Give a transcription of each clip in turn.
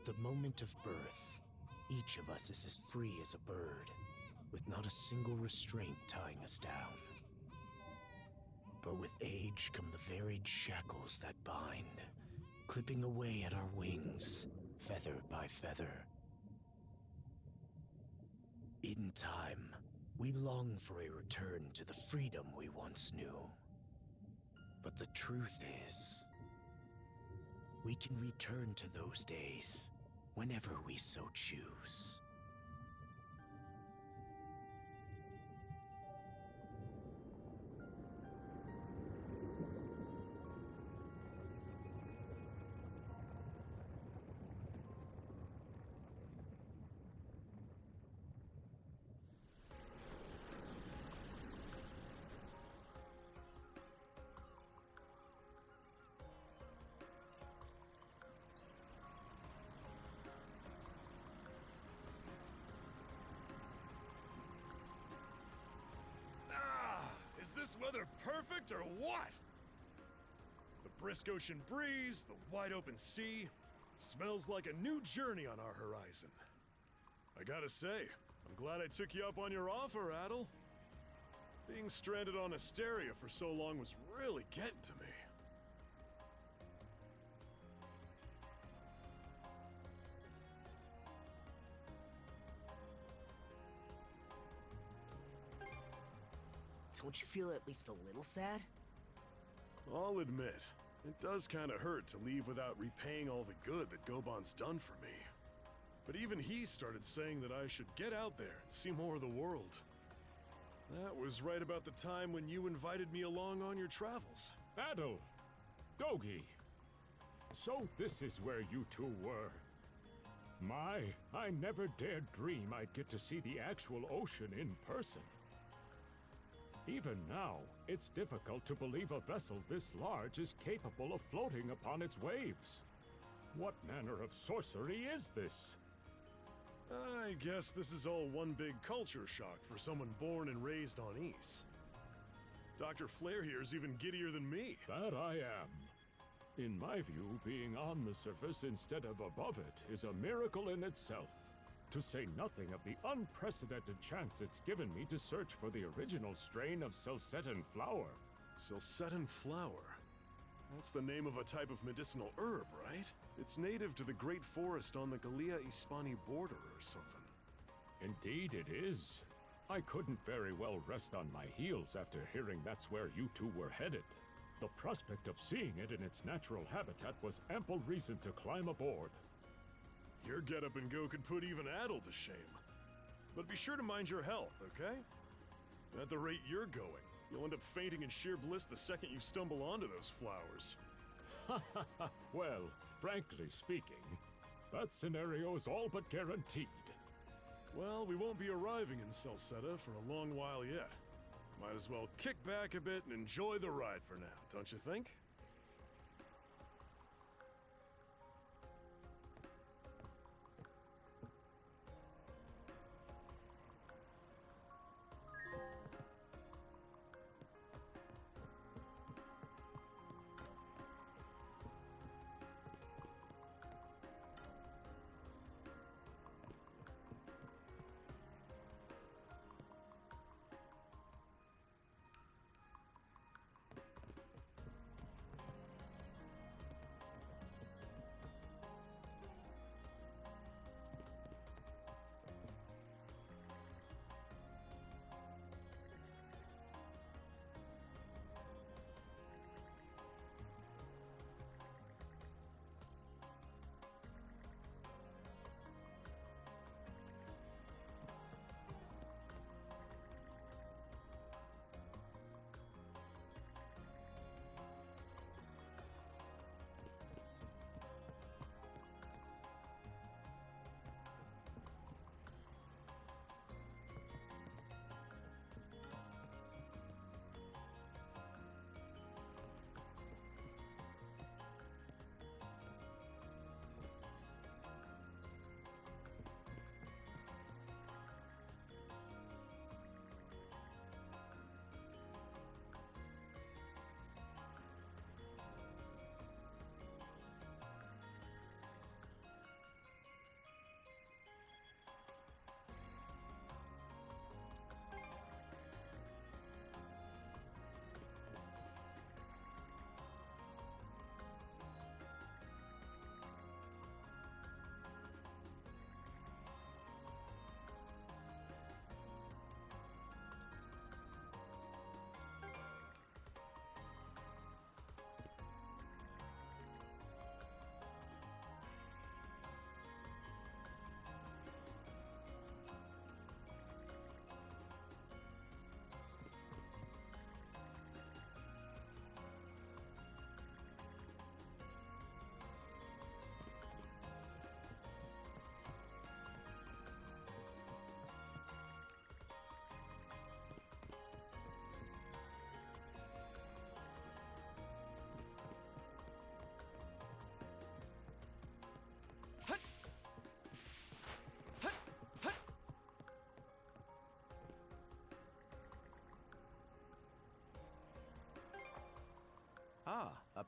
At the moment of birth, each of us is as free as a bird, with not a single restraint tying us down. But with age come the varied shackles that bind, clipping away at our wings, feather by feather. In time, we long for a return to the freedom we once knew. But the truth is, we can return to those days whenever we so choose. Is this weather perfect or what? The brisk ocean breeze, the wide open sea, smells like a new journey on our horizon. I gotta say, I'm glad I took you up on your offer, Adel. Being stranded on Asteria for so long was really getting to me. Don't you feel at least a little sad? I'll admit, it does kinda hurt to leave without repaying all the good that Goban's done for me. But even he started saying that I should get out there and see more of the world. That was right about the time when you invited me along on your travels. Adel! Dogi! So this is where you two were. I never dared dream I'd get to see the actual ocean in person. Even now, it's difficult to believe a vessel this large is capable of floating upon its waves. What manner of sorcery is this? I guess this is all one big culture shock for someone born and raised on Ys. Dr. Flair here's even giddier than me. That I am. In my view, being on the surface instead of above it is a miracle in itself. To say nothing of the unprecedented chance it's given me to search for the original strain of Selcetan flower. Selcetan flower? That's the name of a type of medicinal herb, right? It's native to the Great Forest on the Gallia-Hispani border or something. Indeed it is. I couldn't very well rest on my heels after hearing that's where you two were headed. The prospect of seeing it in its natural habitat was ample reason to climb aboard. Your get-up and go could put even Adel to shame. But be sure to mind your health, okay? At the rate you're going, you'll end up fainting in sheer bliss the second you stumble onto those flowers. Well, frankly speaking, that scenario is all but guaranteed. Well, we won't be arriving in Celceta for a long while yet. Might as well kick back a bit and enjoy the ride for now, don't you think?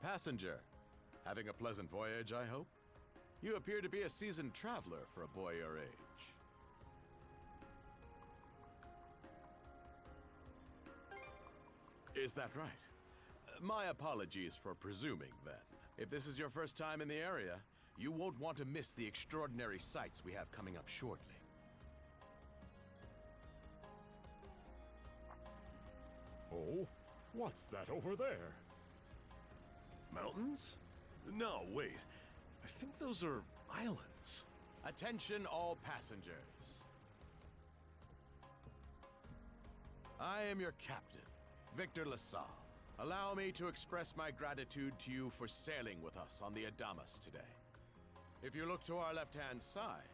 passenger. Having a pleasant voyage, I hope? You appear to be a seasoned traveler for a boy your age. Is that right? My apologies for presuming, then. If this is your first time in the area, you won't want to miss the extraordinary sights we have coming up shortly. Oh? What's that over there? Mountains? No, wait. I think those are islands. Attention all passengers. I am your captain, Victor LaSalle. Allow me to express my gratitude to you for sailing with us on the Adamas today. If you look to our left-hand side,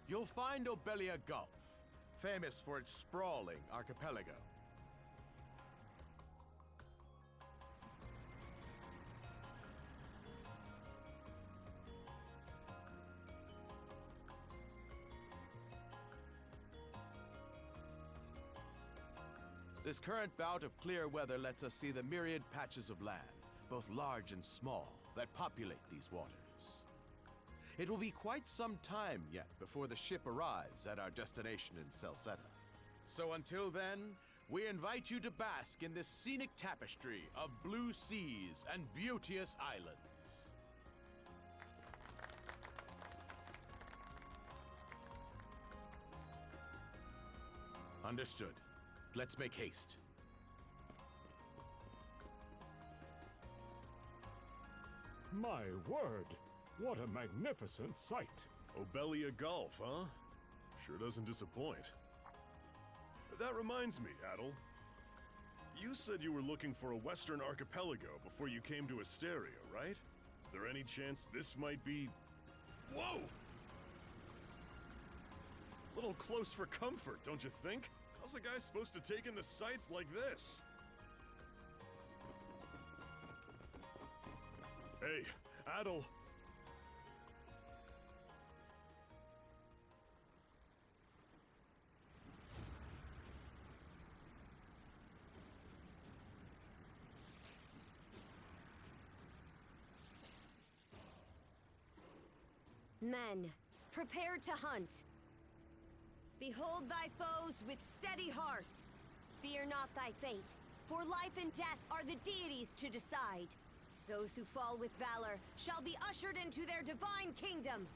you'll find Obelia Gulf, famous for its sprawling archipelago. This current bout of clear weather lets us see the myriad patches of land, both large and small, that populate these waters. It will be quite some time yet before the ship arrives at our destination in Salsetta. So until then, we invite you to bask in this scenic tapestry of blue seas and beauteous islands. Understood. Let's make haste. My word! What a magnificent sight! Obelia Gulf, huh? Sure doesn't disappoint. That reminds me, Adel. You said you were looking for a western archipelago before you came to Asteria, right? Is there any chance this might be... Whoa! A little close for comfort, don't you think? How's a guy supposed to take in the sights like this? Hey, Adel. Men, prepare to hunt. Behold thy foes with steady hearts. Fear not thy fate, for life and death are the deities to decide. Those who fall with valor shall be ushered into their divine kingdom.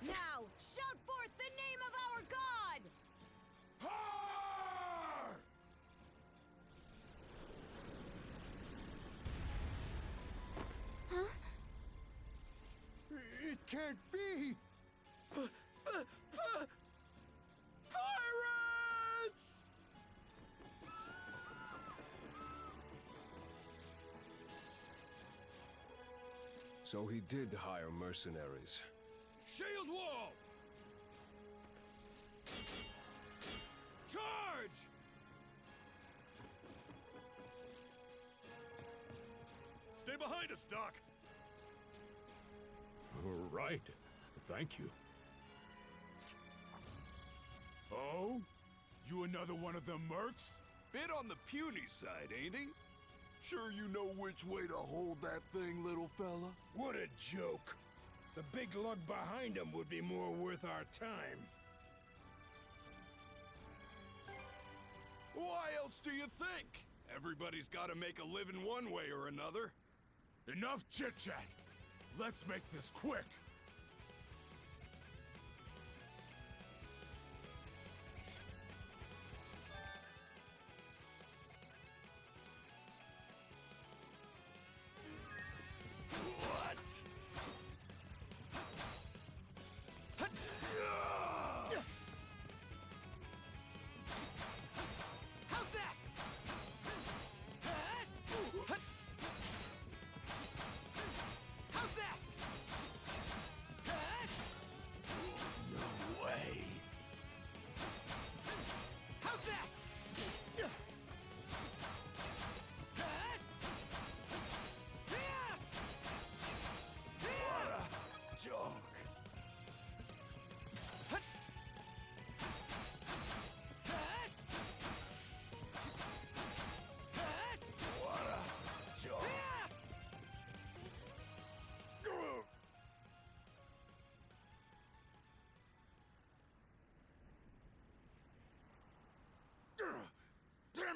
Now, shout forth the name of our god! Har! Huh? It can't be! Pirates! So he did hire mercenaries. Shield wall! Charge! Stay behind us, Doc! Right. Thank you. Oh? You another one of them mercs? Bit on the puny side, ain't he? Sure you know which way to hold that thing, little fella? What a joke. The big lug behind him would be more worth our time. Why else do you think? Everybody's gotta make a living one way or another. Enough chit-chat. Let's make this quick. What? How's that? How's that?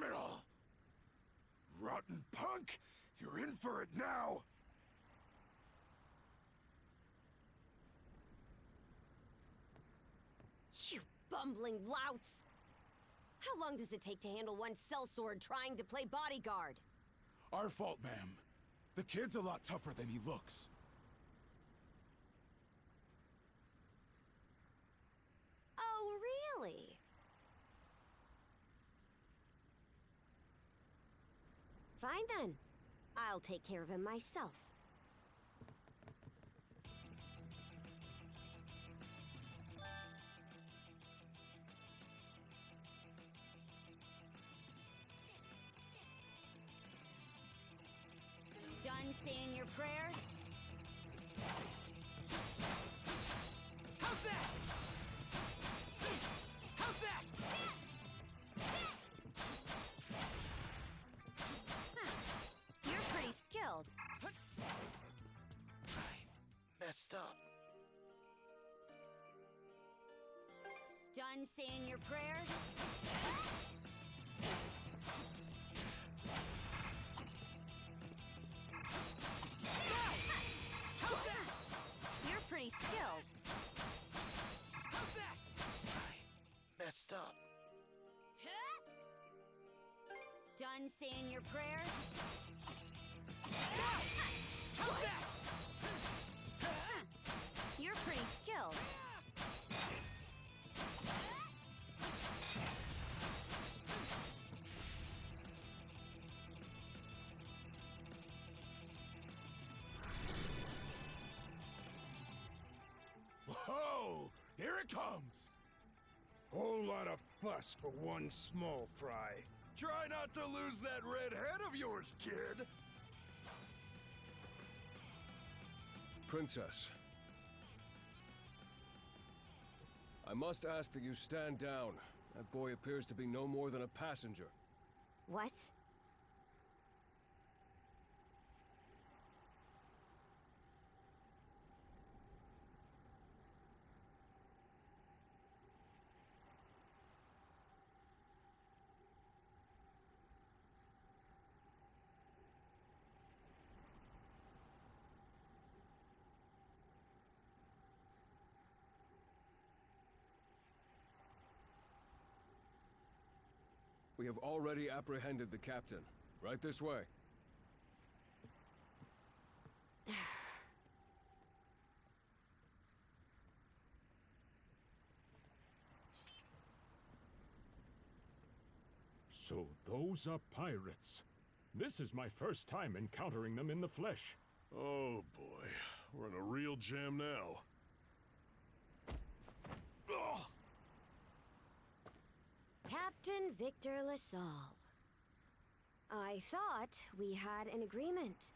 Damn it all! Rotten punk! You're in for it now! You bumbling louts! How long does it take to handle one sellsword trying to play bodyguard? Our fault, ma'am. The kid's a lot tougher than he looks. Oh, really? Fine then. I'll take care of him myself. Done saying your prayers? How's that? How's that? You're pretty skilled. I messed up. Done saying your prayers? You're pretty skilled. How's that? I messed up. Done saying your prayers? How's that? You're pretty skilled. Whoa! Here it comes! Whole lot of fuss for one small fry. Try not to lose that red head of yours, kid! Princess. I must ask that you stand down. That boy appears to be no more than a passenger. What? We have already apprehended the captain. Right this way. So those are pirates. This is my first time encountering them in the flesh. Oh boy, we're in a real jam now. Ugh. Captain Victor LaSalle. I thought we had an agreement.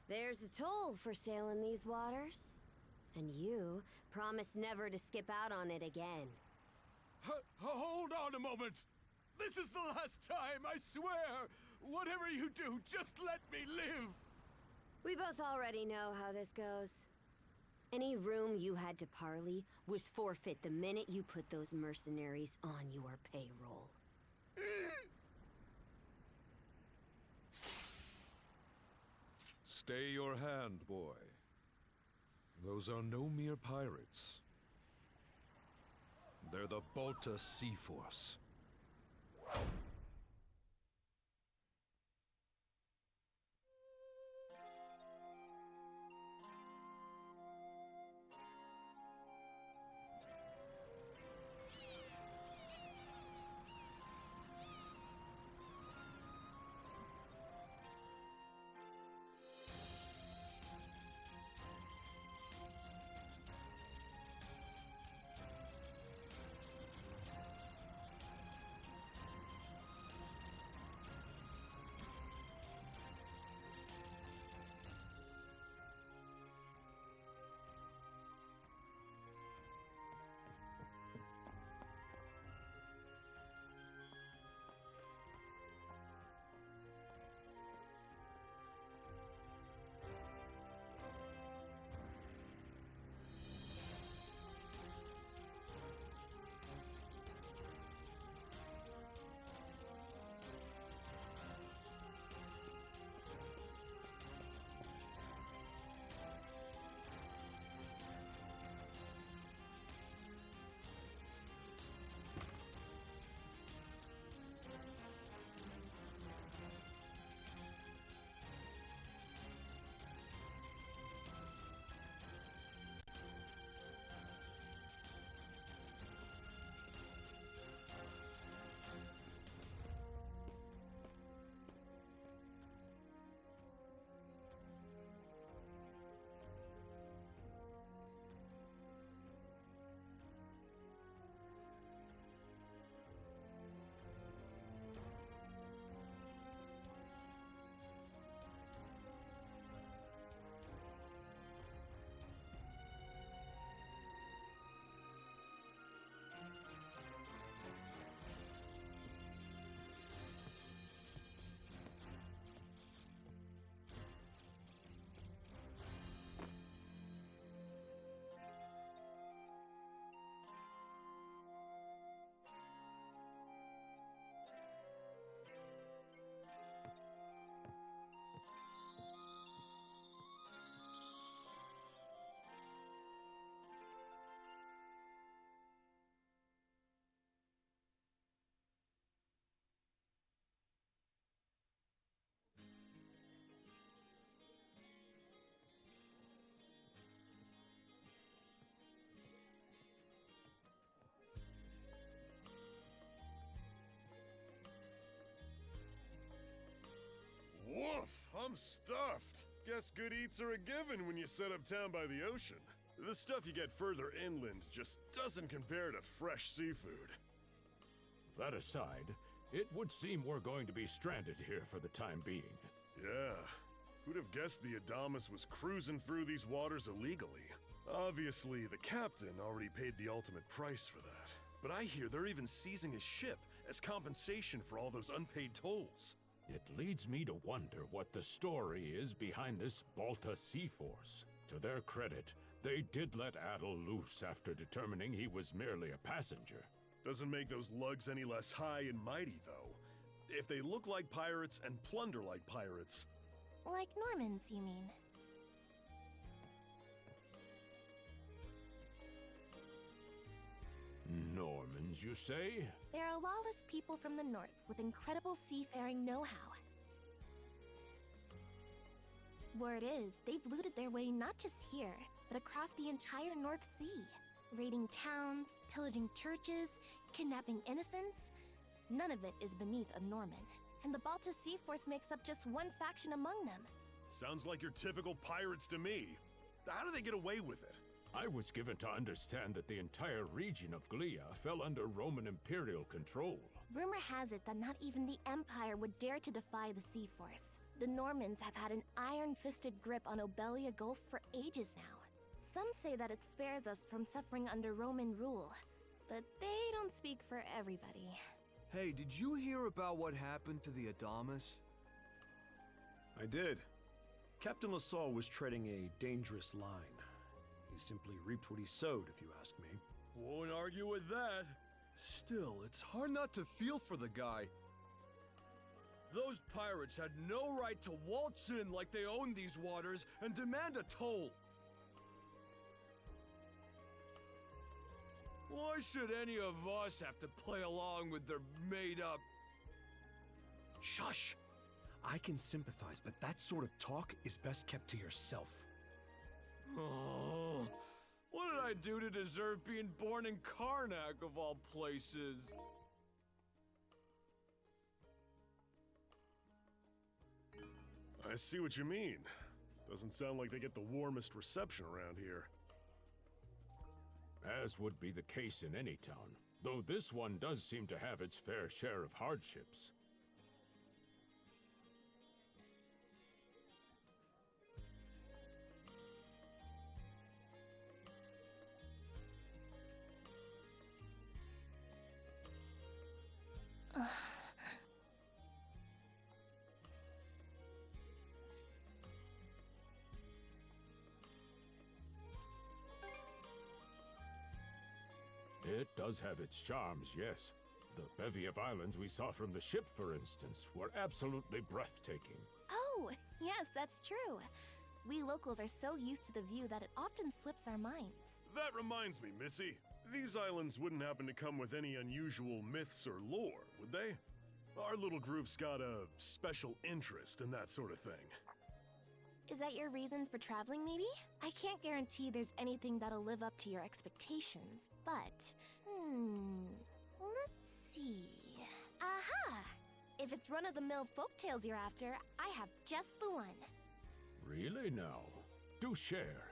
There's a toll for sailing these waters. And you promised never to skip out on it again. Hold on a moment! This is the last time, I swear! Whatever you do, just let me live! We both already know how this goes. Any room you had to parley was forfeit the minute you put those mercenaries on your payroll. Stay your hand, boy. Those are no mere pirates. They're the Balta Sea Force. stuffed. Guess good eats are a given when you set up town by the ocean. The stuff you get further inland just doesn't compare to fresh seafood. That aside, it would seem we're going to be stranded here for the time being. Yeah. Who'd have guessed the Adamas was cruising through these waters illegally? Obviously, the captain already paid the ultimate price for that. But I hear they're even seizing his ship as compensation for all those unpaid tolls. It leads me to wonder what the story is behind this Balta Sea Force. To their credit, they did let Adel loose after determining he was merely a passenger. Doesn't make those lugs any less high and mighty, though. If they look like pirates and plunder like pirates... Like Normans, you mean? Normans, you say? They're a lawless people from the north with incredible seafaring know-how. Word is, they've looted their way not just here, but across the entire North Sea. Raiding towns, pillaging churches, kidnapping innocents. None of it is beneath a Norman. And the Balta Sea Force makes up just one faction among them. Sounds like your typical pirates to me. How do they get away with it? I was given to understand that the entire region of Glia fell under Roman Imperial control. Rumor has it that not even the Empire would dare to defy the Sea Force. The Normans have had an iron-fisted grip on Obelia Gulf for ages now. Some say that it spares us from suffering under Roman rule, but they don't speak for everybody. Hey, did you hear about what happened to the Adamas? I did. Captain LaSalle was treading a dangerous line. He simply reaped what he sowed, if you ask me. Won't argue with that. Still, it's hard not to feel for the guy. Those pirates had no right to waltz in like they owned these waters and demand a toll. Why should any of us have to play along with their made-up... Shush! I can sympathize, but that sort of talk is best kept to yourself. Oh, what did I do to deserve being born in Karnak, of all places? I see what you mean. Doesn't sound like they get the warmest reception around here. As would be the case in any town, though this one does seem to have its fair share of hardships. It does have its charms, yes. The bevy of islands we saw from the ship, for instance, were absolutely breathtaking. Oh, yes, that's true. We locals are so used to the view that it often slips our minds. That reminds me, Missy. These islands wouldn't happen to come with any unusual myths or lore, would they? Our little group's got a special interest in that sort of thing. Is that your reason for traveling, maybe? I can't guarantee there's anything that'll live up to your expectations, but... let's see... Aha! If it's run-of-the-mill folktales you're after, I have just the one. Really now? Do share.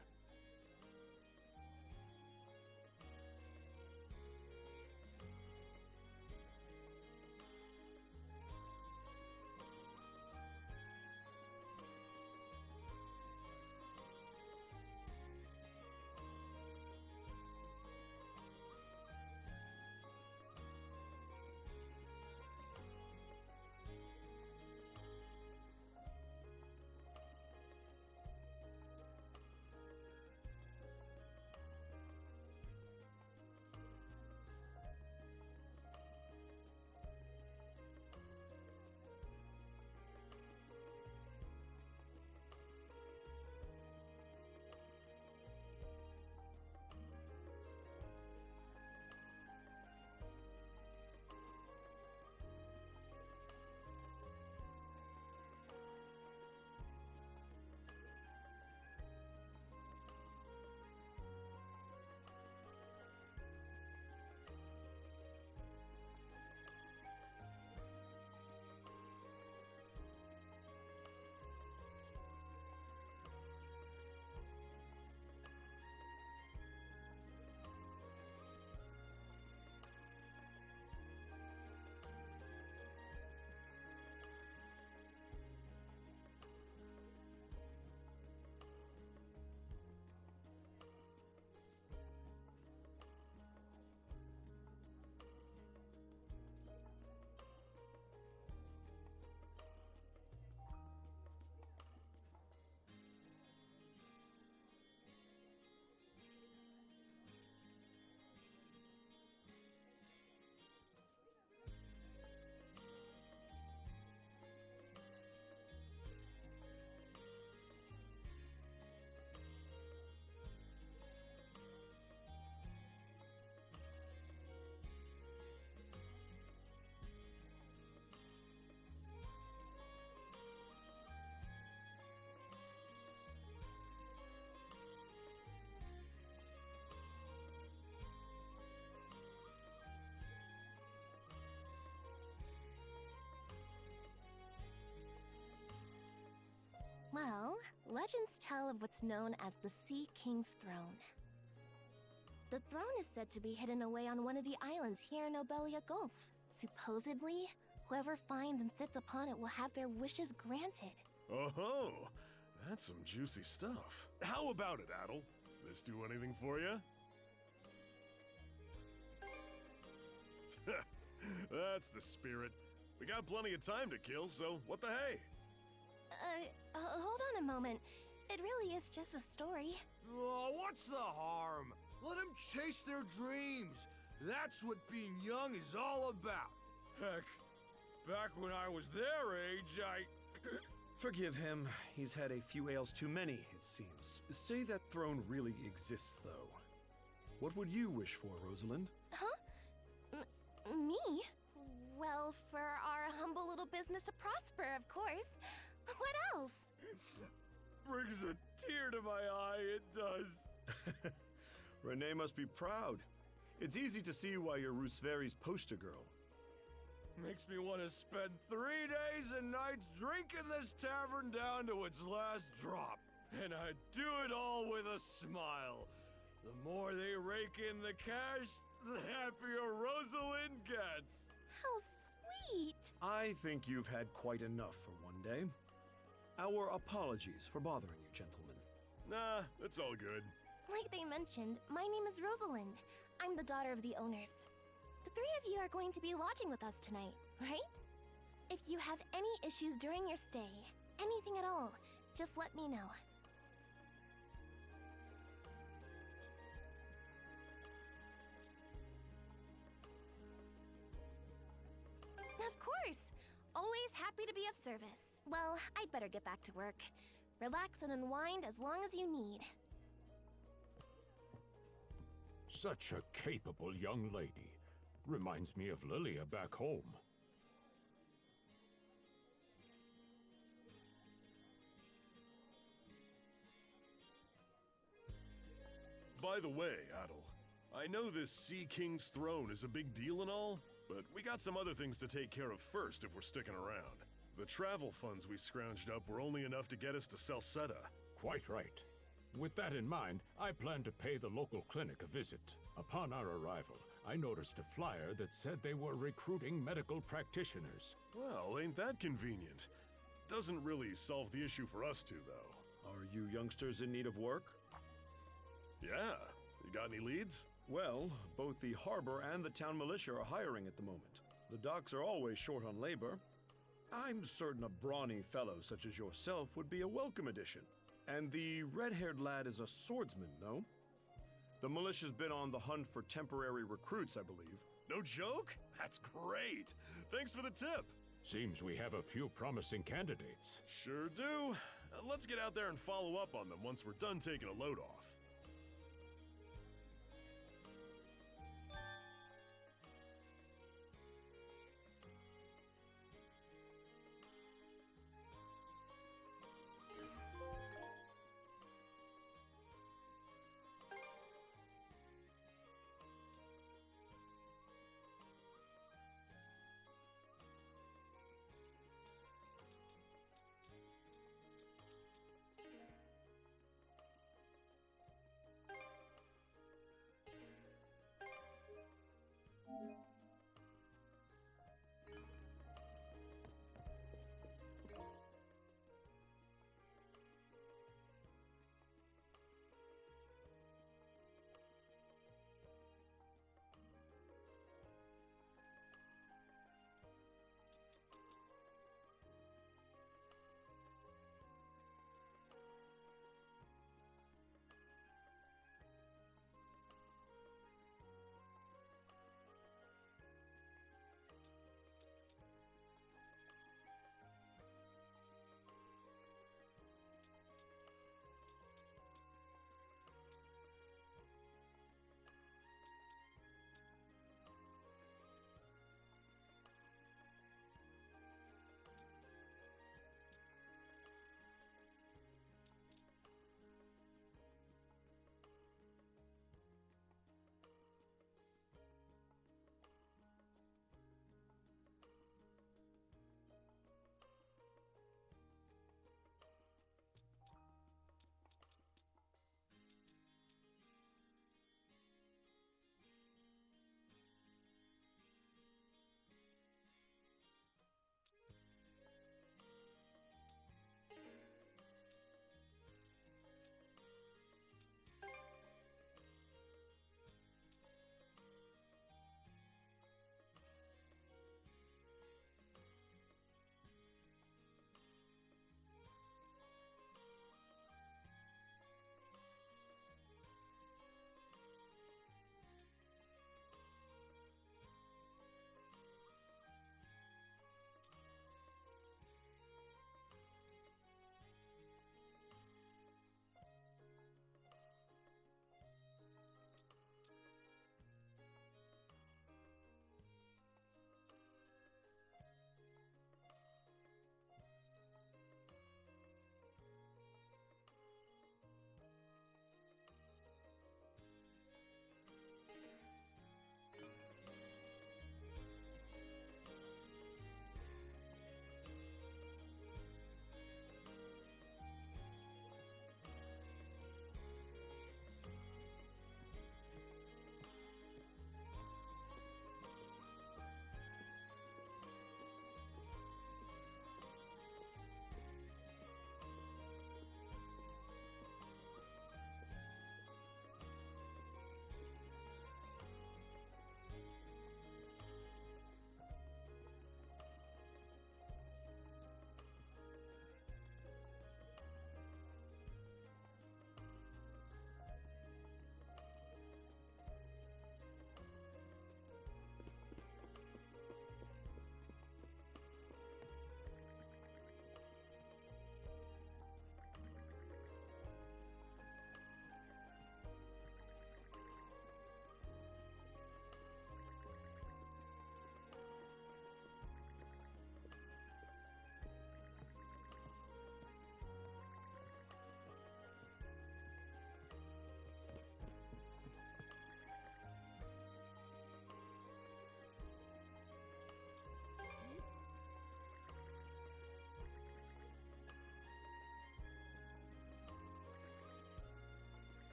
legends tell of what's known as the Sea King's Throne. The throne is said to be hidden away on one of the islands here in Obelia Gulf. Supposedly, whoever finds and sits upon it will have their wishes granted. Oh, that's some juicy stuff. How about it, Adel? This do anything for you? That's the spirit. We got plenty of time to kill, so what the hey? Hold on a moment. It really is just a story. Oh, what's the harm? Let them chase their dreams. That's what being young is all about. Heck, back when I was their age, Forgive him. He's had a few ales too many, it seems. Say that throne really exists, though. What would you wish for, Rosalind? Huh? Me? Well, for our humble little business to prosper, of course. What else? Brings a tear to my eye, it does. Renee must be proud. It's easy to see why you're Rooseveri's poster girl. makes me want to spend 3 days and nights drinking this tavern down to its last drop. And I do it all with a smile. The more they rake in the cash, the happier Rosalind gets. How sweet! I think you've had quite enough for one day. Our apologies for bothering you, gentlemen. Nah, it's all good. Like they mentioned, my name is Rosalind. I'm the daughter of the owners. The three of you are going to be lodging with us tonight, right? If you have any issues during your stay, anything at all, just let me know. Of course! Always happy to be of service. Well, I'd better get back to work. Relax and unwind as long as you need. Such a capable young lady. Reminds me of Lilia back home. By the way, Adel, I know this Sea King's throne is a big deal and all, but we got some other things to take care of first if we're sticking around. The travel funds we scrounged up were only enough to get us to Salsetta. Quite right. With that in mind, I plan to pay the local clinic a visit. Upon our arrival, I noticed a flyer that said they were recruiting medical practitioners. Well, ain't that convenient? Doesn't really solve the issue for us two, though. Are you youngsters in need of work? Yeah. You got any leads? Well, both the harbor and the town militia are hiring at the moment. The docks are always short on labor. I'm certain a brawny fellow such as yourself would be a welcome addition. And the red-haired lad is a swordsman, no? The militia's been on the hunt for temporary recruits, I believe. No joke? That's great! Thanks for the tip! Seems we have a few promising candidates. Sure do. Let's get out there and follow up on them once we're done taking a load off.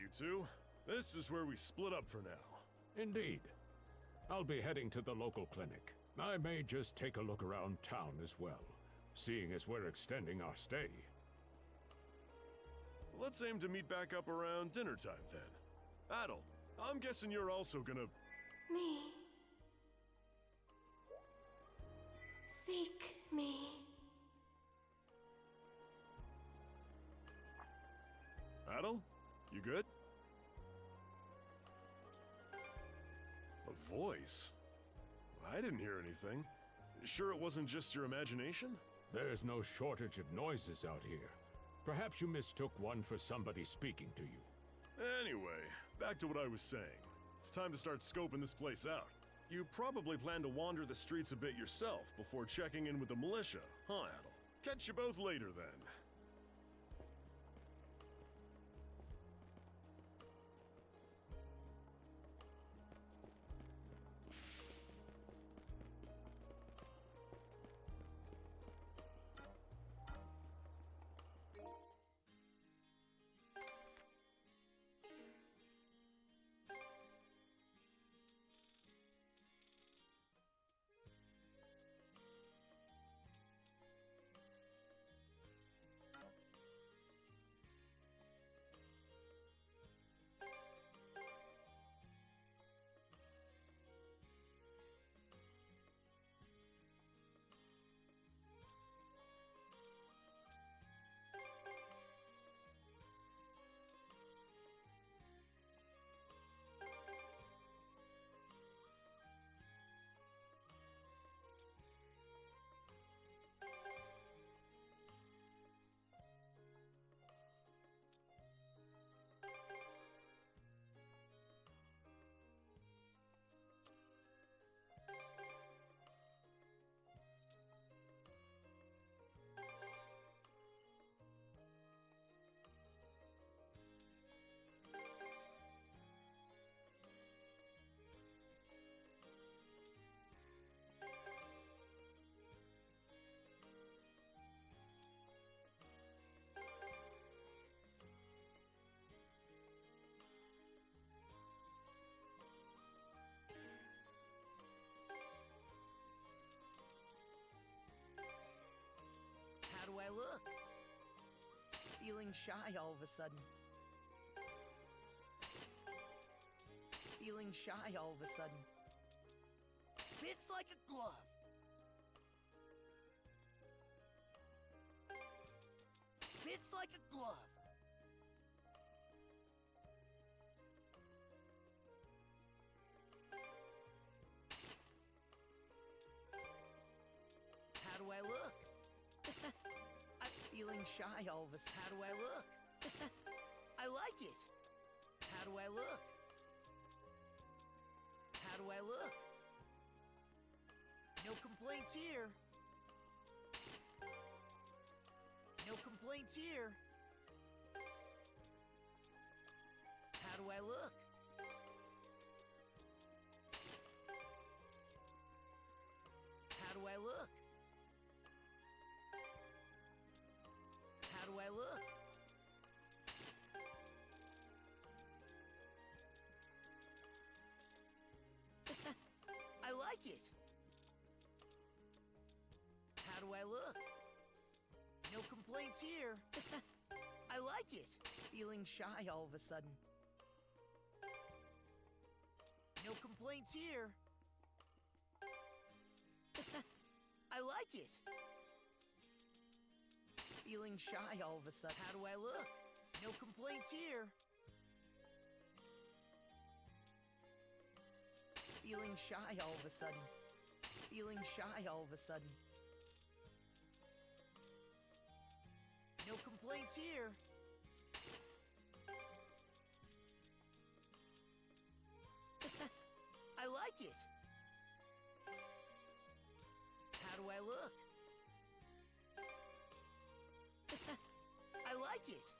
you two. This is where we split up for now. Indeed. I'll be heading to the local clinic. I may just take a look around town as well, seeing as we're extending our stay. Let's aim to meet back up around dinner time then. Adel, I'm guessing you're also gonna... Me. Seek me. Adel? You good? A voice? I didn't hear anything. Sure it wasn't just your imagination? There's no shortage of noises out here. Perhaps you mistook one for somebody speaking to you. Anyway, back to what I was saying. It's time to start scoping this place out. You probably plan to wander the streets a bit yourself before checking in with the militia, huh, Adel? Catch you both later then. How do I look? Feeling shy all of a sudden. Feeling shy all of a sudden. Fits like a glove. Fits like a glove. How do I look? I'm feeling shy all of a sudden. How do I look? I like it. How do I look? How do I look? No complaints here. No complaints here. How do I look? How do I look? How do I look? I like it. How do I look? No complaints here. I like it. Feeling shy all of a sudden. No complaints here. I like it. Feeling shy all of a sudden. How do I look? No complaints here. Feeling shy all of a sudden. Feeling shy all of a sudden. No complaints here. I like it. How do I look? I like it.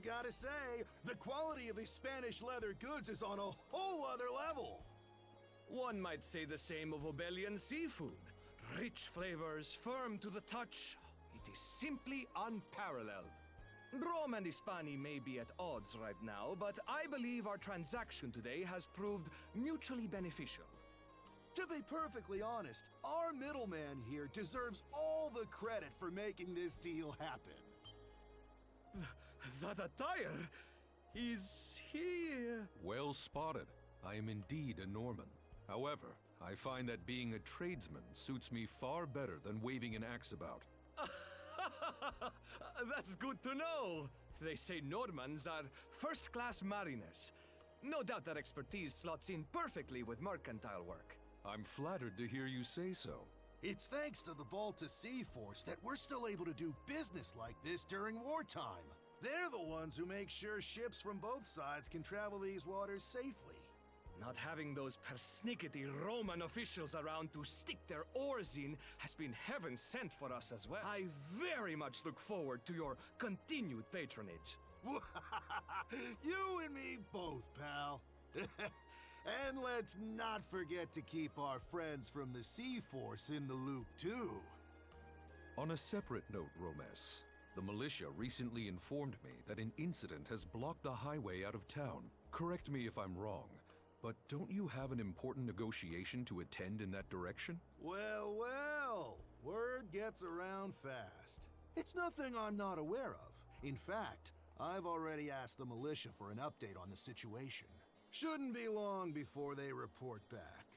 gotta say, the quality of his Spanish leather goods is on a whole other level. One might say the same of Obelian seafood. Rich flavors, firm to the touch. It is simply unparalleled. Rome and Hispani may be at odds right now, but I believe our transaction today has proved mutually beneficial. To be perfectly honest, our middleman here deserves all the credit for making this deal happen. That attire? Is he... Well spotted. I am indeed a Norman. However, I find that being a tradesman suits me far better than waving an axe about. That's good to know. They say Normans are first-class mariners. No doubt that expertise slots in perfectly with mercantile work. I'm flattered to hear you say so. It's thanks to the Balta Sea Force that we're still able to do business like this during wartime. They're the ones who make sure ships from both sides can travel these waters safely. Not having those persnickety Roman officials around to stick their oars in has been heaven sent for us as well. I very much look forward to your continued patronage. You and me both, pal. And let's not forget to keep our friends from the Sea Force in the loop, too. On a separate note, Romes, the militia recently informed me that an incident has blocked the highway out of town. Correct me if I'm wrong, but don't you have an important negotiation to attend in that direction? Well, well, word gets around fast. It's nothing I'm not aware of. In fact, I've already asked the militia for an update on the situation. Shouldn't be long before they report back.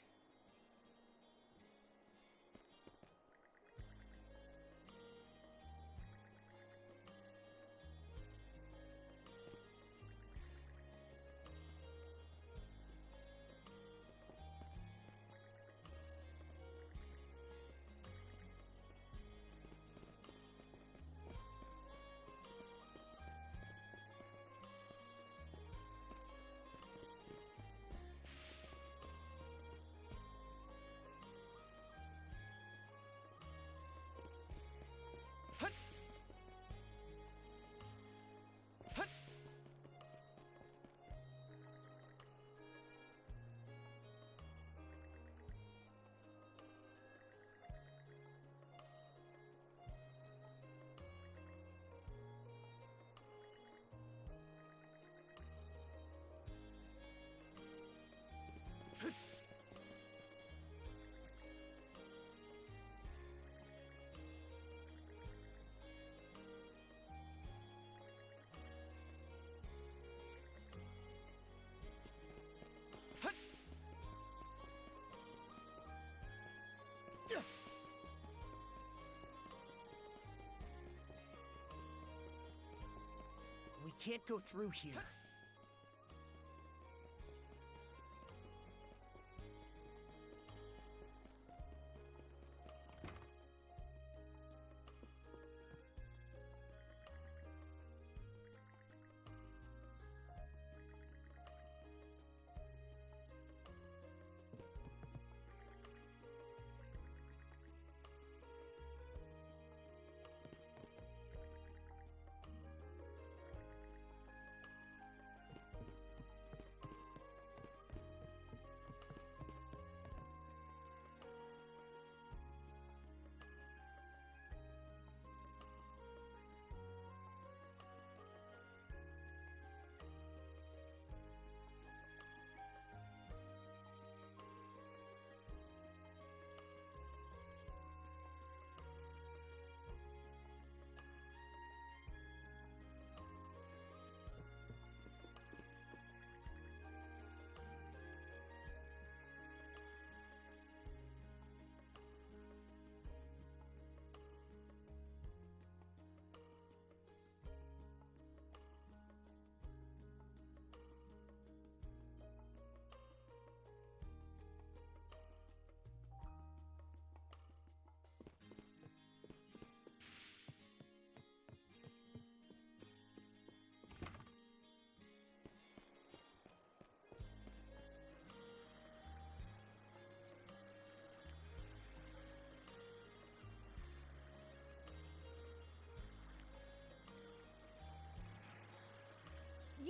We can't go through here.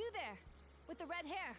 you there, with the red hair.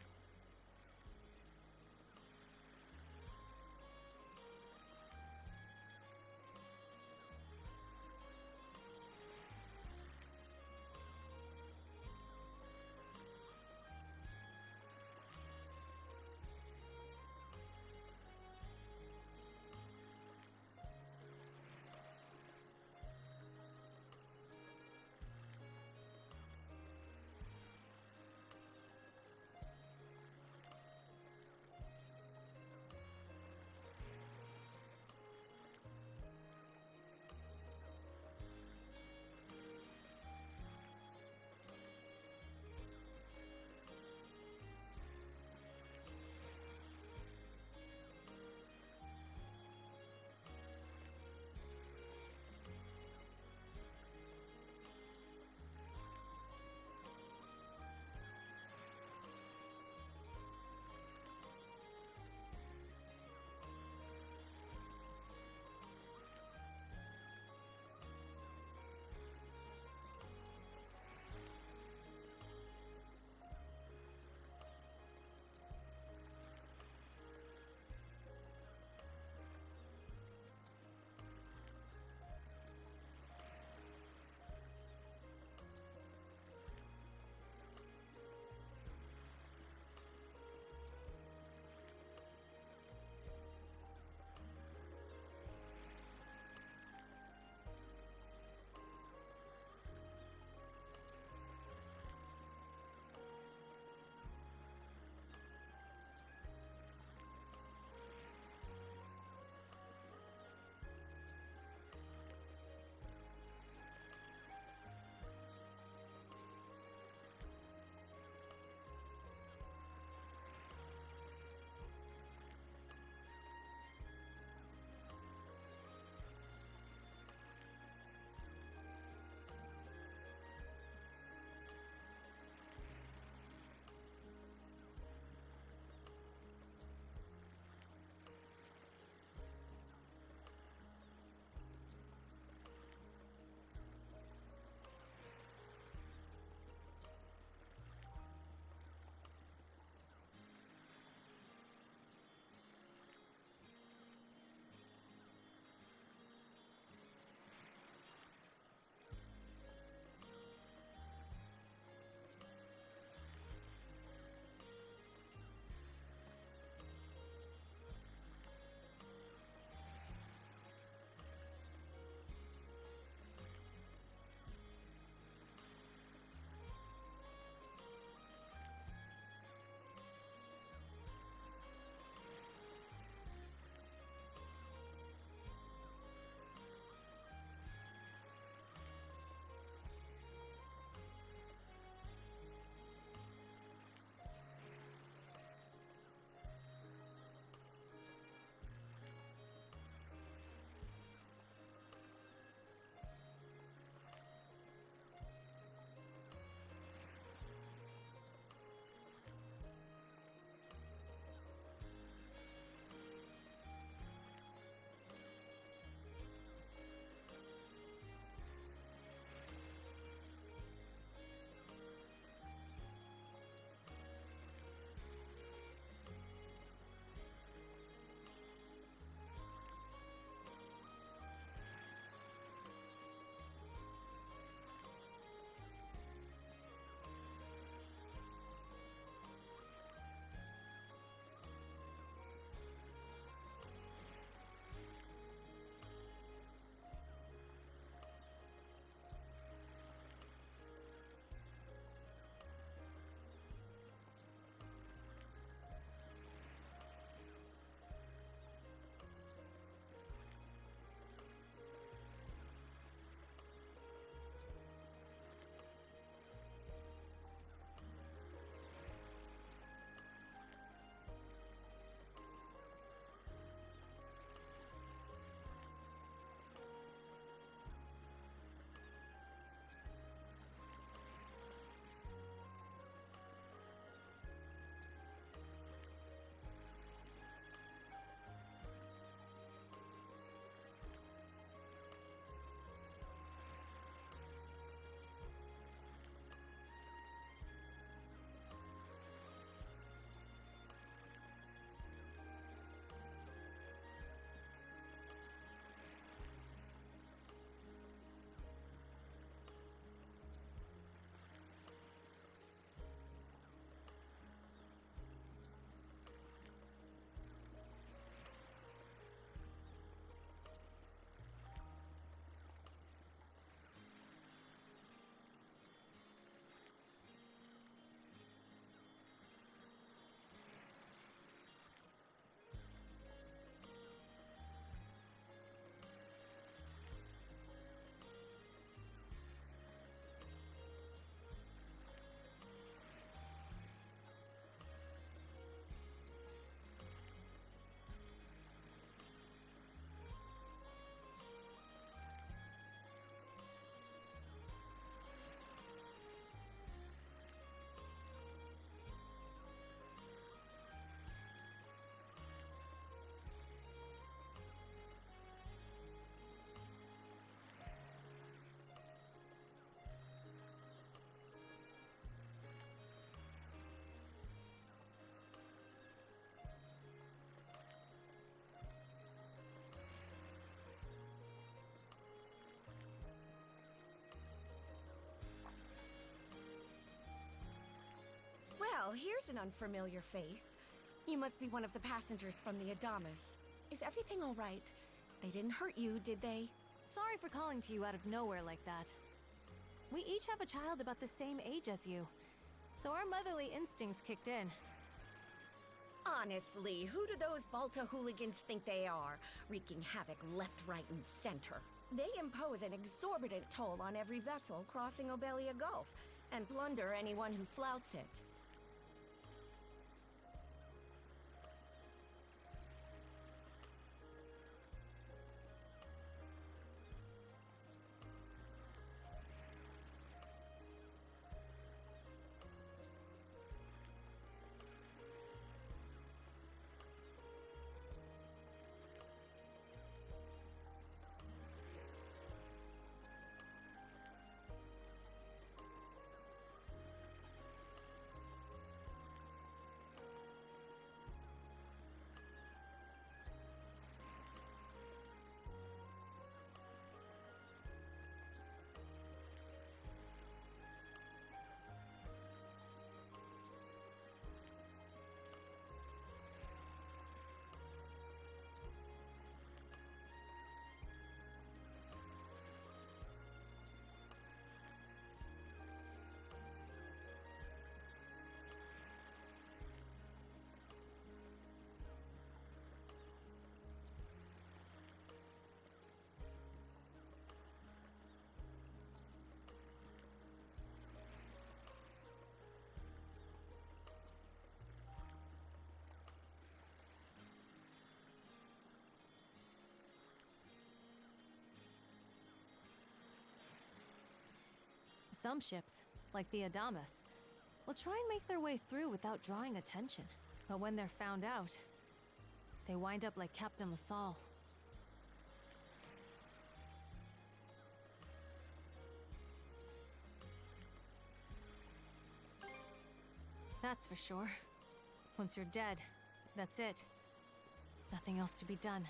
Well, here's an unfamiliar face. You must be one of the passengers from the Adamas. Is everything all right? They didn't hurt you, did they? Sorry for calling to you out of nowhere like that. We each have a child about the same age as you, so our motherly instincts kicked in. Honestly, who do those Balta hooligans think they are, wreaking havoc left, right, and center? They impose an exorbitant toll on every vessel crossing Obelia Gulf, and plunder anyone who flouts it. Some ships, like the Adamas, will try and make their way through without drawing attention. But when they're found out, they wind up like Captain LaSalle. That's for sure. Once you're dead, that's it. Nothing else to be done.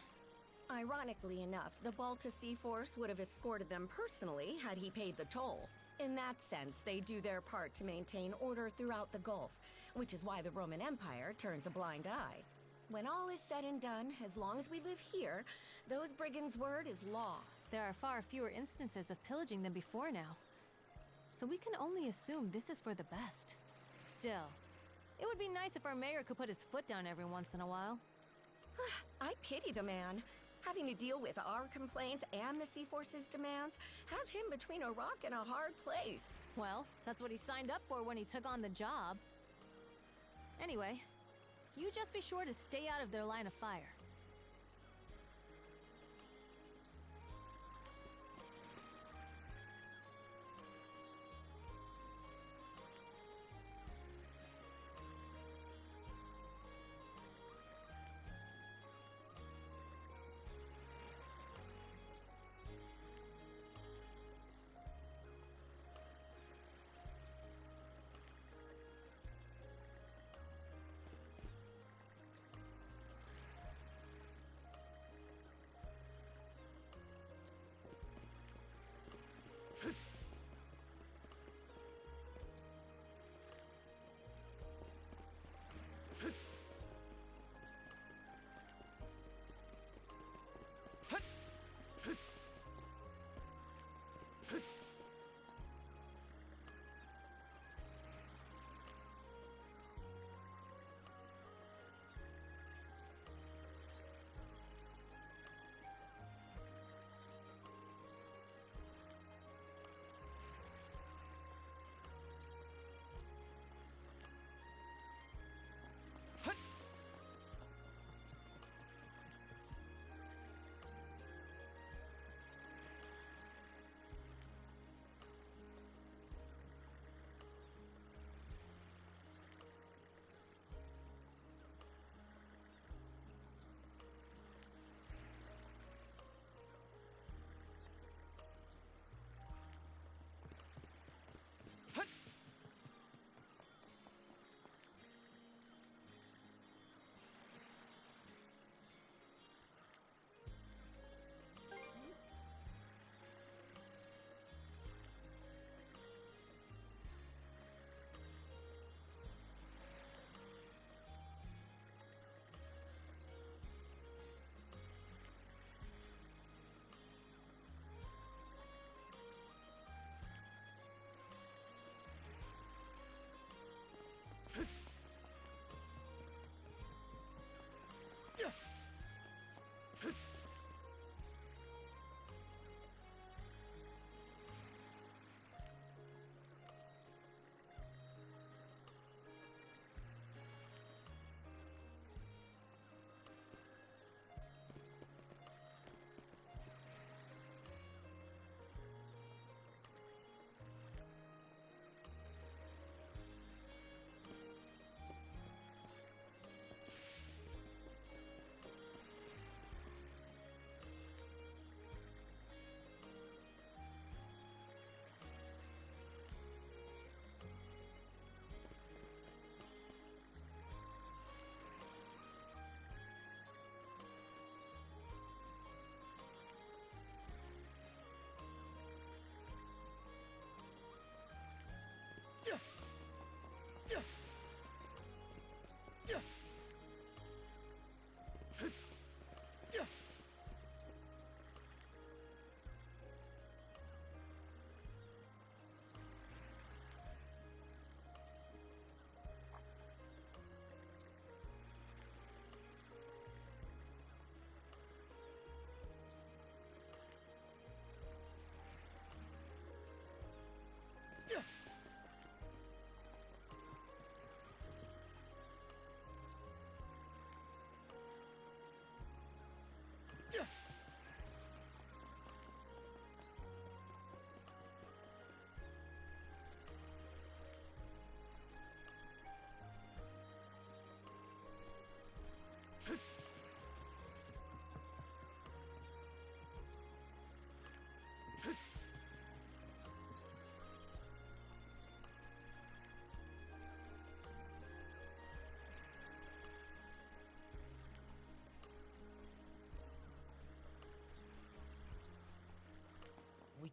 Ironically enough, the Balta Sea Force would have escorted them personally had he paid the toll. In that sense, they do their part to maintain order throughout the Gulf, which is why the Roman Empire turns a blind eye. When all is said and done, as long as we live here, those brigands' word is law. There are far fewer instances of pillaging than before now. So we can only assume this is for the best. Still, it would be nice if our mayor could put his foot down every once in a while. I pity the man. Having to deal with our complaints and the Sea Force's demands has him between a rock and a hard place. Well, that's what he signed up for when he took on the job. Anyway, you just be sure to stay out of their line of fire.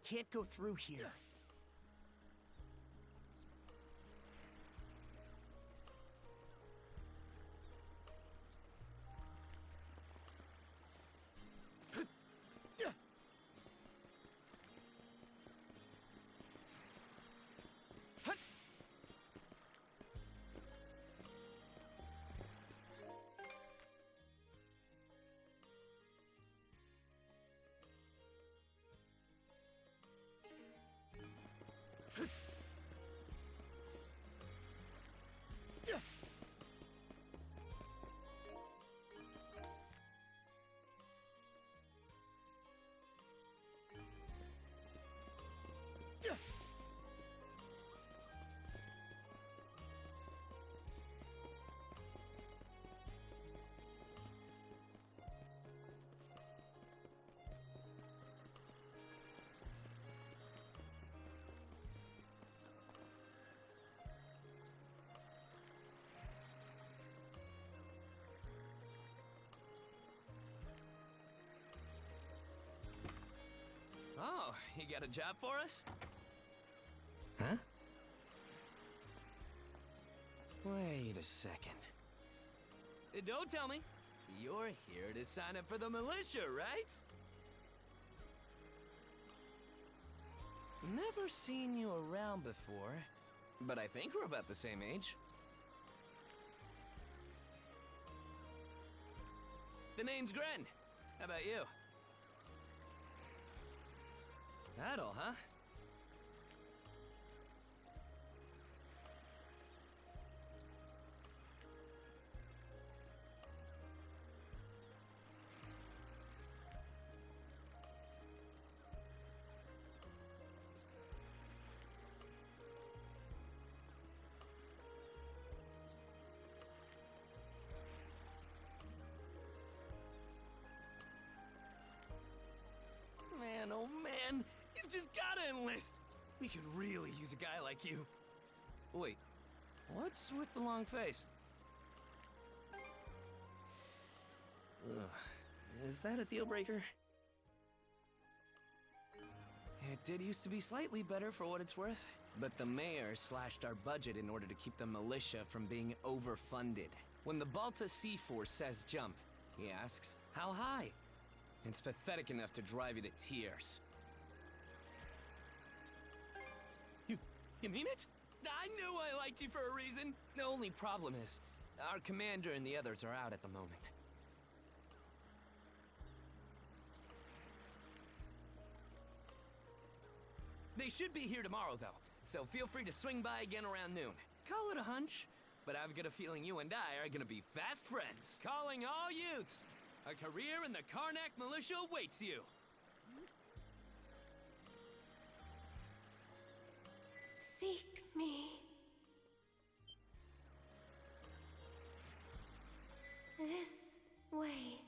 can't go through here. Oh, you got a job for us? Huh? Wait a second. Don't tell me. You're here to sign up for the militia, right? Never seen you around before, but I think we're about the same age. The name's Gren. How about you? That all, huh? Man, oh man! You've just gotta enlist! We could really use a guy like you. Wait, what's with the long face? Ugh, is that a deal breaker? It did used to be slightly better for what it's worth, but the mayor slashed our budget in order to keep the militia from being overfunded. When the Balta Sea Force says jump, he asks, how high? It's pathetic enough to drive you to tears. You mean it? I knew I liked you for a reason! The only problem is, our commander and the others are out at the moment. They should be here tomorrow, though, so feel free to swing by again around noon. Call it a hunch, but I've got a feeling you and I are gonna be fast friends. Calling all youths! A career in the Karnak militia awaits you! Seek me. This way.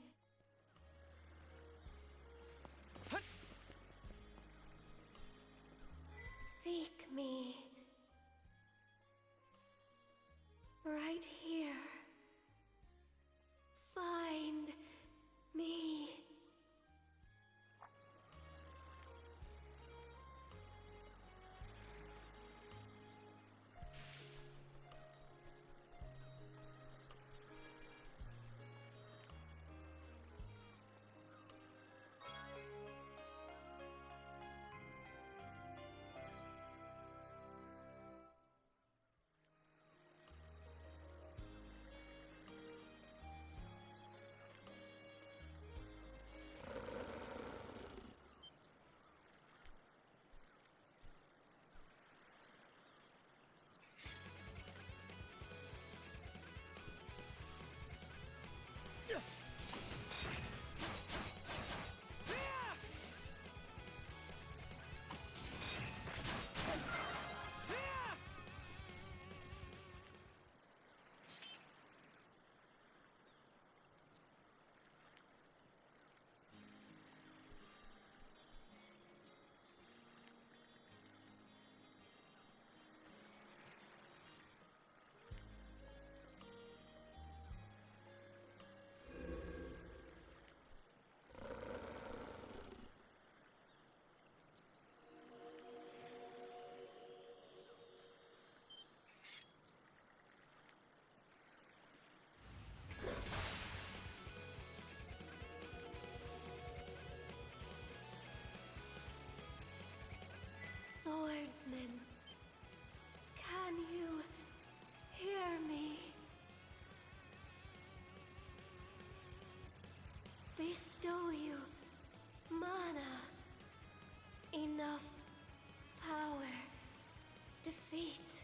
Seek me. Right here. Find me. Swordsman, can you hear me? Bestow you mana, enough power, defeat.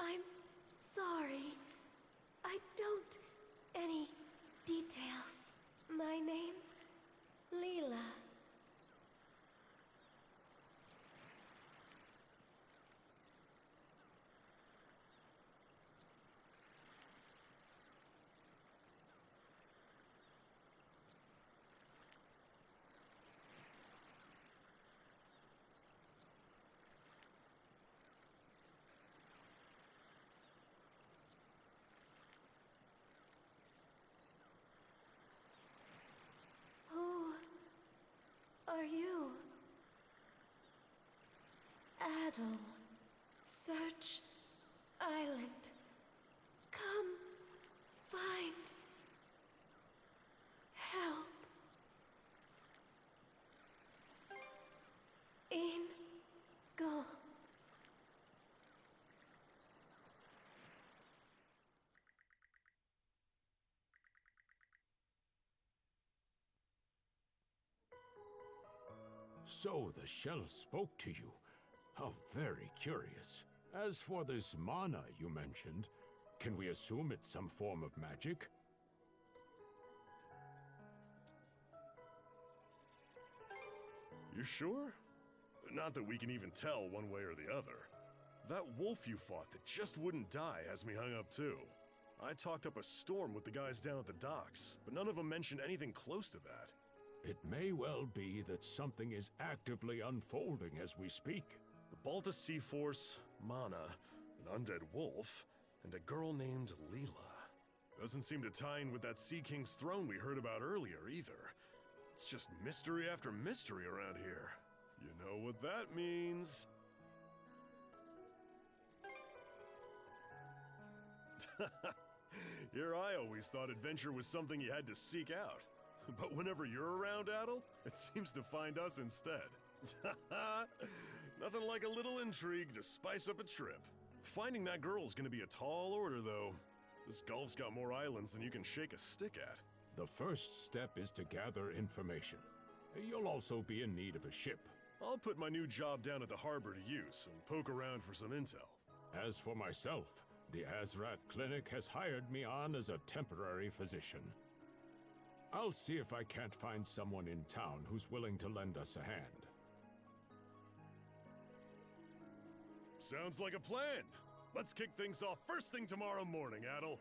I'm sorry. I don't... any details. My name? Leela. Who are you? Adel. Search Island. Come find help. In go. So the shell spoke to you. How very curious. As for this mana you mentioned, can we assume it's some form of magic? You sure? Not that we can even tell one way or the other. That wolf you fought that just wouldn't die has me hung up too. I talked up a storm with the guys down at the docks, but none of them mentioned anything close to that. It may well be that something is actively unfolding as we speak. The Balta Sea Force, Mana, an undead wolf, and a girl named Leela. Doesn't seem to tie in with that Sea King's throne we heard about earlier either. It's just mystery after mystery around here. You know what that means. Here I always thought adventure was something you had to seek out. But whenever you're around, Adel, it seems to find us instead. Nothing like a little intrigue to spice up a trip. Finding that girl's gonna be a tall order, though. This gulf's got more islands than you can shake a stick at. The first step is to gather information. You'll also be in need of a ship. I'll put my new job down at the harbor to use and poke around for some intel. As for myself, the Azrat Clinic has hired me on as a temporary physician. I'll see if I can't find someone in town who's willing to lend us a hand. Sounds like a plan. Let's kick things off first thing tomorrow morning, Adel.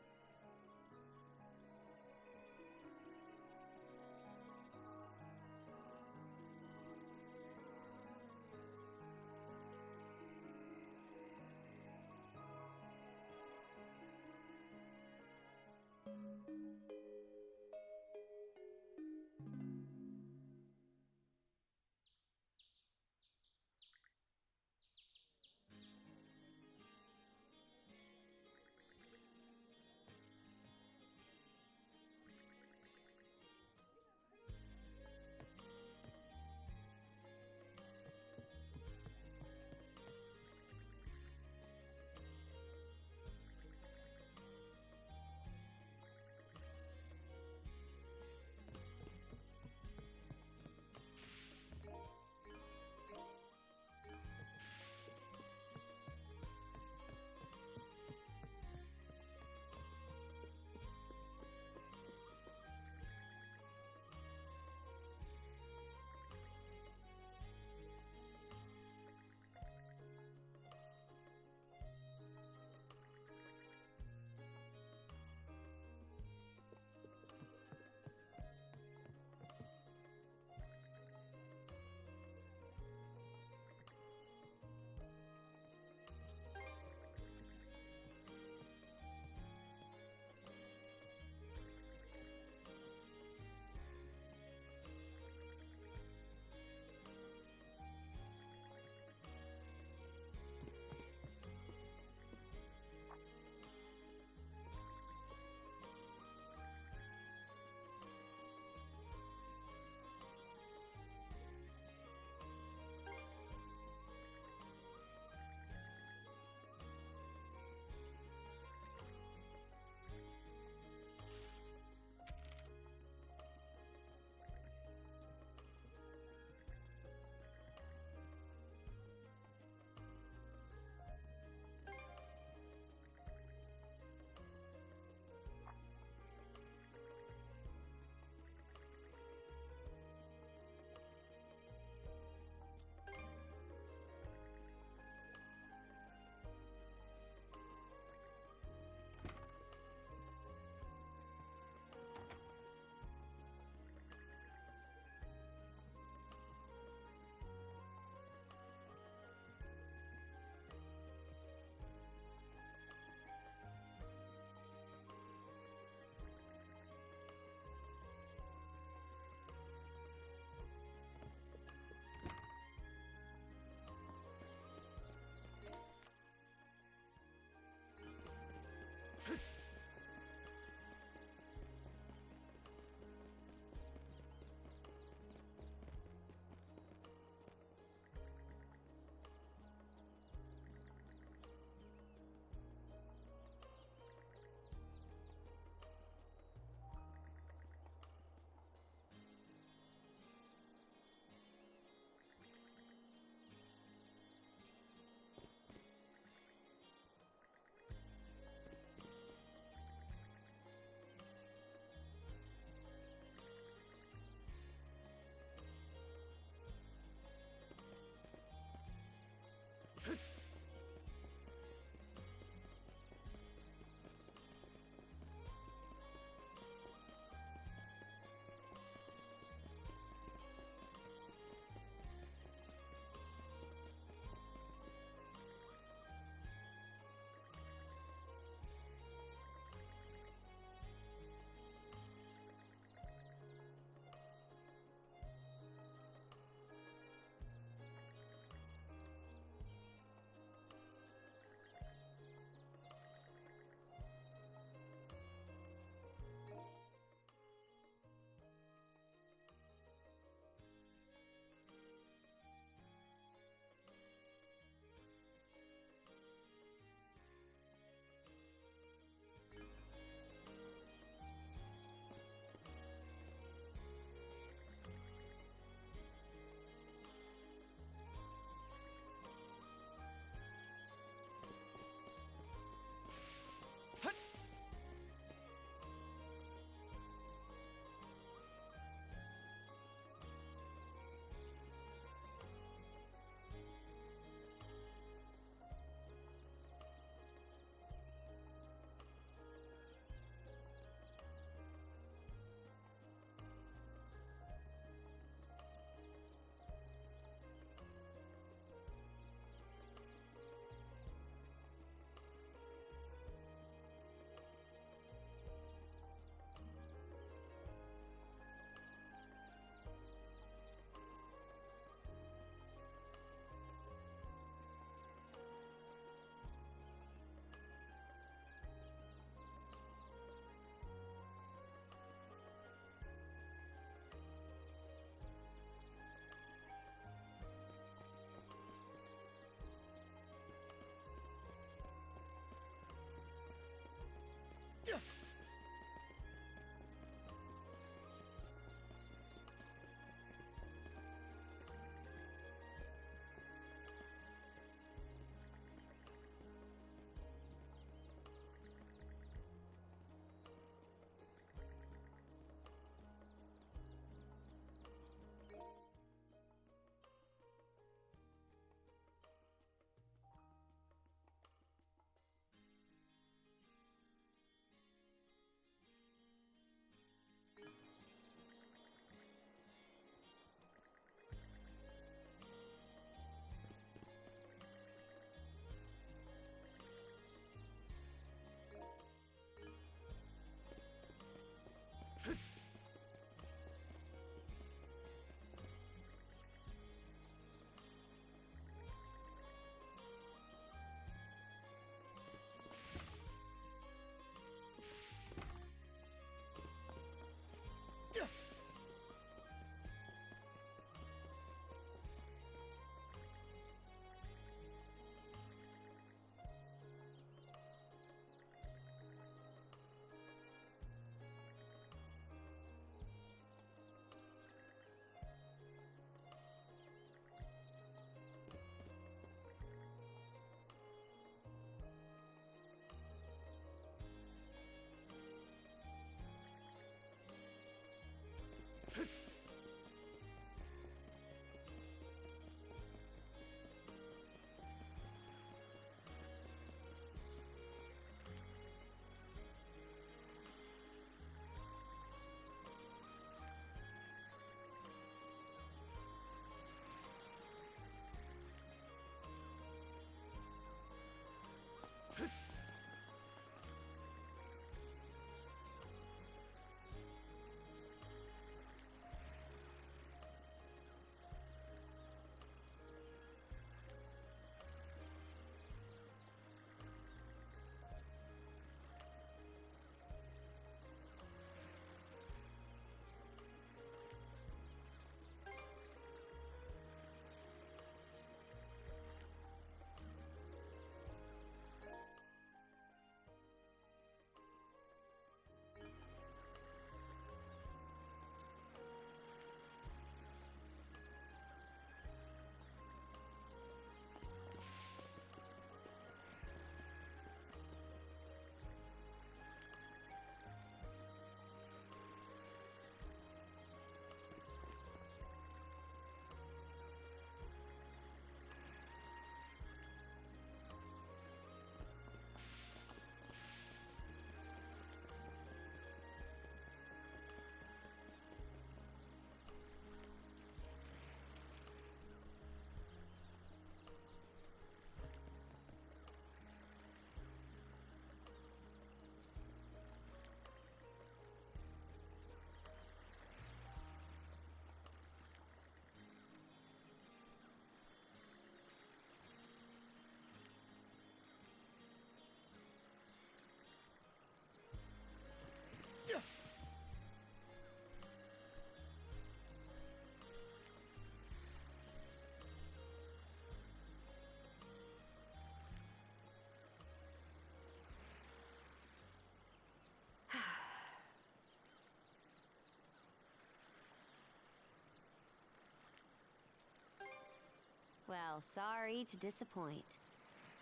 Well, sorry to disappoint.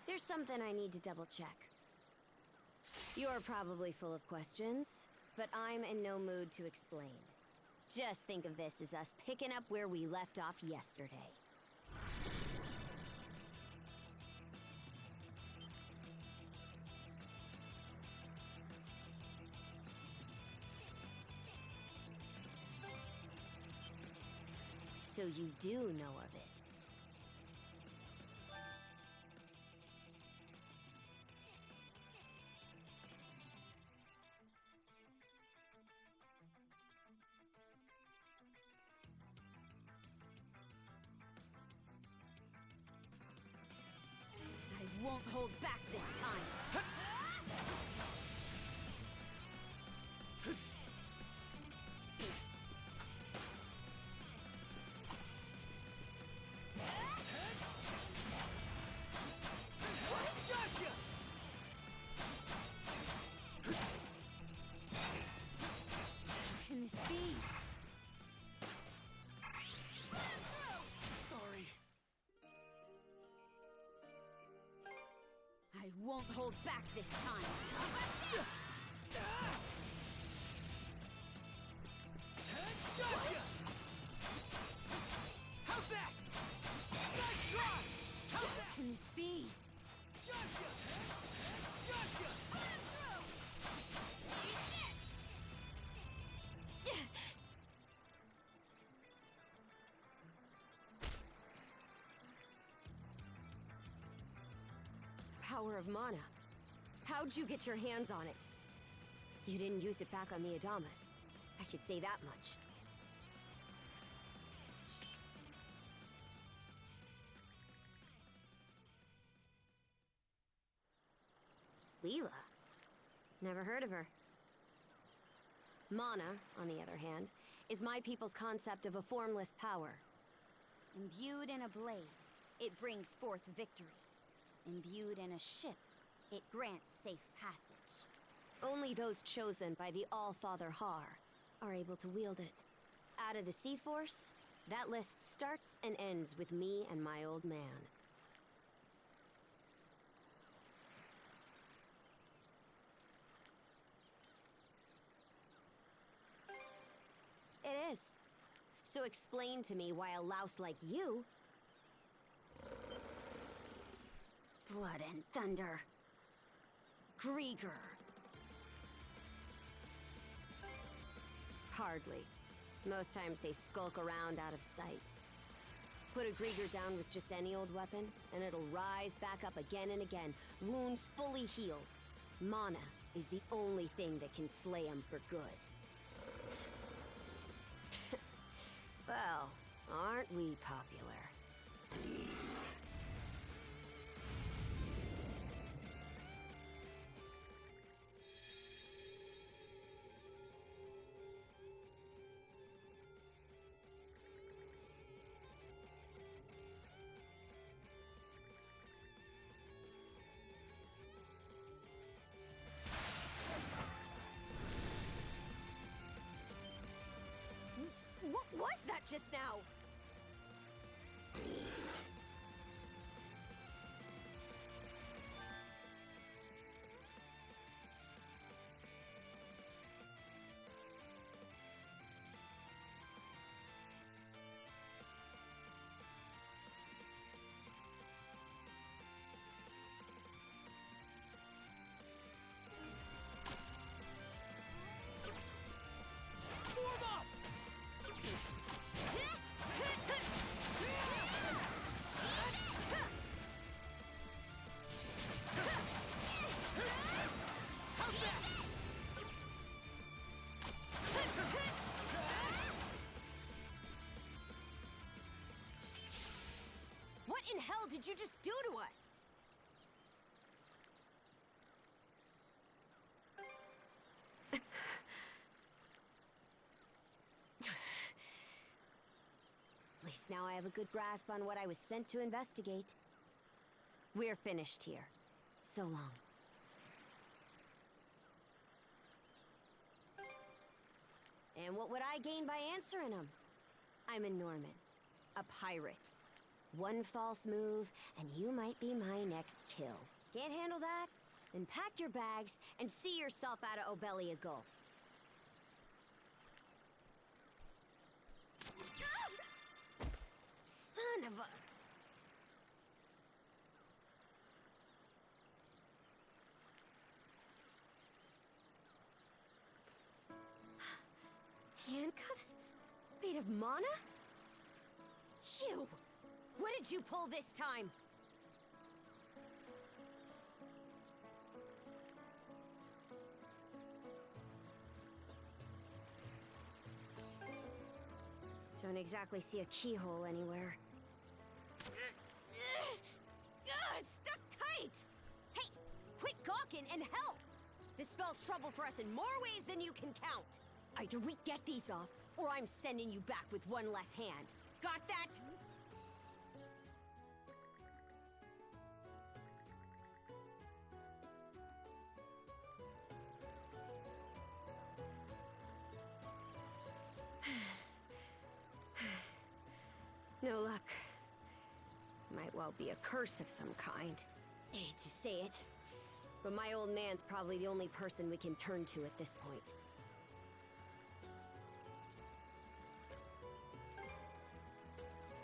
There's something I need to double check. You're probably full of questions, but I'm in no mood to explain. Just think of this as us picking up where we left off yesterday. So you do know of it. I won't hold back this time. Can this be? Sorry. I won't hold back this time. Gotcha! How's that? Nice try! How's that? What can this be? Gotcha! Gotcha! Power of mana. How'd you get your hands on it? You didn't use it back on the Adamas. I could say that much. Leela? Never heard of her. Mana, on the other hand, is my people's concept of a formless power. Imbued in a blade, it brings forth victory. Imbued in a ship, it grants safe passage. Only those chosen by the All-Father Har are able to wield it. Out of the Sea Force, that list starts and ends with me and my old man. It is. So explain to me why a louse like you... Blood and thunder. Grieger. Hardly. Most times they skulk around out of sight. Put a Grieger down with just any old weapon, and it'll rise back up again and again, wounds fully healed. Mana is the only thing that can slay 'em for good. Well, aren't we popular? What was that just now? What in hell did you just do to us? At least now I have a good grasp on what I was sent to investigate. We're finished here. So long. And what would I gain by answering them? I'm a Norman. A pirate. One false move, and you might be my next kill. Can't handle that? Then pack your bags and see yourself out of Obelia Gulf. Son of a... Handcuffs? Made of mana? You! What did you pull this time? Don't exactly see a keyhole anywhere. Stuck tight! Hey, quit gawking and help! This spells trouble for us in more ways than you can count. Either we get these off, or I'm sending you back with one less hand. Got that? No luck. Might well be a curse of some kind. Hate to say it, but my old man's probably the only person we can turn to at this point.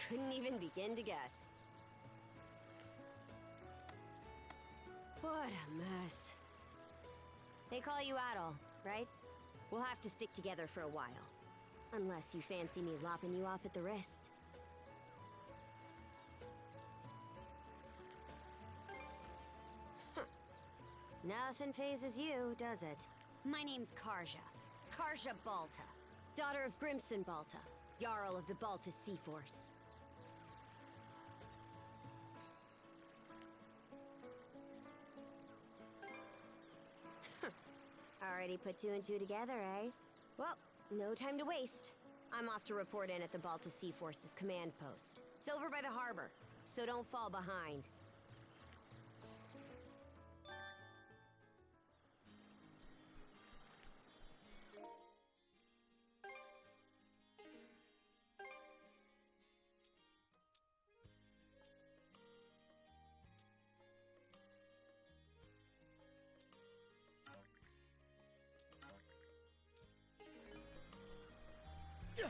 Couldn't even begin to guess. What a mess. They call you Adol, right? We'll have to stick together for a while. Unless you fancy me lopping you off at the wrist. Nothing phases you, does it? My name's Karja. Karja Balta. Daughter of Grimson Balta, Jarl of the Balta Sea Force. Already put two and two together, eh? Well, no time to waste. I'm off to report in at the Balta Sea Force's command post. It's over by the harbor, so don't fall behind.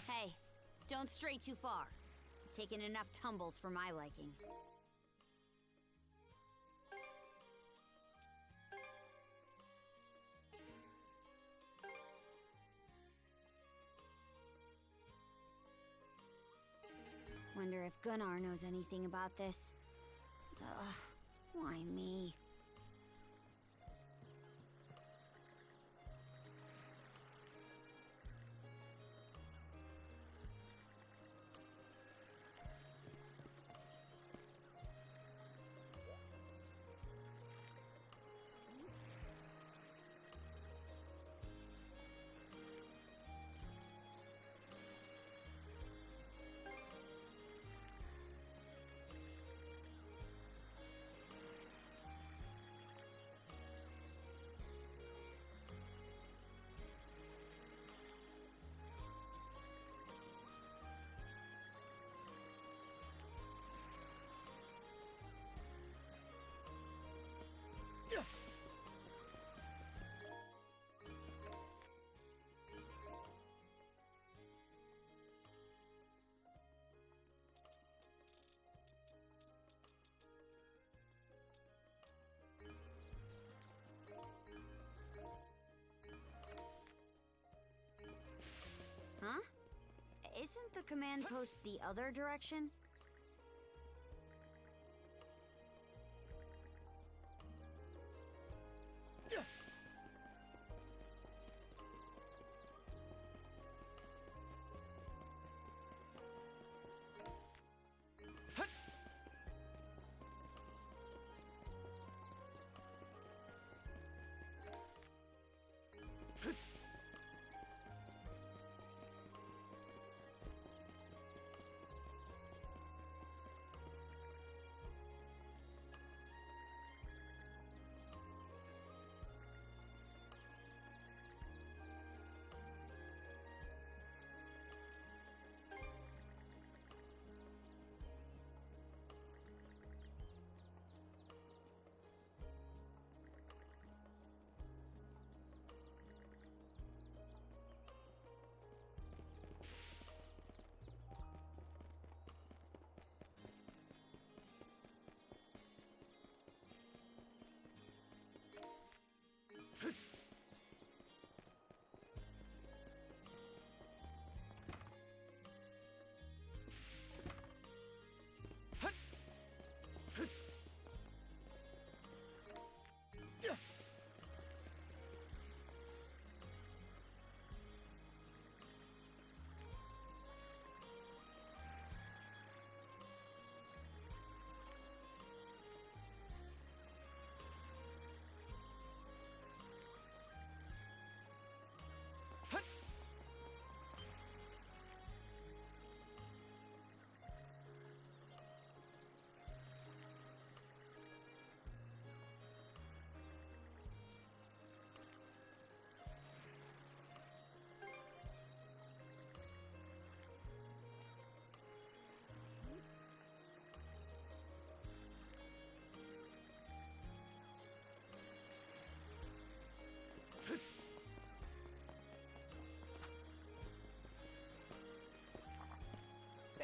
Hey, don't stray too far. I've taken enough tumbles for my liking. Wonder if Gunnar knows anything about this. Ugh, why me? Huh? Isn't the command post the other direction?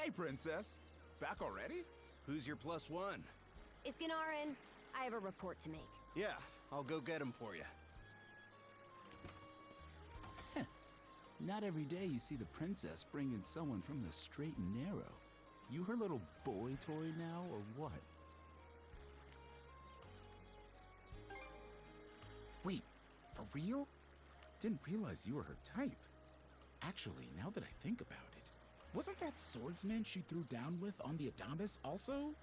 Hey, Princess. Back already? Who's your plus one? Is Gunnar in? I have a report to make. Yeah, I'll go get him for you. Not every day you see the princess bring in someone from the straight and narrow. You her little boy toy now, or what? Wait, for real? Didn't realize you were her type. Actually, now that I think about it, wasn't that swordsman she threw down with on the Adamas also?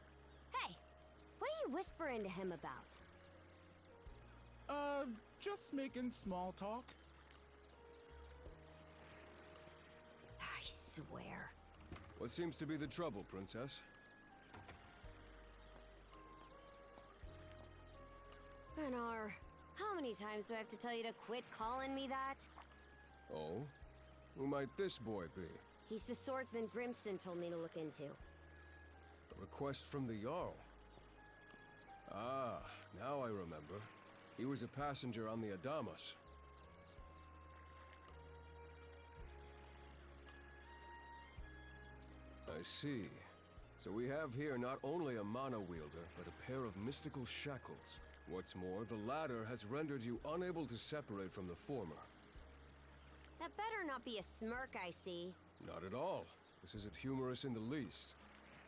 Hey, what are you whispering to him about? Just making small talk. I swear. What seems to be the trouble, Princess? Gunnar, how many times do I have to tell you to quit calling me that? Oh? Who might this boy be? He's the swordsman Grimson told me to look into. A request from the Jarl. Ah, now I remember. He was a passenger on the Adamas. I see. So we have here not only a mana wielder, but a pair of mystical shackles. What's more, the latter has rendered you unable to separate from the former. That better not be a smirk I see. Not at all. This isn't humorous in the least.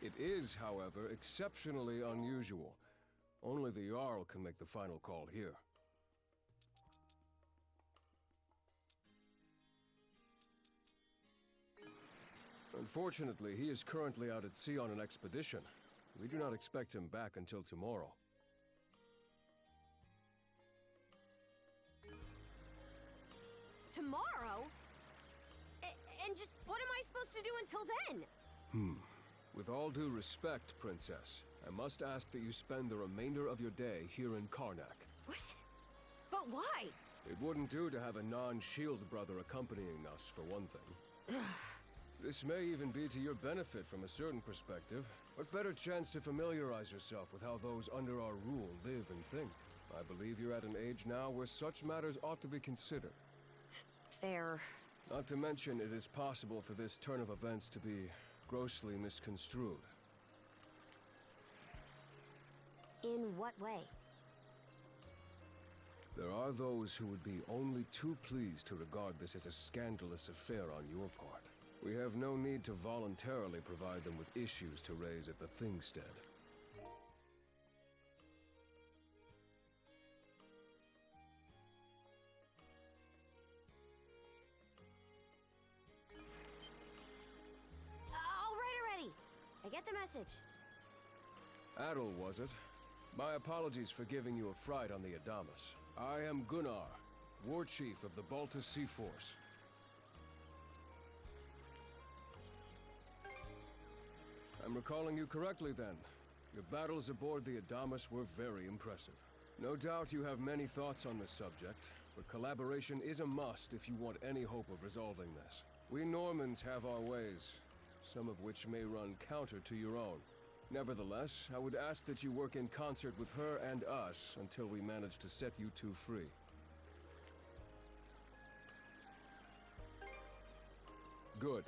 It is, however, exceptionally unusual. Only the Jarl can make the final call here. Unfortunately, he is currently out at sea on an expedition. We do not expect him back until tomorrow. Tomorrow? And just what am I supposed to do until then? With all due respect, Princess, I must ask that you spend the remainder of your day here in Karnak. What? But why? It wouldn't do to have a non-shield brother accompanying us, for one thing. This may even be to your benefit from a certain perspective. What better chance to familiarize yourself with how those under our rule live and think? I believe you're at an age now where such matters ought to be considered. Fair. Not to mention, it is possible for this turn of events to be grossly misconstrued. In what way? There are those who would be only too pleased to regard this as a scandalous affair on your part. We have no need to voluntarily provide them with issues to raise at the Thingstead. All right already. I get the message. Adel, was it? My apologies for giving you a fright on the Adamas. I am Gunnar, War Chief of the Balta Sea Force. I'm recalling you correctly, then. Your battles aboard the Adamas were very impressive. No doubt you have many thoughts on this subject, but collaboration is a must if you want any hope of resolving this. We Normans have our ways, some of which may run counter to your own. Nevertheless, I would ask that you work in concert with her and us until we manage to set you two free. Good.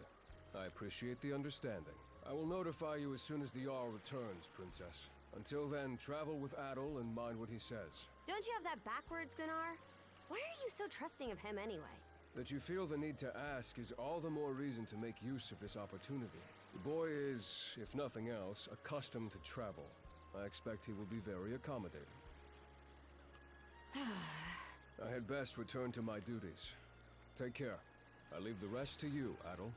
I appreciate the understanding. I will notify you as soon as the Jarl returns, Princess. Until then, travel with Adel and mind what he says. Don't you have that backwards, Gunnar? Why are you so trusting of him anyway? That you feel the need to ask is all the more reason to make use of this opportunity. The boy is, if nothing else, accustomed to travel. I expect he will be very accommodating. I had best return to my duties. Take care. I leave the rest to you, Adel.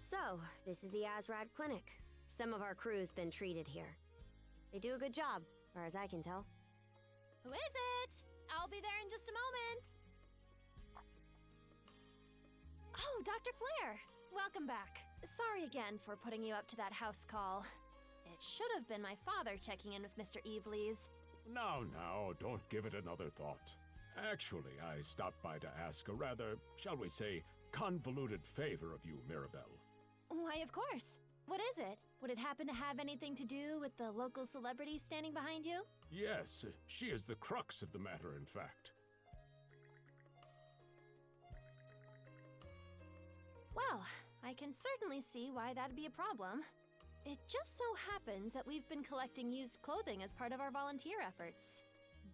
So, this is the Azrad Clinic. Some of our crew's been treated here. They do a good job, far as I can tell. Who is it? I'll be there in just a moment. Oh, Dr. Flair. Welcome back. Sorry again for putting you up to that house call. It should have been my father checking in with Mr. Evelees. Now, don't give it another thought. Actually, I stopped by to ask a rather, shall we say, convoluted favor of you, Mirabelle. Why, of course. What is it? Would it happen to have anything to do with the local celebrity standing behind you? Yes, she is the crux of the matter, in fact. Well, I can certainly see why that'd be a problem. It just so happens that we've been collecting used clothing as part of our volunteer efforts.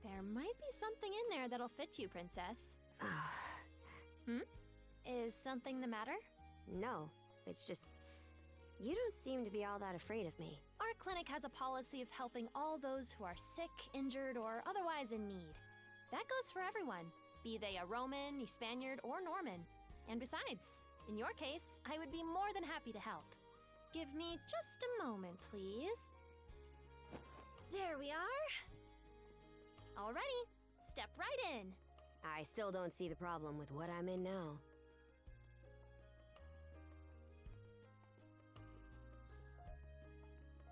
There might be something in there that'll fit you, Princess. Is something the matter? No, it's just... you don't seem to be all that afraid of me. Our clinic has a policy of helping all those who are sick, injured, or otherwise in need. That goes for everyone, be they a Roman, a Spaniard, or Norman. And besides, in your case, I would be more than happy to help. Give me just a moment, please. There we are. Alrighty, step right in. I still don't see the problem with what I'm in now.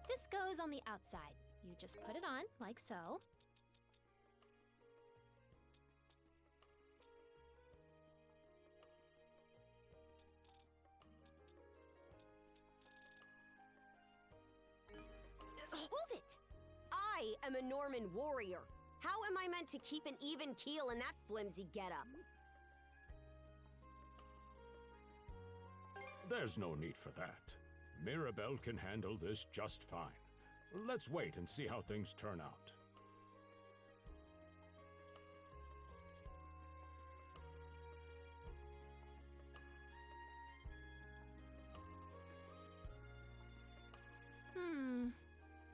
This goes on the outside. You just put it on, like so. Hold it! I am a Norman warrior. How am I meant to keep an even keel in that flimsy getup? There's no need for that. Mirabelle can handle this just fine. Let's wait and see how things turn out.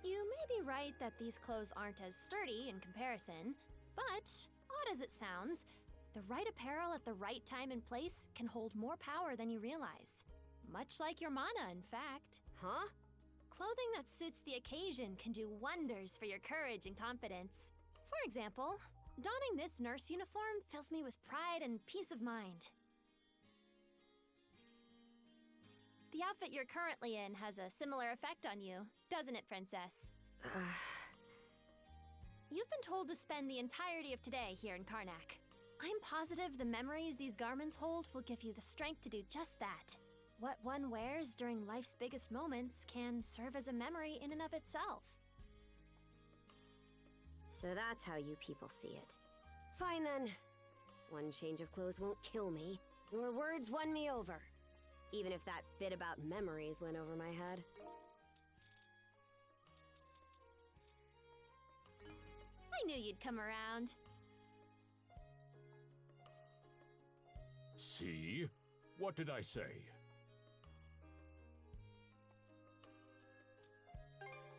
You may be right that these clothes aren't as sturdy in comparison, but, odd as it sounds, the right apparel at the right time and place can hold more power than you realize. Much like your mana, in fact. Huh? Clothing that suits the occasion can do wonders for your courage and confidence. For example, donning this nurse uniform fills me with pride and peace of mind. The outfit you're currently in has a similar effect on you, doesn't it, Princess? You've been told to spend the entirety of today here in Karnak. I'm positive the memories these garments hold will give you the strength to do just that. What one wears during life's biggest moments can serve as a memory in and of itself. So that's how you people see it. Fine then. One change of clothes won't kill me. Your words won me over. Even if that bit about memories went over my head. I knew you'd come around. See? What did I say?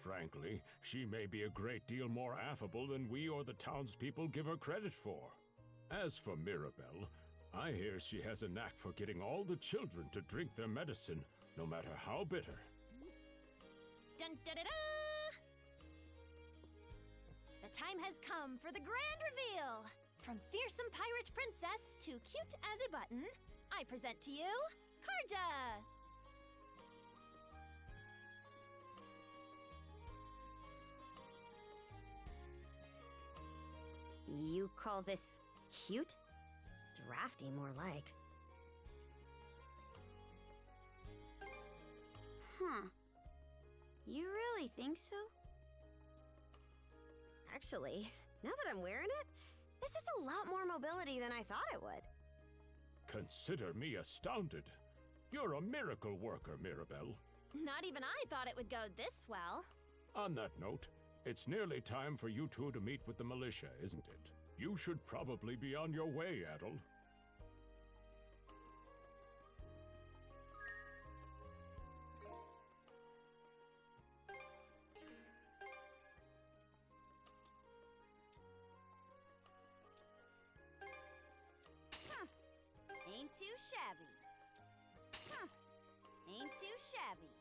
Frankly, she may be a great deal more affable than we or the townspeople give her credit for. As for Mirabelle, I hear she has a knack for getting all the children to drink their medicine, no matter how bitter. Dun da da da! The time has come for the grand reveal! From fearsome pirate princess to cute as a button, I present to you, Karja! You call this cute? Drafty, more like. Huh. You really think so? Actually, now that I'm wearing it, this is a lot more mobility than I thought it would. Consider me astounded. You're a miracle worker, Mirabelle. Not even I thought it would go this well. On that note, it's nearly time for you two to meet with the militia, isn't it? You should probably be on your way, Adel. Huh. Ain't too shabby. Huh. Ain't too shabby.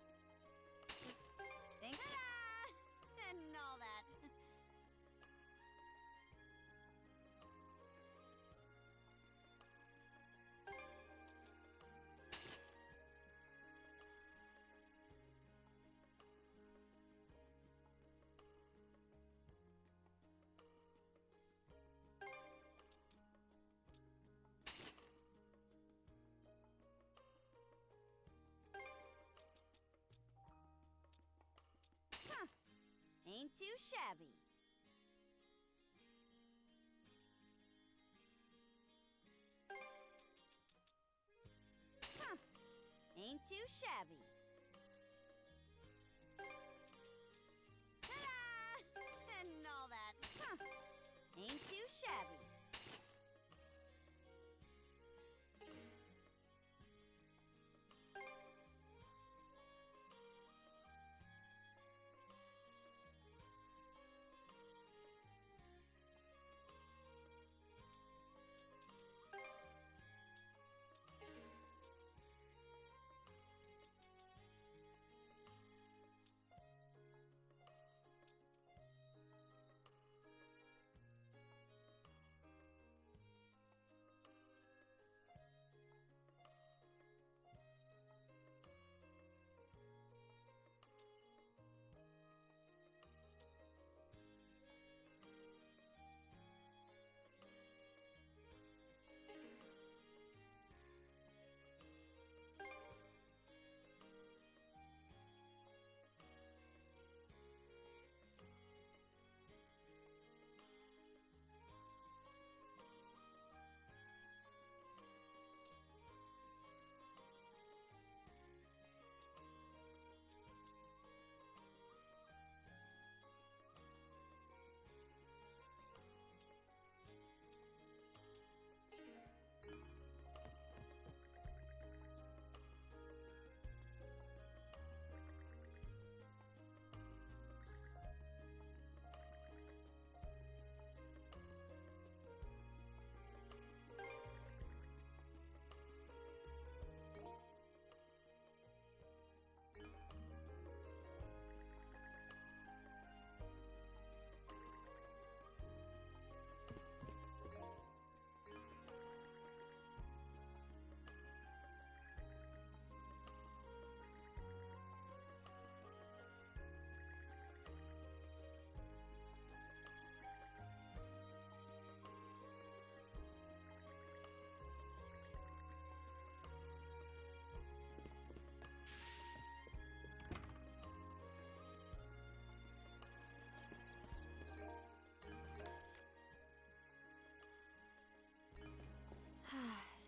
Think and all that. Ain't too shabby. Ain't too shabby. Ta-da! And all that. Ain't too shabby.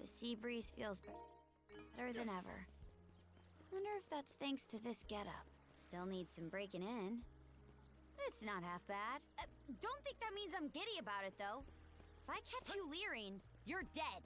The sea breeze feels better than ever. Wonder if that's thanks to this getup. Still needs some breaking in. It's not half bad. Don't think that means I'm giddy about it, though. If I catch you leering, you're dead.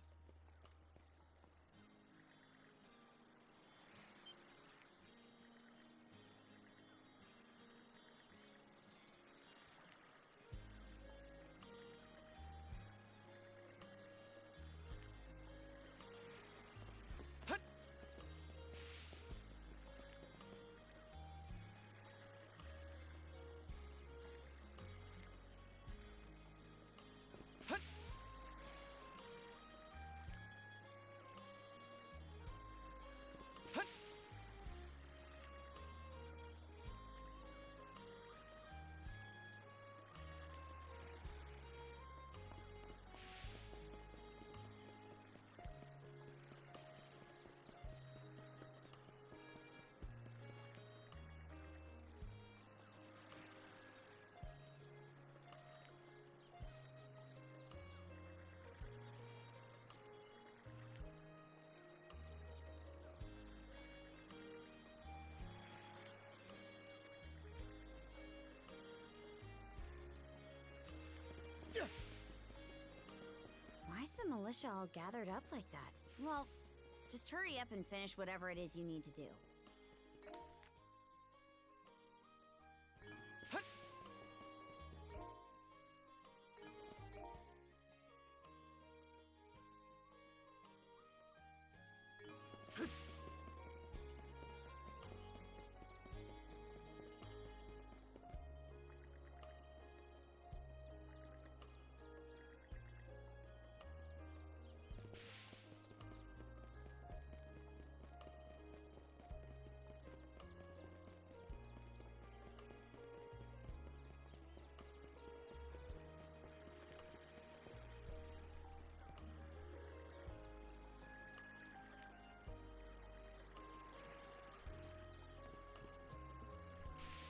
Why's the militia all gathered up like that? Well, just hurry up and finish whatever it is you need to do.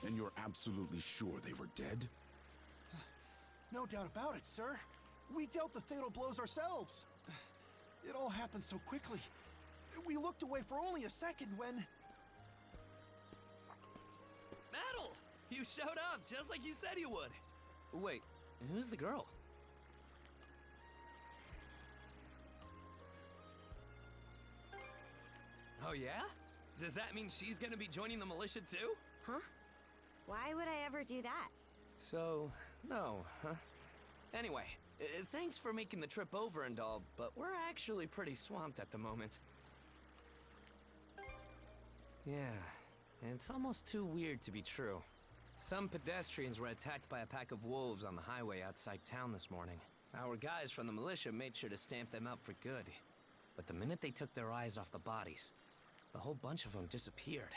And you're absolutely sure they were dead? No doubt about it, sir. We dealt the fatal blows ourselves. It all happened so quickly. We looked away for only a second when... Metal! You showed up just like you said you would. Wait, who's the girl? Oh yeah? Does that mean she's gonna be joining the militia too? Huh? Why would I ever do that? So, no, huh? Anyway, thanks for making the trip over and all, but we're actually pretty swamped at the moment. Yeah, it's almost too weird to be true. Some pedestrians were attacked by a pack of wolves on the highway outside town this morning. Our guys from the militia made sure to stamp them out for good. But the minute they took their eyes off the bodies, the whole bunch of them disappeared.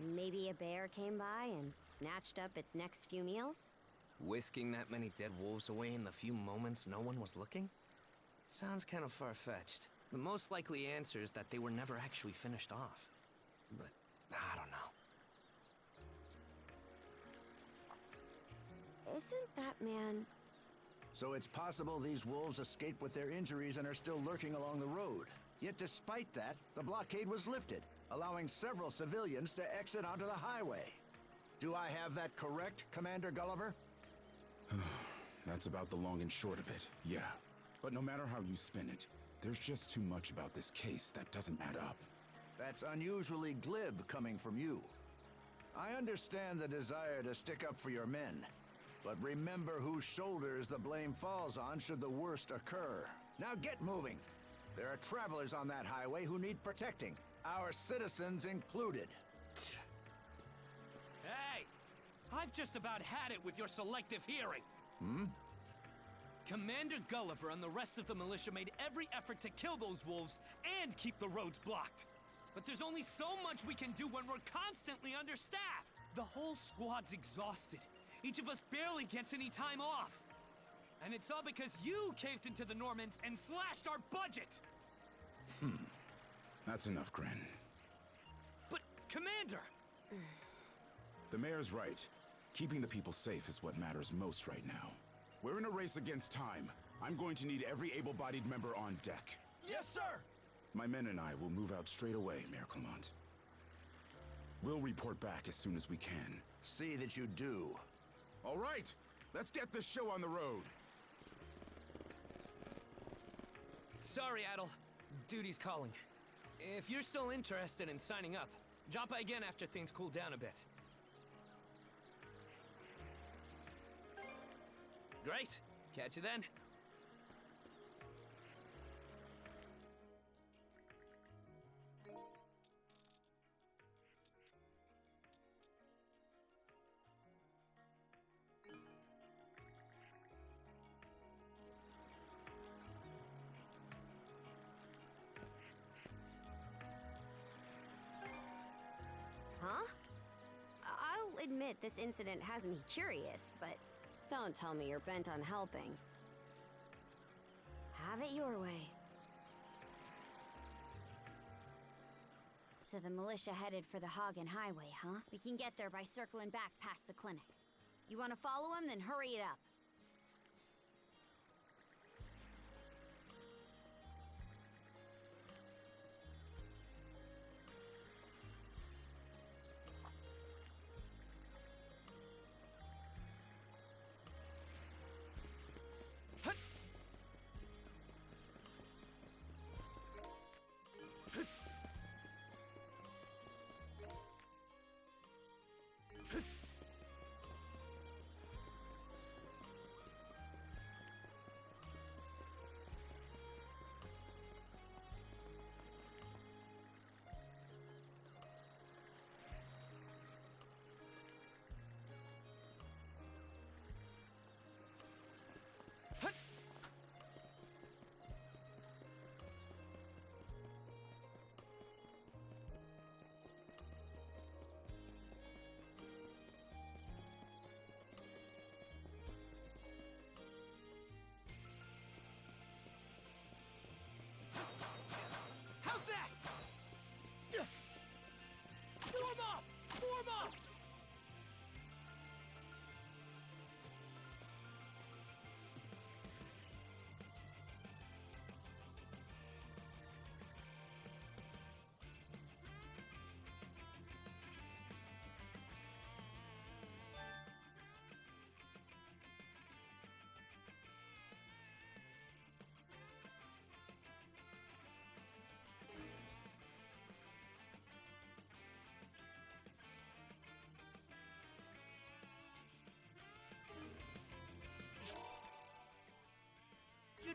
Maybe a bear came by and snatched up its next few meals? Whisking that many dead wolves away in the few moments no one was looking? Sounds kind of far-fetched. The most likely answer is that they were never actually finished off. But, I don't know. Isn't that man... So it's possible these wolves escaped with their injuries and are still lurking along the road. Yet despite that, the blockade was lifted, allowing several civilians to exit onto the highway. Do I have that correct, Commander Gulliver? That's about the long and short of it, yeah. But no matter how you spin it, there's just too much about this case that doesn't add up. That's unusually glib coming from you. I understand the desire to stick up for your men, but remember whose shoulders the blame falls on should the worst occur. Now get moving. There are travelers on that highway who need protecting, our citizens included. Hey! I've just about had it with your selective hearing. Commander Gulliver and the rest of the militia made every effort to kill those wolves and keep the roads blocked. But there's only so much we can do when we're constantly understaffed. The whole squad's exhausted. Each of us barely gets any time off. And it's all because you caved into the Normans and slashed our budget! That's enough, Gren. But, Commander! The mayor's right. Keeping the people safe is what matters most right now. We're in a race against time. I'm going to need every able-bodied member on deck. Yes, sir! My men and I will move out straight away, Mayor Clement. We'll report back as soon as we can. See that you do. All right! Let's get this show on the road! Sorry, Adel. Duty's calling. If you're still interested in signing up, drop by again after things cool down a bit. Great. Catch you then. Huh? I'll admit this incident has me curious, but don't tell me you're bent on helping. Have it your way. So the militia headed for the Hagen Highway, huh? We can get there by circling back past the clinic. You want to follow him? Then hurry it up.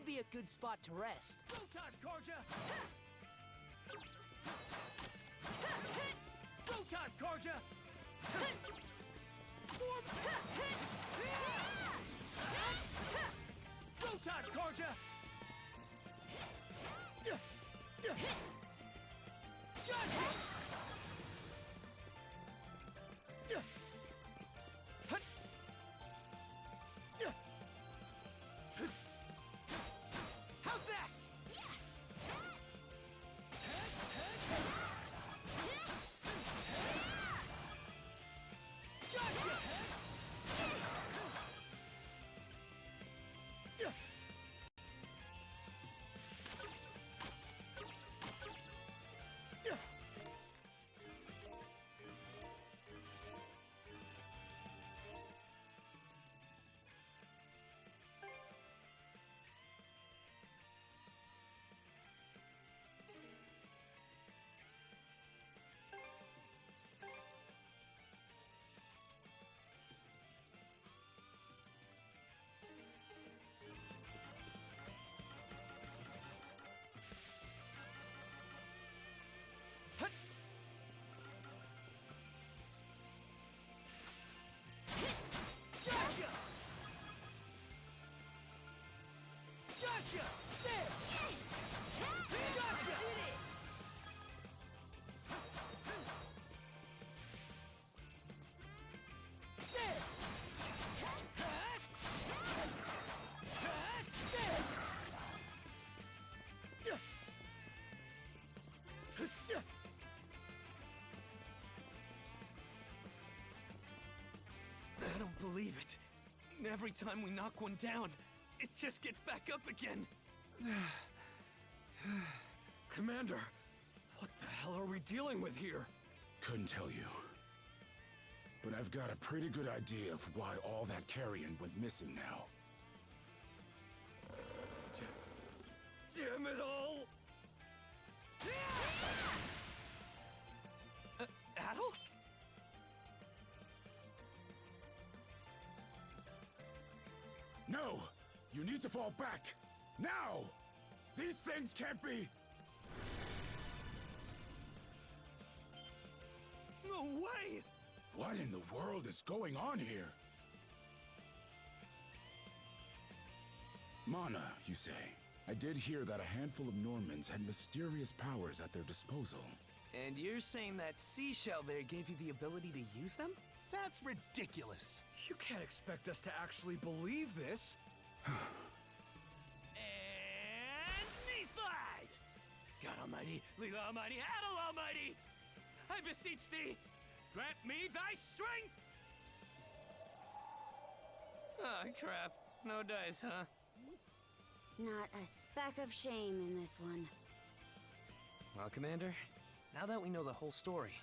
should be a good spot to rest. Go time, Karja! Go time, Karja! Go time, Karja! How's that? Gotcha! There! Gotcha! There! I don't believe it. Every time we knock one down, it just gets back up again. Commander, what the hell are we dealing with here? Couldn't tell you. But I've got a pretty good idea of why all that carrion went missing now. Damn it all! Adel? No! You need to fall back! Now! These things can't be... No way! What in the world is going on here? Mana, you say? I did hear that a handful of Normans had mysterious powers at their disposal. And you're saying that seashell there gave you the ability to use them? That's ridiculous. You can't expect us to actually believe this. And knee slide! God Almighty, Leela Almighty, Adel Almighty! I beseech thee, grant me thy strength! Oh, crap. No dice, huh? Not a speck of shame in this one. Well, Commander, now that we know the whole story,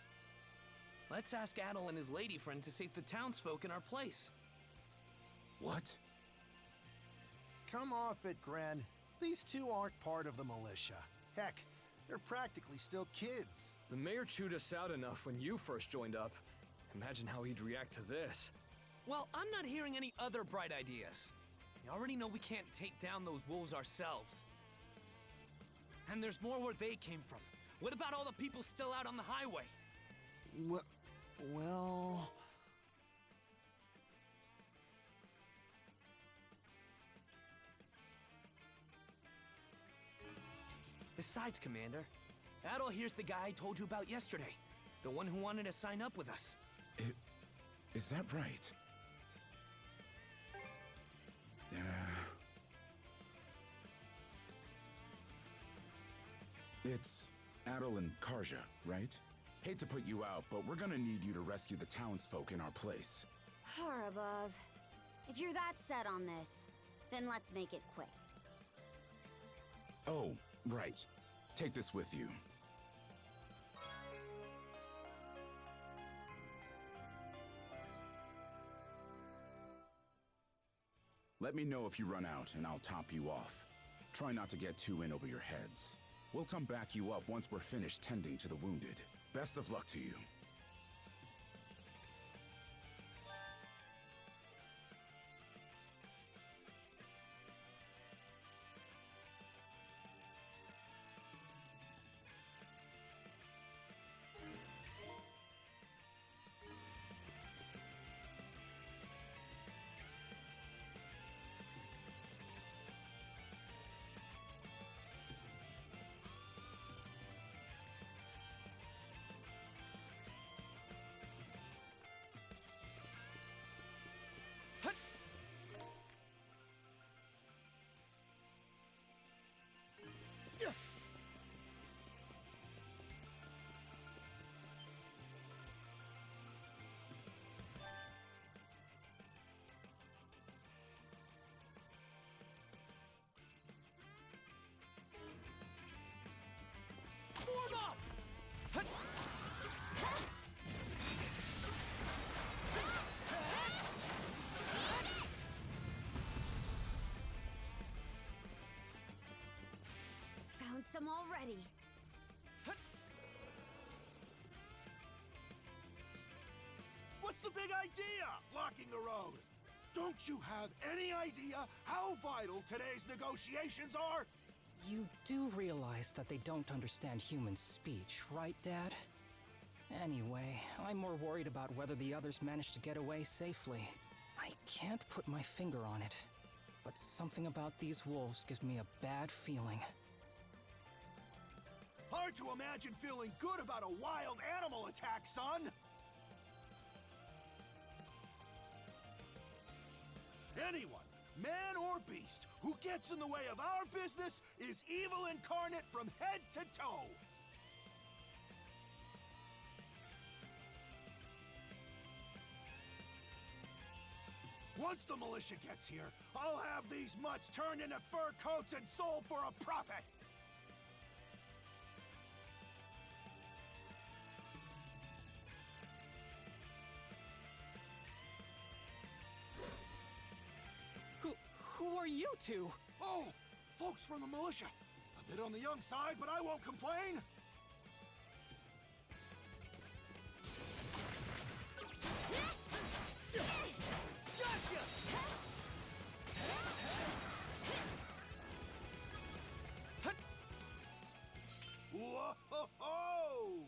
let's ask Adel and his lady friend to save the townsfolk in our place. What? Come off it, Gren. These two aren't part of the militia. Heck, they're practically still kids. The mayor chewed us out enough when you first joined up. Imagine how he'd react to this. Well, I'm not hearing any other bright ideas. You already know we can't take down those wolves ourselves. And there's more where they came from. What about all the people still out on the highway? Well... Besides, Commander, Adel here's the guy I told you about yesterday. The one who wanted to sign up with us. Is that right? It's Adel and Karja, right? Hate to put you out, but we're gonna need you to rescue the townsfolk in our place. Far above. If you're that set on this, then let's make it quick. Oh, right. Take this with you. Let me know if you run out, and I'll top you off. Try not to get too in over your heads. We'll come back you up once we're finished tending to the wounded. Best of luck to you. them already. What's the big idea? Blocking the road. Don't you have any idea how vital today's negotiations are? You do realize that they don't understand human speech, right, Dad? Anyway, I'm more worried about whether the others managed to get away safely. I can't put my finger on it, but something about these wolves gives me a bad feeling. Hard to imagine feeling good about a wild animal attack, son! Anyone, man or beast, who gets in the way of our business is evil incarnate from head to toe! Once the militia gets here, I'll have these mutts turned into fur coats and sold for a profit! Who are you two? Oh, folks from the militia. A bit on the young side, but I won't complain. Gotcha! Whoa!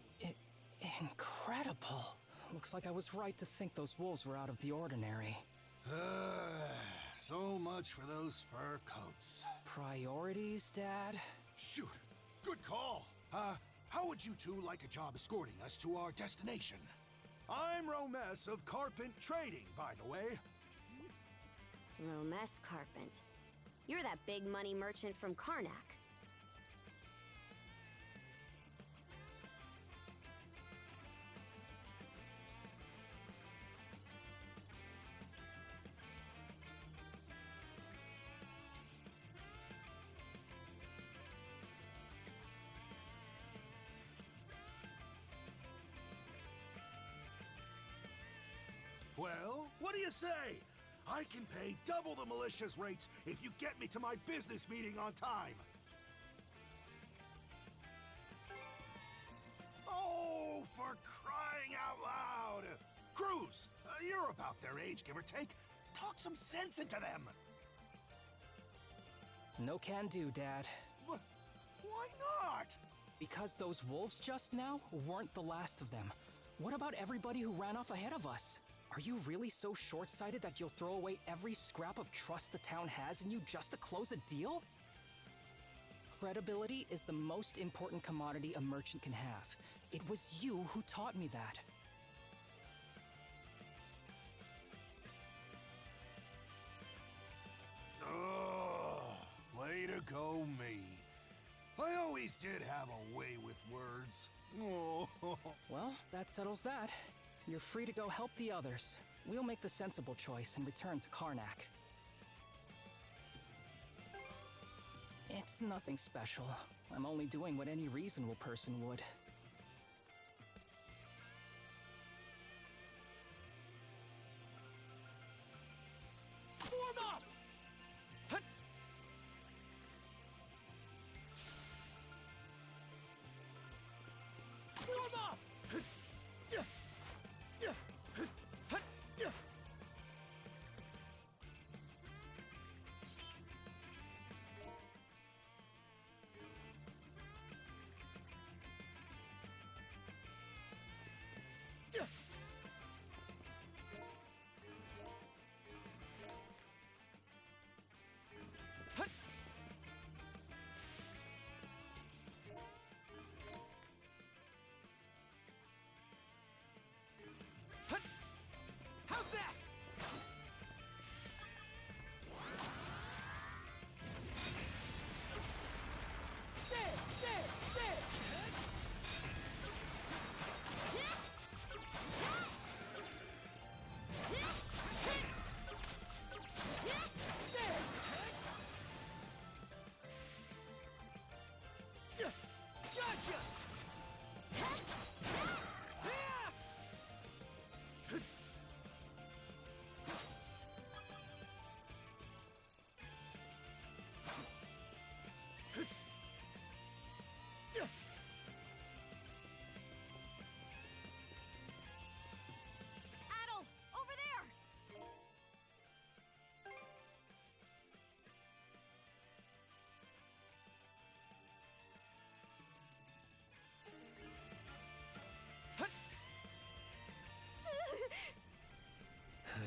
Incredible. Looks like I was right to think those wolves were out of the ordinary. So much for those fur coats. Priorities, Dad? Shoot, good call. How would you two like a job escorting us to our destination? I'm Romes of Carpent Trading, by the way. Romes Carpent. You're that big money merchant from Karnak. Well, what do you say? I can pay double the militia's rates if you get me to my business meeting on time. Oh, for crying out loud! Cruz, you're about their age, give or take. Talk some sense into them. No can do, Dad. Why not? Because those wolves just now weren't the last of them. What about everybody who ran off ahead of us? Are you really so short-sighted that you'll throw away every scrap of trust the town has in you just to close a deal? Credibility is the most important commodity a merchant can have. It was you who taught me that. Way to go, me. I always did have a way with words. Well, that settles that. You're free to go help the others. We'll make the sensible choice and return to Karnak. It's nothing special. I'm only doing what any reasonable person would. Form up! Form up!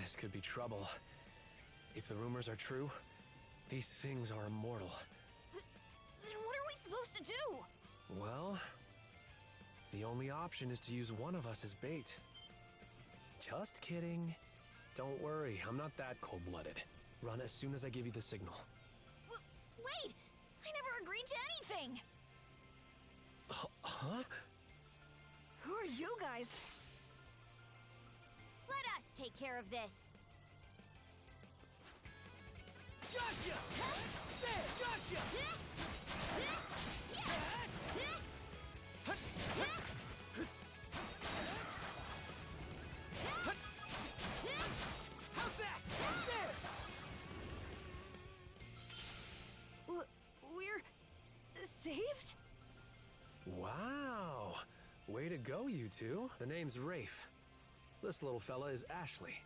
This could be trouble. If the rumors are true, these things are immortal. Then what are we supposed to do? Well, the only option is to use one of us as bait. Just kidding. Don't worry, I'm not that cold-blooded. Run as soon as I give you the signal. Wait! I never agreed to anything! Huh? Who are you guys? Let us take care of this. Gotcha! There! Gotcha! How's that? There! We're saved? Wow! Way to go, you two. The name's Rafe. This little fella is Ashley.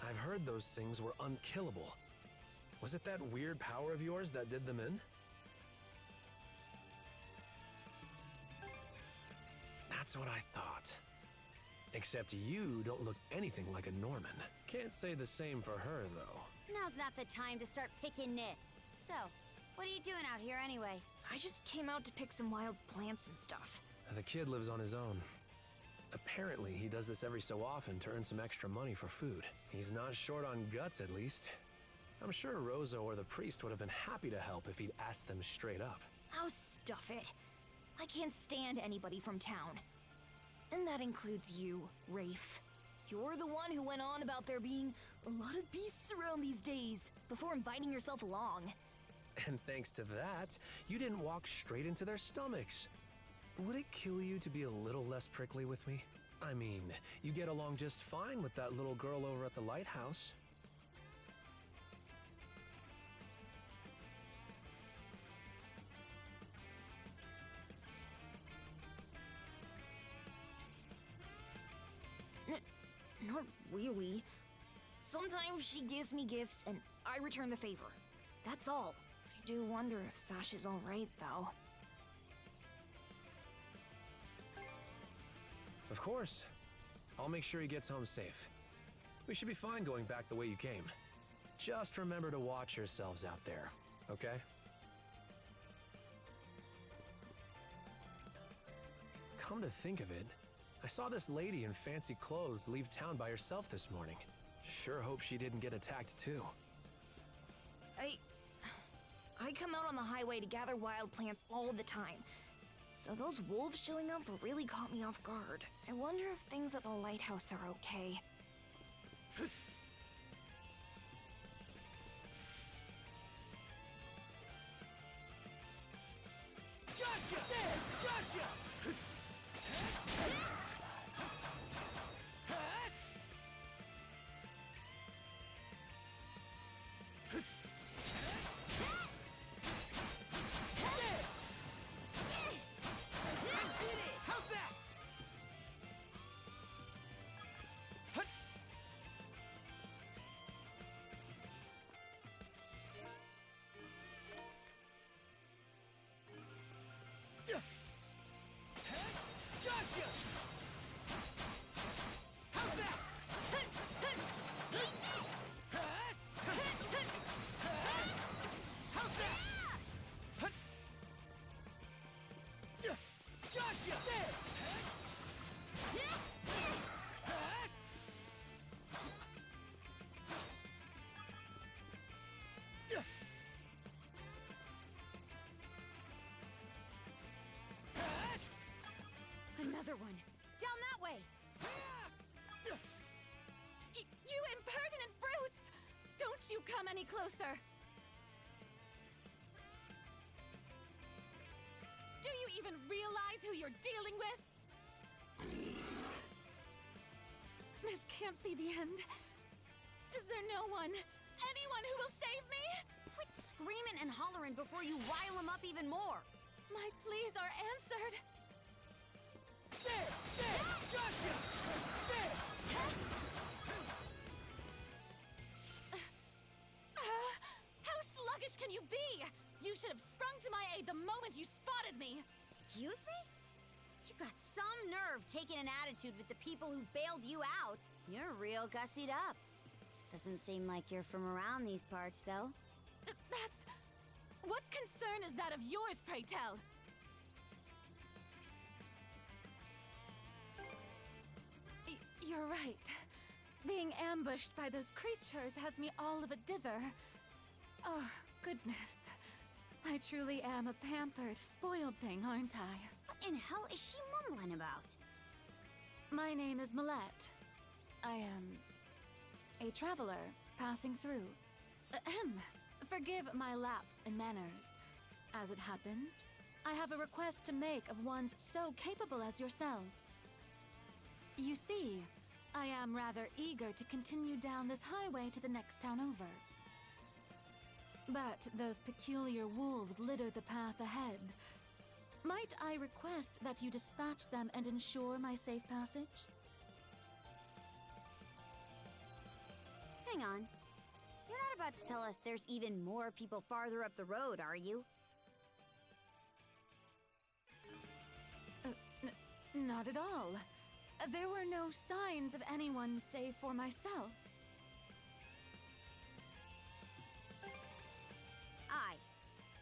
I've heard those things were unkillable. Was it that weird power of yours that did them in? That's what I thought. Except you don't look anything like a Norman. Can't say the same for her, though. Now's not the time to start picking nits. So, what are you doing out here anyway? I just came out to pick some wild plants and stuff. The kid lives on his own. Apparently, he does this every so often to earn some extra money for food. He's not short on guts, at least. I'm sure Rosa or the priest would have been happy to help if he'd asked them straight up. Oh, stuff it. I can't stand anybody from town. And that includes you, Rafe. You're the one who went on about there being a lot of beasts around these days, before inviting yourself along. And thanks to that, you didn't walk straight into their stomachs. Would it kill you to be a little less prickly with me? I mean, you get along just fine with that little girl over at the lighthouse. Not really. Sometimes she gives me gifts and I return the favor. That's all. I do wonder if Sash is alright, though. Of course. I'll make sure he gets home safe. We should be fine going back the way you came. Just remember to watch yourselves out there, okay? Come to think of it, I saw this lady in fancy clothes leave town by herself this morning. Sure hope she didn't get attacked too. I come out on the highway to gather wild plants all the time. So those wolves showing up really caught me off guard. I wonder if things at the lighthouse are okay. Gotcha! There! Gotcha! Another one. Down that way! You impertinent brutes! Don't you come any closer! Do you even realize who you're dealing with? This can't be the end. Is there no one, anyone who will save me? Quit screaming and hollering before you rile them up even more! My pleas are answered. There! There! Gotcha! There! How sluggish can you be? You should have sprung to my aid the moment you spotted me. Excuse me? You got some nerve taking an attitude with the people who bailed you out. You're real gussied up. Doesn't seem like you're from around these parts, though. That's... What concern is that of yours, pray tell? You're right. Being ambushed by those creatures has me all of a dither. Oh, goodness. I truly am a pampered, spoiled thing, aren't I? What in hell is she mumbling about? My name is Millette. I am a traveler passing through. Ahem. Forgive my lapse in manners. As it happens, I have a request to make of ones so capable as yourselves. You see, I am rather eager to continue down this highway to the next town over. But those peculiar wolves litter the path ahead. Might I request that you dispatch them and ensure my safe passage? Hang on. You're not about to tell us there's even more people farther up the road, are you? Not at all. There were no signs of anyone save for myself. Aye.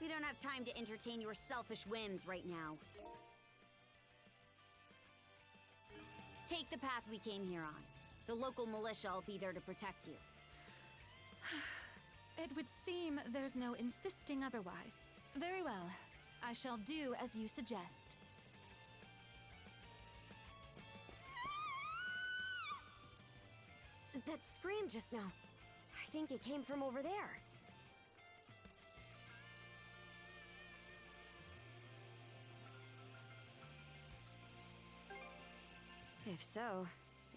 We don't have time to entertain your selfish whims right now. Take the path we came here on. The local militia will be there to protect you. It would seem there's no insisting otherwise. Very well. I shall do as you suggest. That scream just now. I think it came from over there. If so,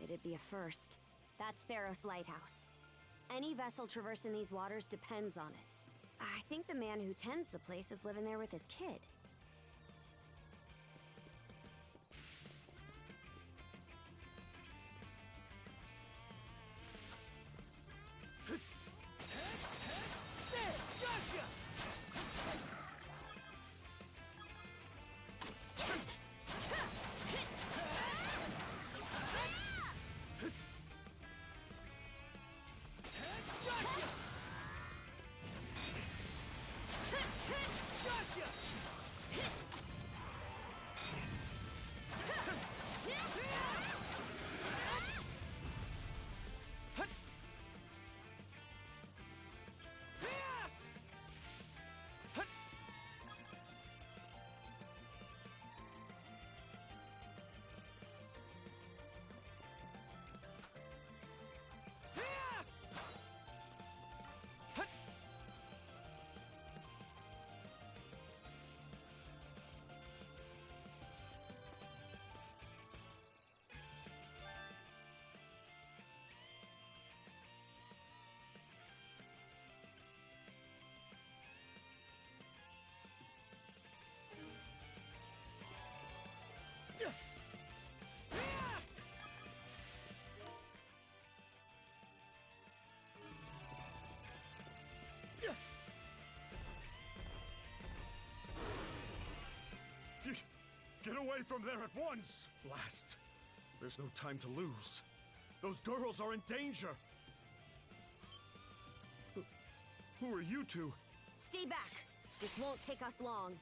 it'd be a first. That's Sparrow's lighthouse. Any vessel traversing these waters depends on it. I think the man who tends the place is living there with his kid. Get away from there at once! Blast! There's no time to lose. Those girls are in danger! Who are you two? Stay back! This won't take us long.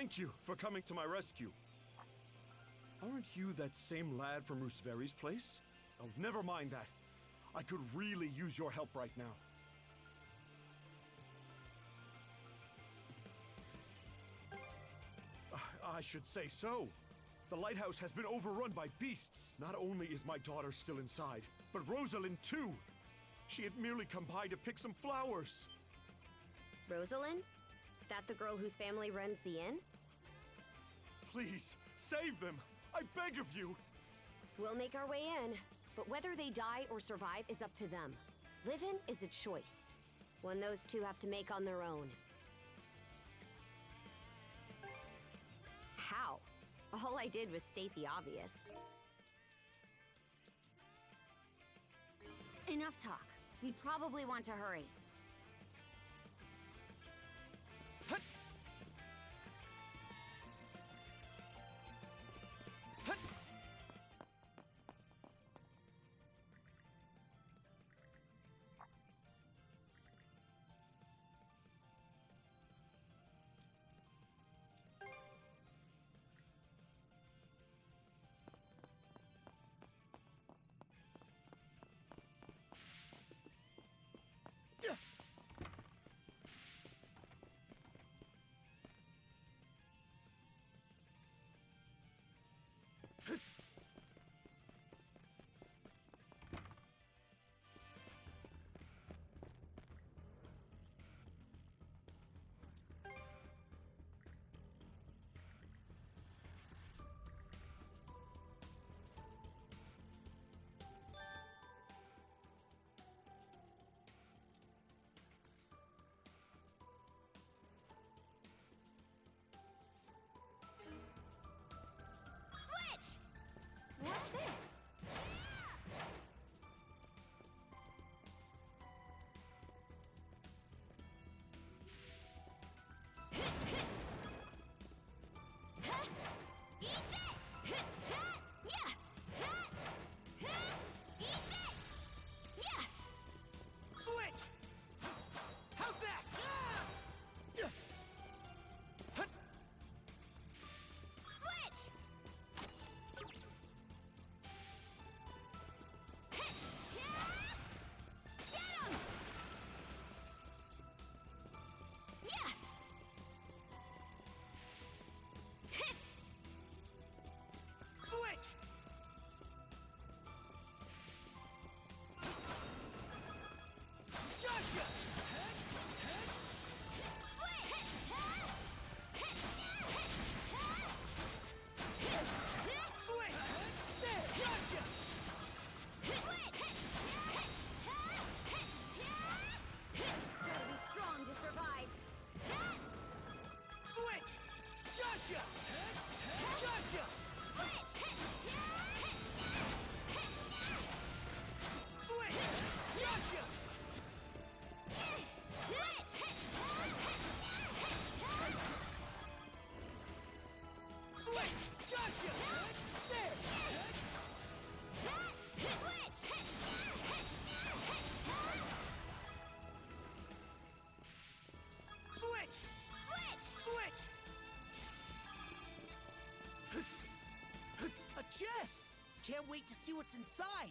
Thank you for coming to my rescue. Aren't you that same lad from Rooseveri's place? Oh, never mind that. I could really use your help right now. I should say so. The lighthouse has been overrun by beasts. Not only is my daughter still inside, but Rosalind too. She had merely come by to pick some flowers. Rosalind? That the girl whose family runs the inn? Please, save them! I beg of you! We'll make our way in, but whether they die or survive is up to them. Living is a choice, one those two have to make on their own. How? All I did was state the obvious. Enough talk. We probably want to hurry. can't wait to see what's inside.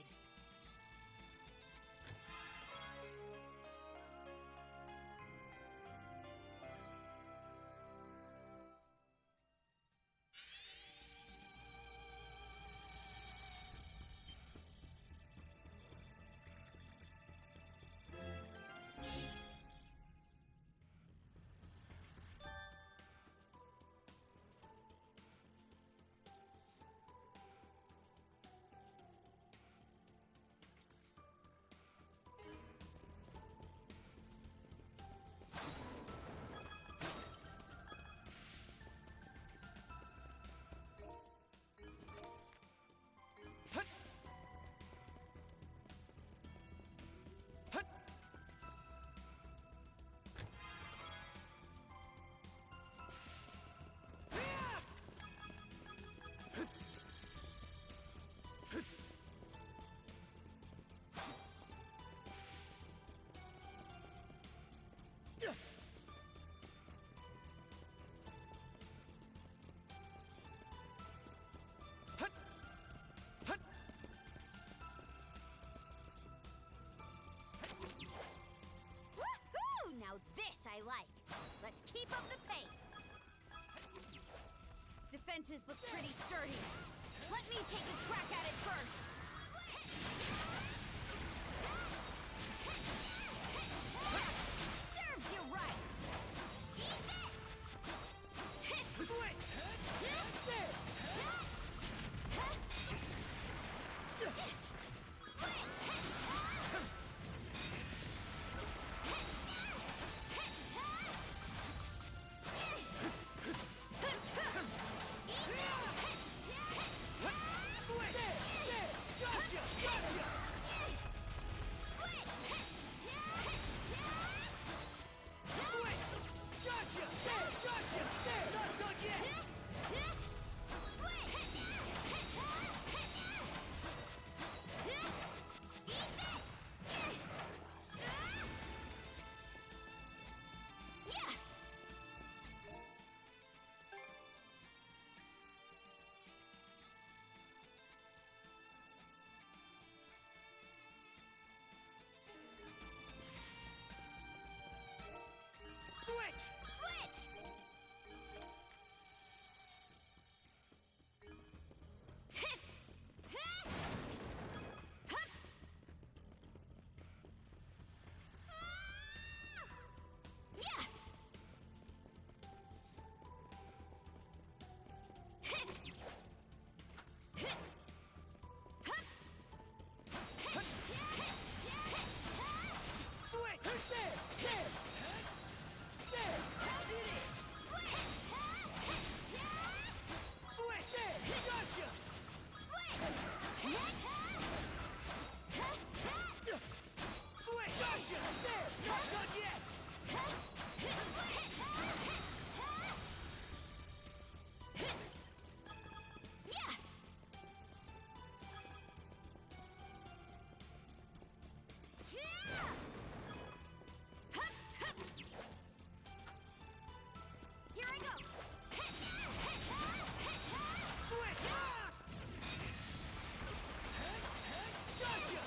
Woohoo! Now this I like. Let's keep up the pace. Its defenses look pretty sturdy. Let me take a crack at it first. Serves you right. Eat this. Switch. Switch! Switch! Here I go! Switch! Gotcha!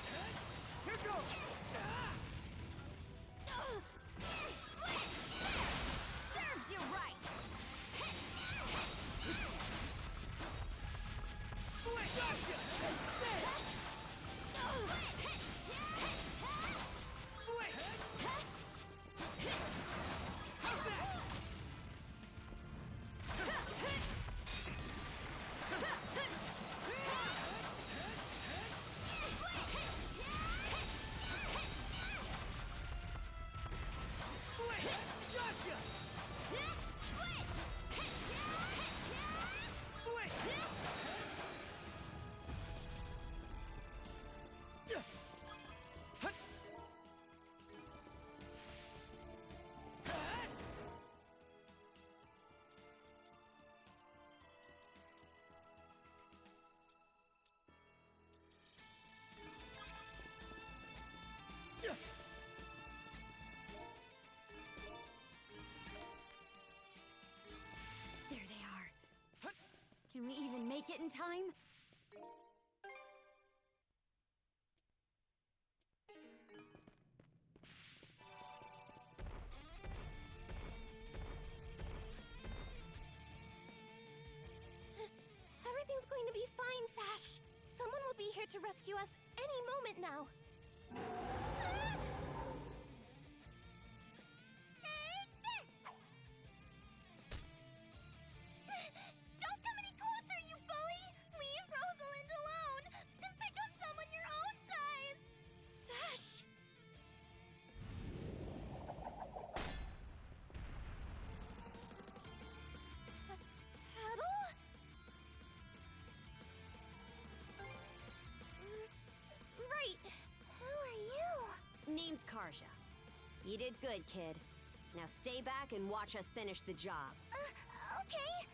Here goes! Switch! Serves you right! Switch! Gotcha! Switch! How's that? Switch! Gotcha! Switch! There they are. Can we even make it in time? going to be fine, Sash. Someone will be here to rescue us any moment now. Take this! Don't come any closer, you bully! Leave Rosalind alone and pick on someone your own size! Sash! Paddle? Right. Who are you? Name's Karja. You did good, kid. Now stay back and watch us finish the job. Okay.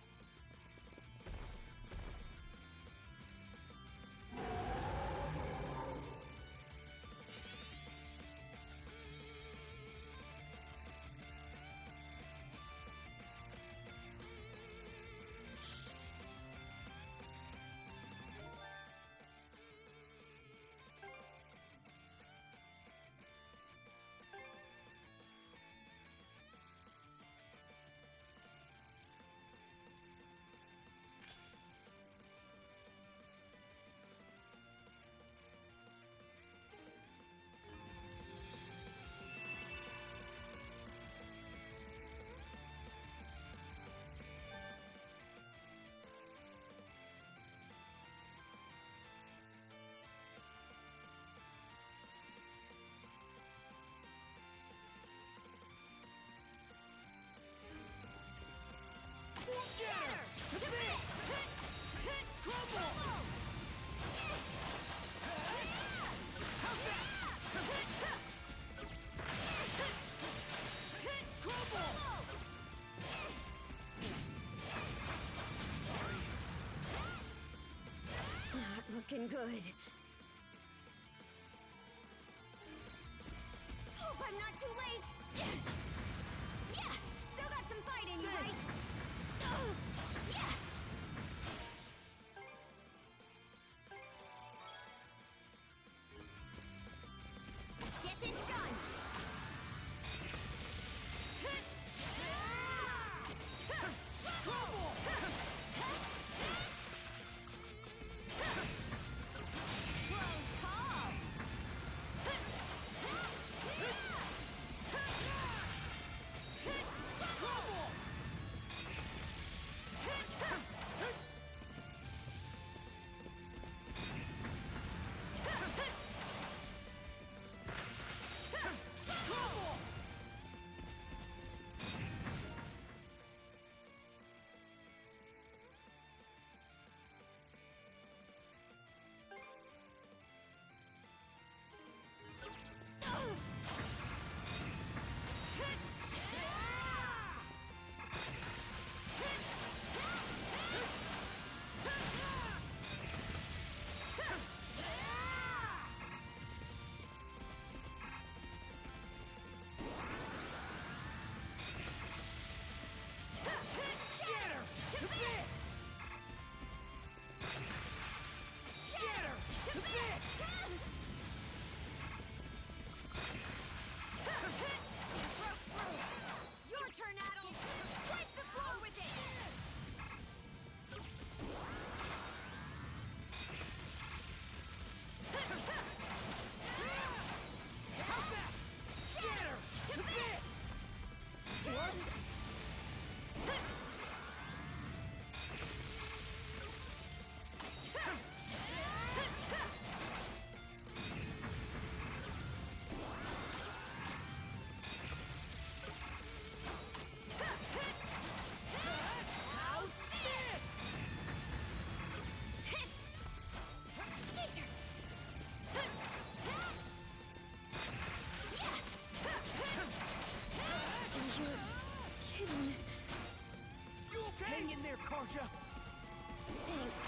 Shatter! To bits! Crumble! How's that? Crumble! Sorry. Not looking good. Hope I'm not too late. Yeah, still got some fight in you, right? Yeah. Get this done. Crumble! Close call. Crumble! Crumble! Shatter! To bits! Shatter! To bits! Your turn, Adel. Wipe the floor with it. How's that? Shatter! To bits! What? How's this? Skater. You're kidding. You okay? Hang in there, Karja. Thanks.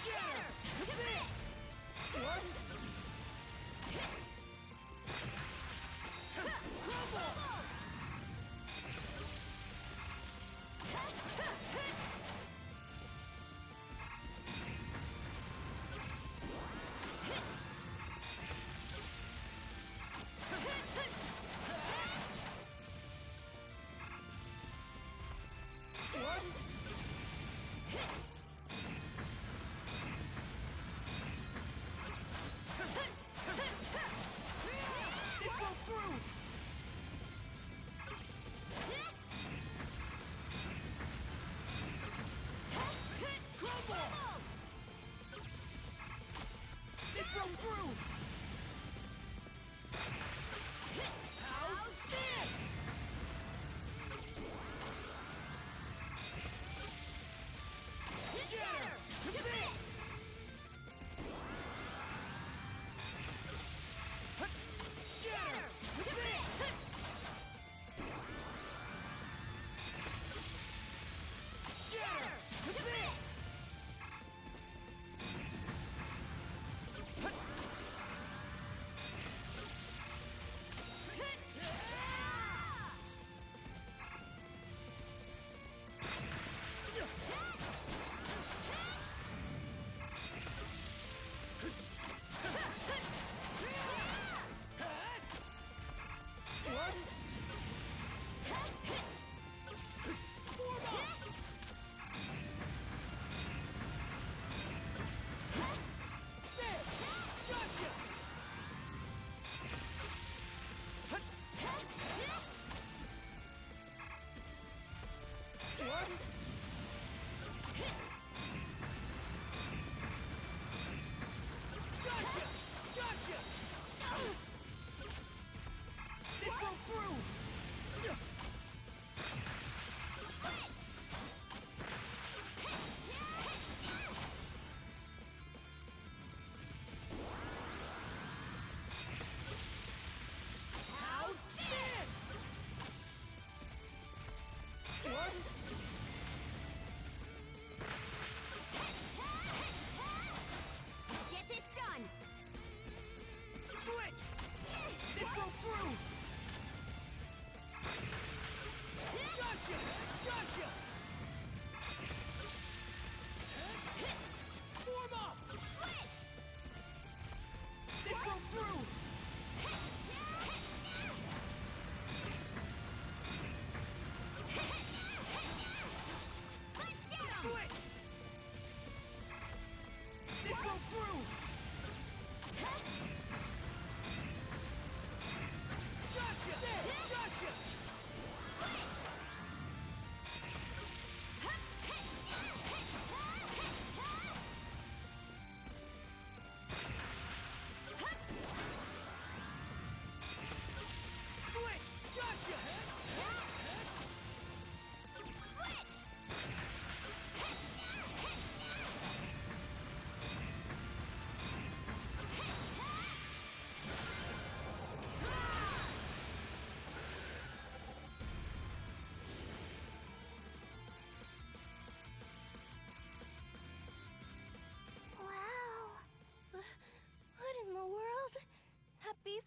Shatter! To bits! What? Crumble!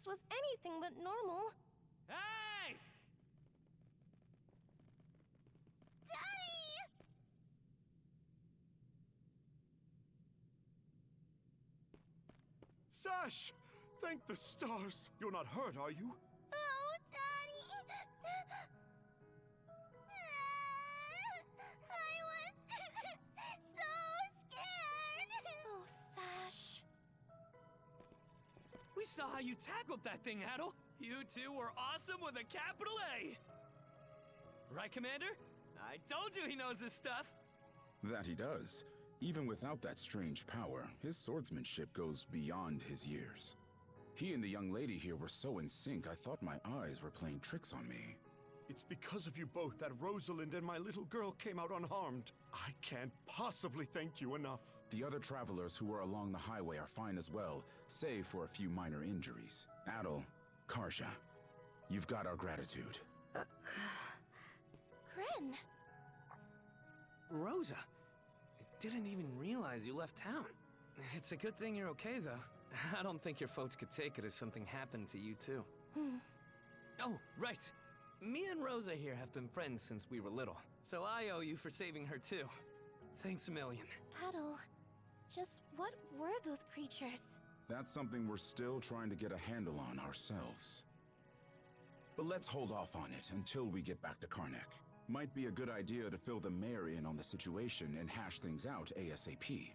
this was anything but normal. Hey! Daddy! Sash! Thank the stars! You're not hurt, are you? Oh, Daddy! I was so scared! Oh, Sash. We saw how you tackled that thing, Adel. You two were awesome with a capital A. Right, Commander? I told you he knows his stuff. That he does. Even without that strange power, his swordsmanship goes beyond his years. He and the young lady here were so in sync, I thought my eyes were playing tricks on me. It's because of you both that Rosalind and my little girl came out unharmed. I can't possibly thank you enough. The other travelers who were along the highway are fine as well, save for a few minor injuries. Adel, Karsha, you've got our gratitude. Grin. Rosa, I didn't even realize you left town. It's a good thing you're okay, though. I don't think your folks could take it if something happened to you, too. Oh, right. Me and Rosa here have been friends since we were little, so I owe you for saving her, too. Thanks a million. Adel, just what were those creatures? That's something we're still trying to get a handle on ourselves. But let's hold off on it until we get back to Karnak. Might be a good idea to fill the mayor in on the situation and hash things out ASAP.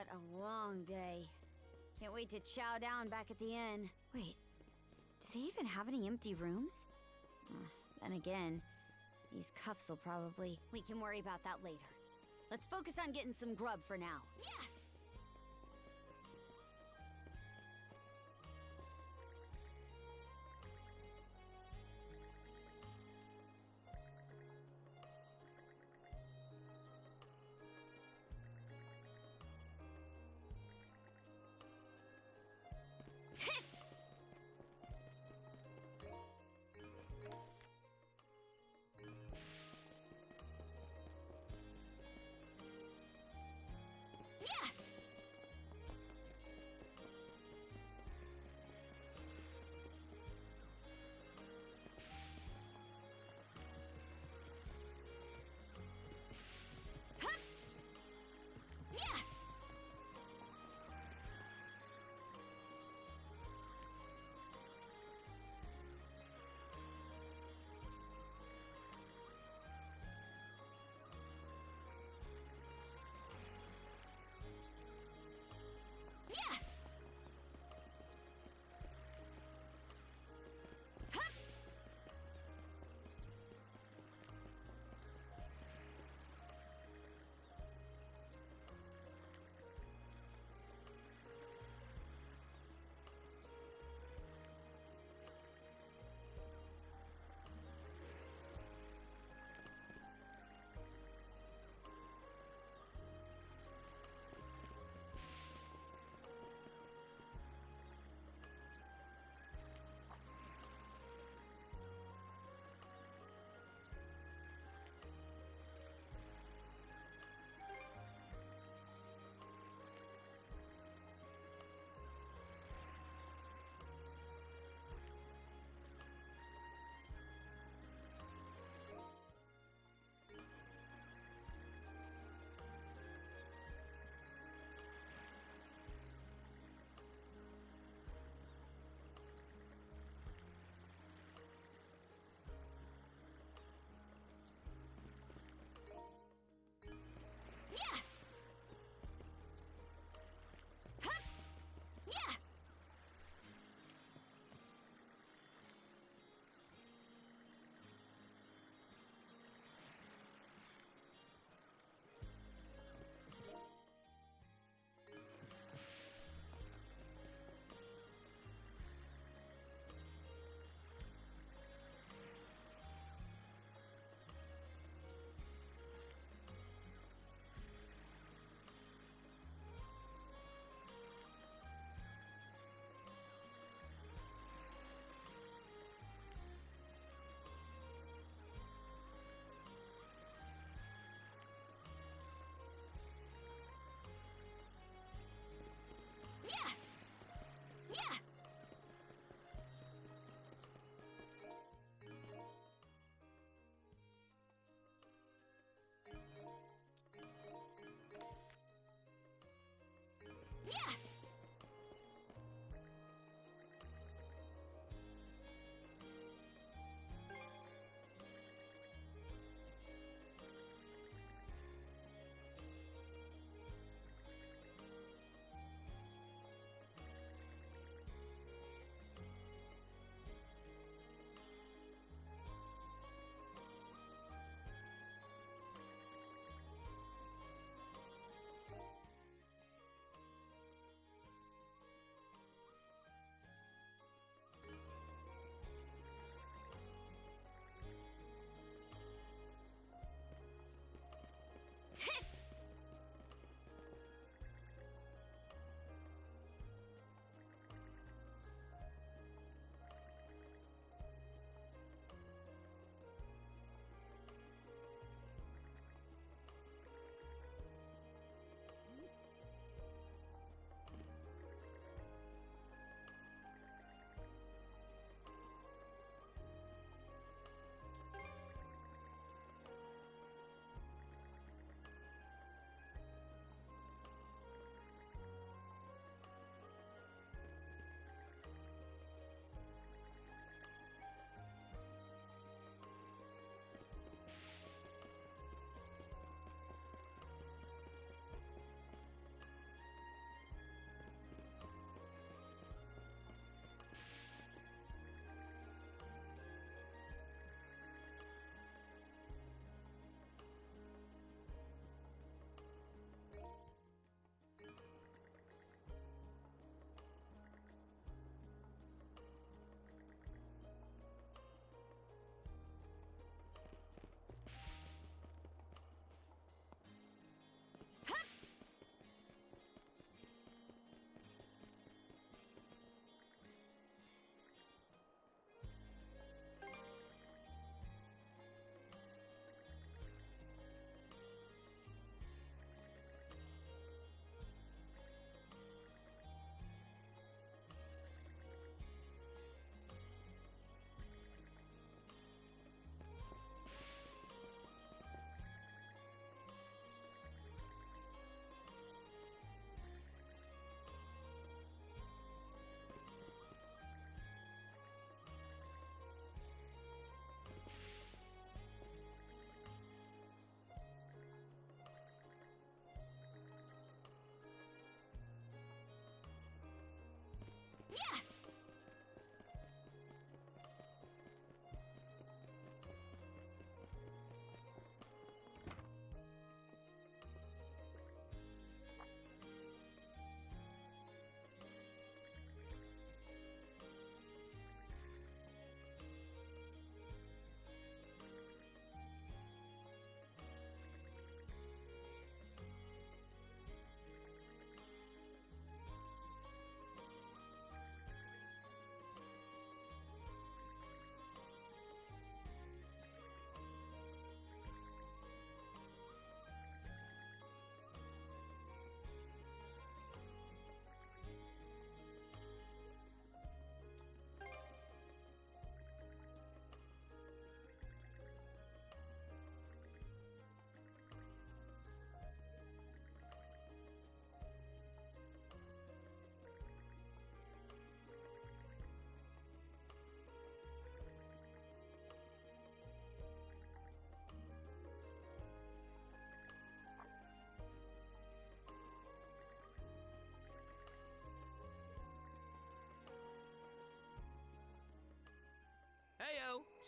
What a long day. Can't wait to chow down back at the inn. Wait, do they even have any empty rooms? Then again, these cuffs will probably... We can worry about that later. Let's focus on getting some grub for now. Yeah! Yeah!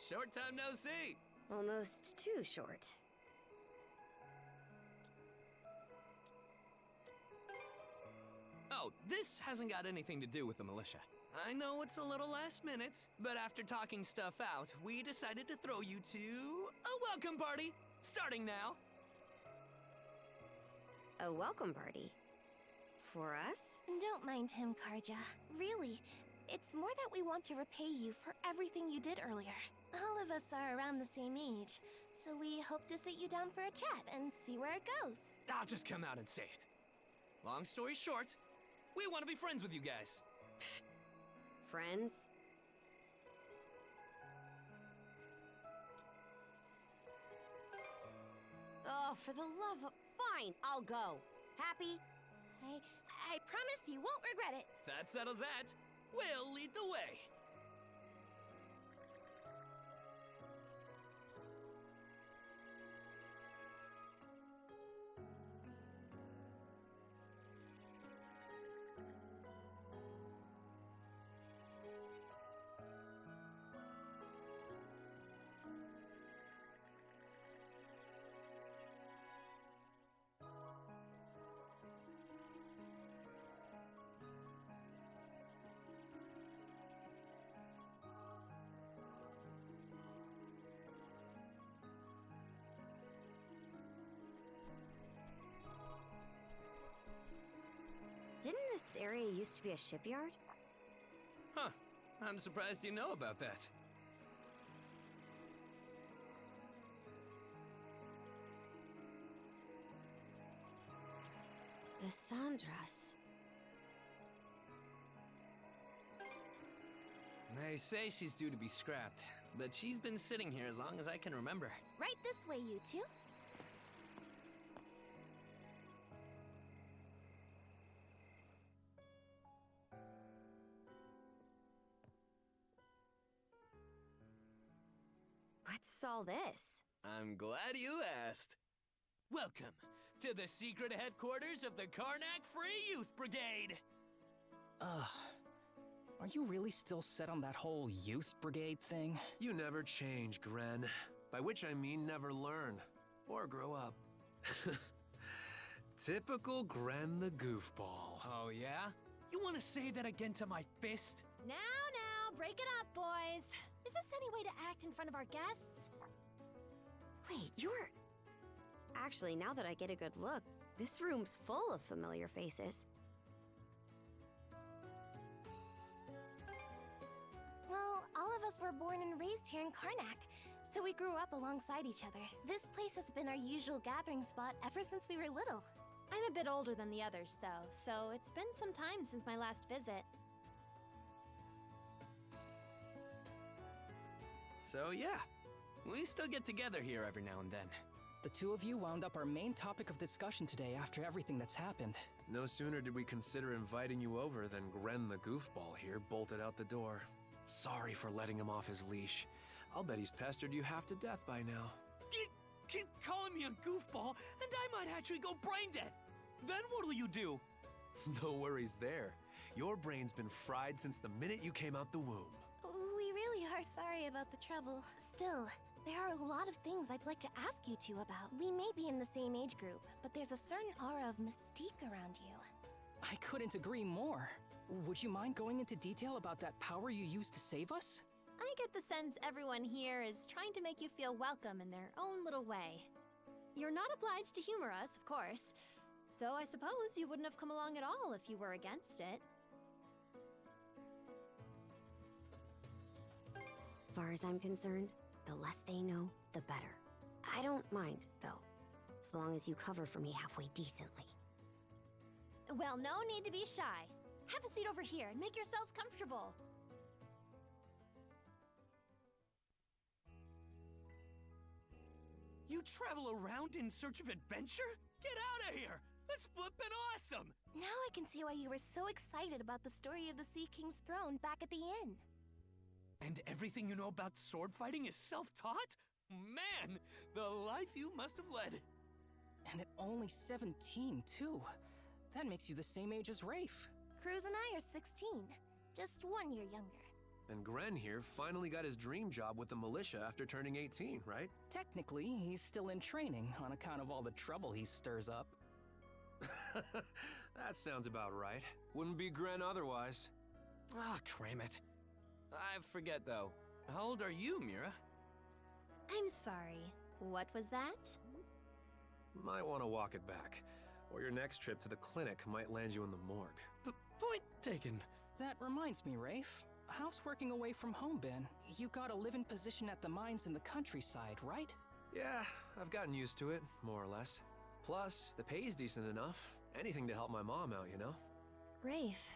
Short time no see. Almost too short. Oh, this hasn't got anything to do with the militia. I know it's a little last minute, but after talking stuff out, we decided to throw you to a welcome party, starting now. A welcome party? For us? Don't mind him, Karja. Really, it's more that we want to repay you for everything you did earlier. All of us are around the same age, so we hope to sit you down for a chat and see where it goes. I'll just come out and say it. Long story short, we want to be friends with you guys. Friends? Oh, for the love of... Fine, I'll go. Happy? I promise you won't regret it. That settles that. We'll lead the way. Didn't this area used to be a shipyard? Huh. I'm surprised you know about that. The Sandras. They say she's due to be scrapped, but she's been sitting here as long as I can remember. Right this way, you two. What's all this? I'm glad you asked. Welcome to the secret headquarters of the Karnak Free Youth Brigade. Ugh. Are you really still set on that whole youth brigade thing? You never change, Gren. By which I mean never learn. Or grow up. Typical Gren the goofball. Oh, yeah? You want to say that again to my fist? Now, break it up, boys. Is this any way to act in front of our guests? Wait, you're... Actually, now that I get a good look, this room's full of familiar faces. Well, all of us were born and raised here in Karnak, so we grew up alongside each other. This place has been our usual gathering spot ever since we were little. I'm a bit older than the others, though, so it's been some time since my last visit. So yeah, we still get together here every now and then. The two of you wound up our main topic of discussion today after everything that's happened. No sooner did we consider inviting you over than Gren the goofball here bolted out the door. Sorry for letting him off his leash. I'll bet he's pestered you half to death by now. Keep calling me a goofball, and I might actually go brain dead. Then what'll you do? No worries there. Your brain's been fried since the minute you came out the womb. We really are sorry about the trouble. Still, there are a lot of things I'd like to ask you two about. We may be in the same age group, but there's a certain aura of mystique around you. I couldn't agree more. Would you mind going into detail about that power you used to save us? I get the sense everyone here is trying to make you feel welcome in their own little way. You're not obliged to humor us, of course, though I suppose you wouldn't have come along at all if you were against it. Far as I'm concerned, the less they know, the better. I don't mind, though, as long as you cover for me halfway decently. Well, no need to be shy. Have a seat over here and make yourselves comfortable. You travel around in search of adventure? Get out of here! That's flippin' awesome! Now I can see why you were so excited about the story of the Sea King's throne back at the inn. And everything you know about sword fighting is self-taught? Man, the life you must have led. And at only 17, too. That makes you the same age as Rafe. Cruz and I are 16, just 1 year younger. And Gren here finally got his dream job with the militia after turning 18, right? Technically, he's still in training on account of all the trouble he stirs up. That sounds about right. Wouldn't be Gren otherwise. Ah, cram it. I forget, though. How old are you, Mira? I'm sorry. What was that? Might want to walk it back, or your next trip to the clinic might land you in the morgue. Point taken. That reminds me, Rafe. How's working away from home been? You got a live-in position at the mines in the countryside, right? Yeah, I've gotten used to it, more or less. Plus, the pay's decent enough. Anything to help my mom out, you know? Rafe.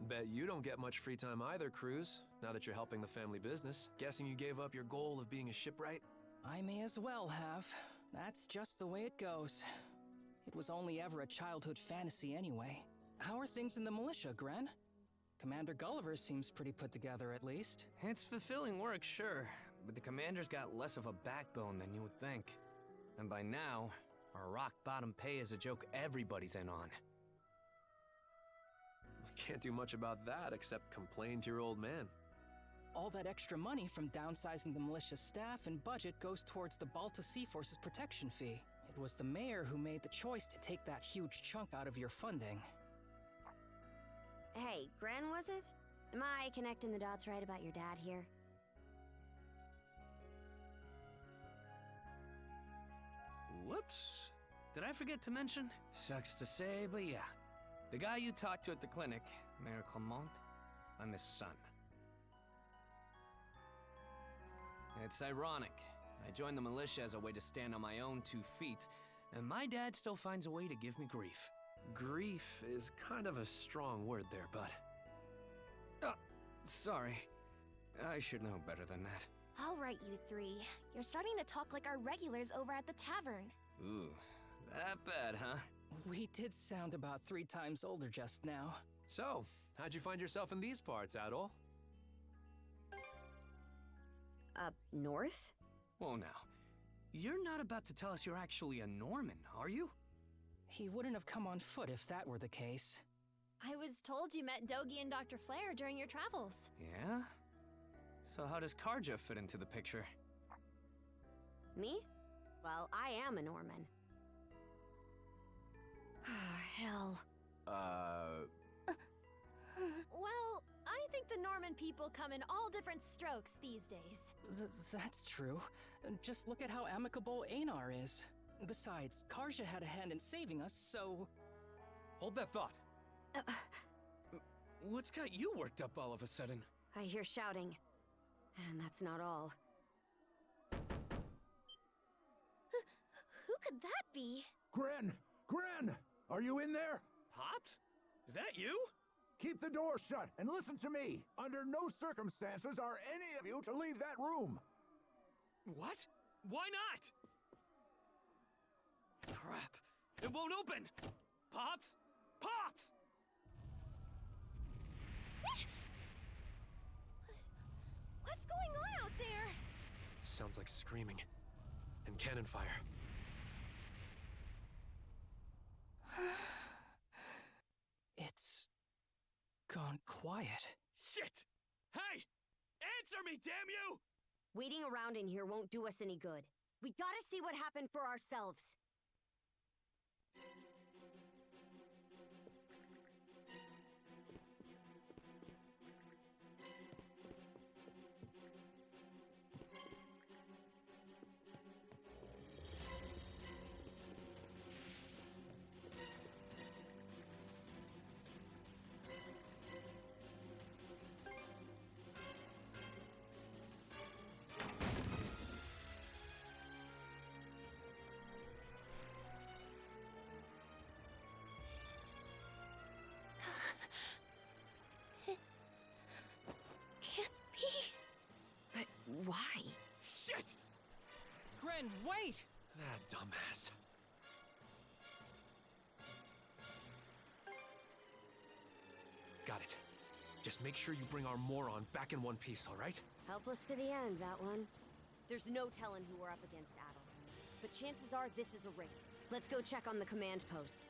Bet you don't get much free time either, Cruz, now that you're helping the family business. Guessing you gave up your goal of being a shipwright? I may as well have. That's just the way it goes. It was only ever a childhood fantasy anyway. How are things in the militia, Gren? Commander Gulliver seems pretty put together, at least. It's fulfilling work, sure, but the commander's got less of a backbone than you would think. And by now, our rock-bottom pay is a joke everybody's in on. Can't do much about that except complain to your old man. All that extra money from downsizing the militia staff and budget goes towards the Balta Sea Force's protection fee. It was the mayor who made the choice to take that huge chunk out of your funding. Hey, Gren, was it? Am I connecting the dots right about your dad here? Whoops. Did I forget to mention? Sucks to say, but yeah. The guy you talked to at the clinic, Mayor Clement, I'm his son. It's ironic. I joined the militia as a way to stand on my own 2 feet, and my dad still finds a way to give me grief. Grief is kind of a strong word there, bud. Sorry. I should know better than that. All right, you three. You're starting to talk like our regulars over at the tavern. Ooh, that bad, huh? We did sound about 3 times older just now. So, how'd you find yourself in these parts, Adol? Up north? Whoa now. You're not about to tell us you're actually a Norman, are you? He wouldn't have come on foot if that were the case. I was told you met Dogi and Dr. Flair during your travels. Yeah? So how does Karja fit into the picture? Me? Well, I am a Norman. Hell. Well, I think the Norman people come in all different strokes these days. That's true. Just look at how amicable Einar is. Besides, Karja had a hand in saving us, so... Hold that thought. What's got you worked up all of a sudden? I hear shouting. And that's not all. Who could that be? Gren! Gren! Are you in there? Pops? Is that you? Keep the door shut and listen to me. Under no circumstances are any of you to leave that room. What? Why not? Crap. It won't open! Pops? Pops! What's going on out there? Sounds like screaming. And cannon fire. It's... gone quiet. Shit! Hey! Answer me, damn you! Waiting around in here won't do us any good. We gotta see what happened for ourselves. Why? Shit! Gren, wait! That dumbass. Got it. Just make sure you bring our moron back in one piece, all right? Helpless to the end, that one. There's no telling who we're up against, Adol. But chances are this is a raid. Let's go check on the command post.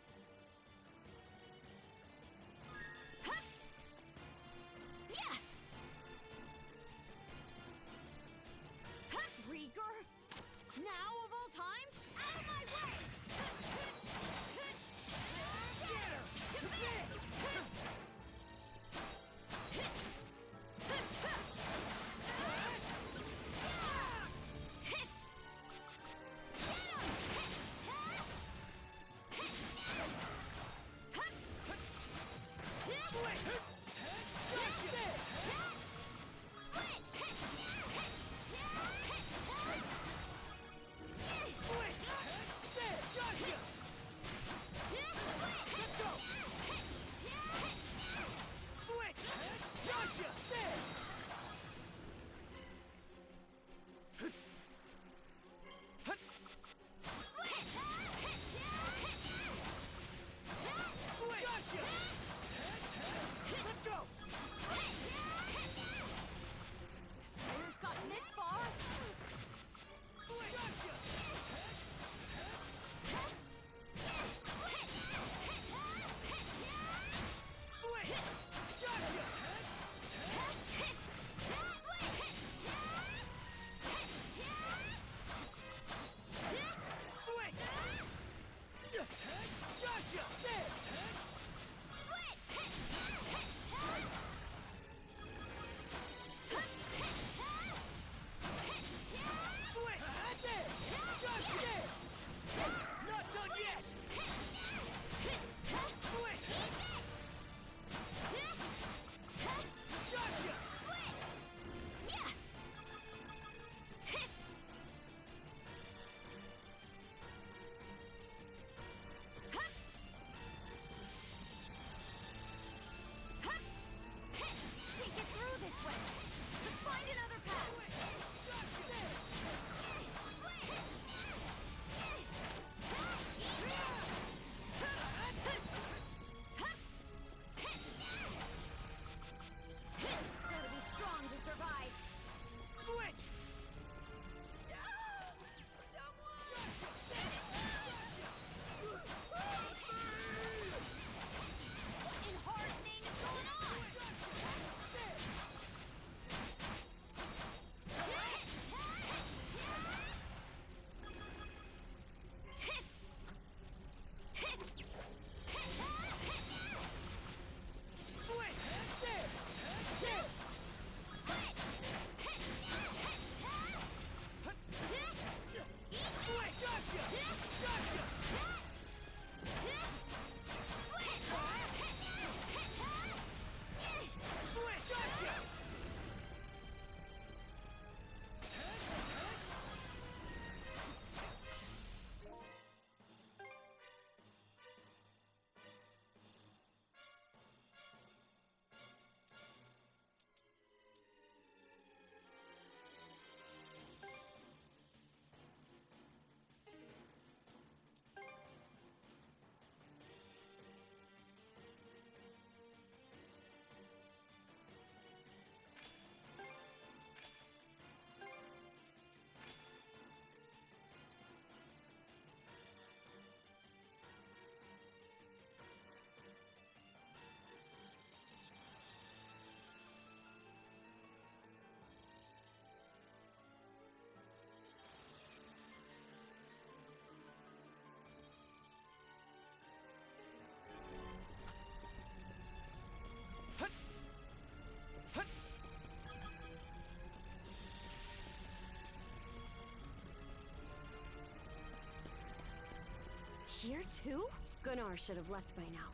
here too? Gunnar should have left by now.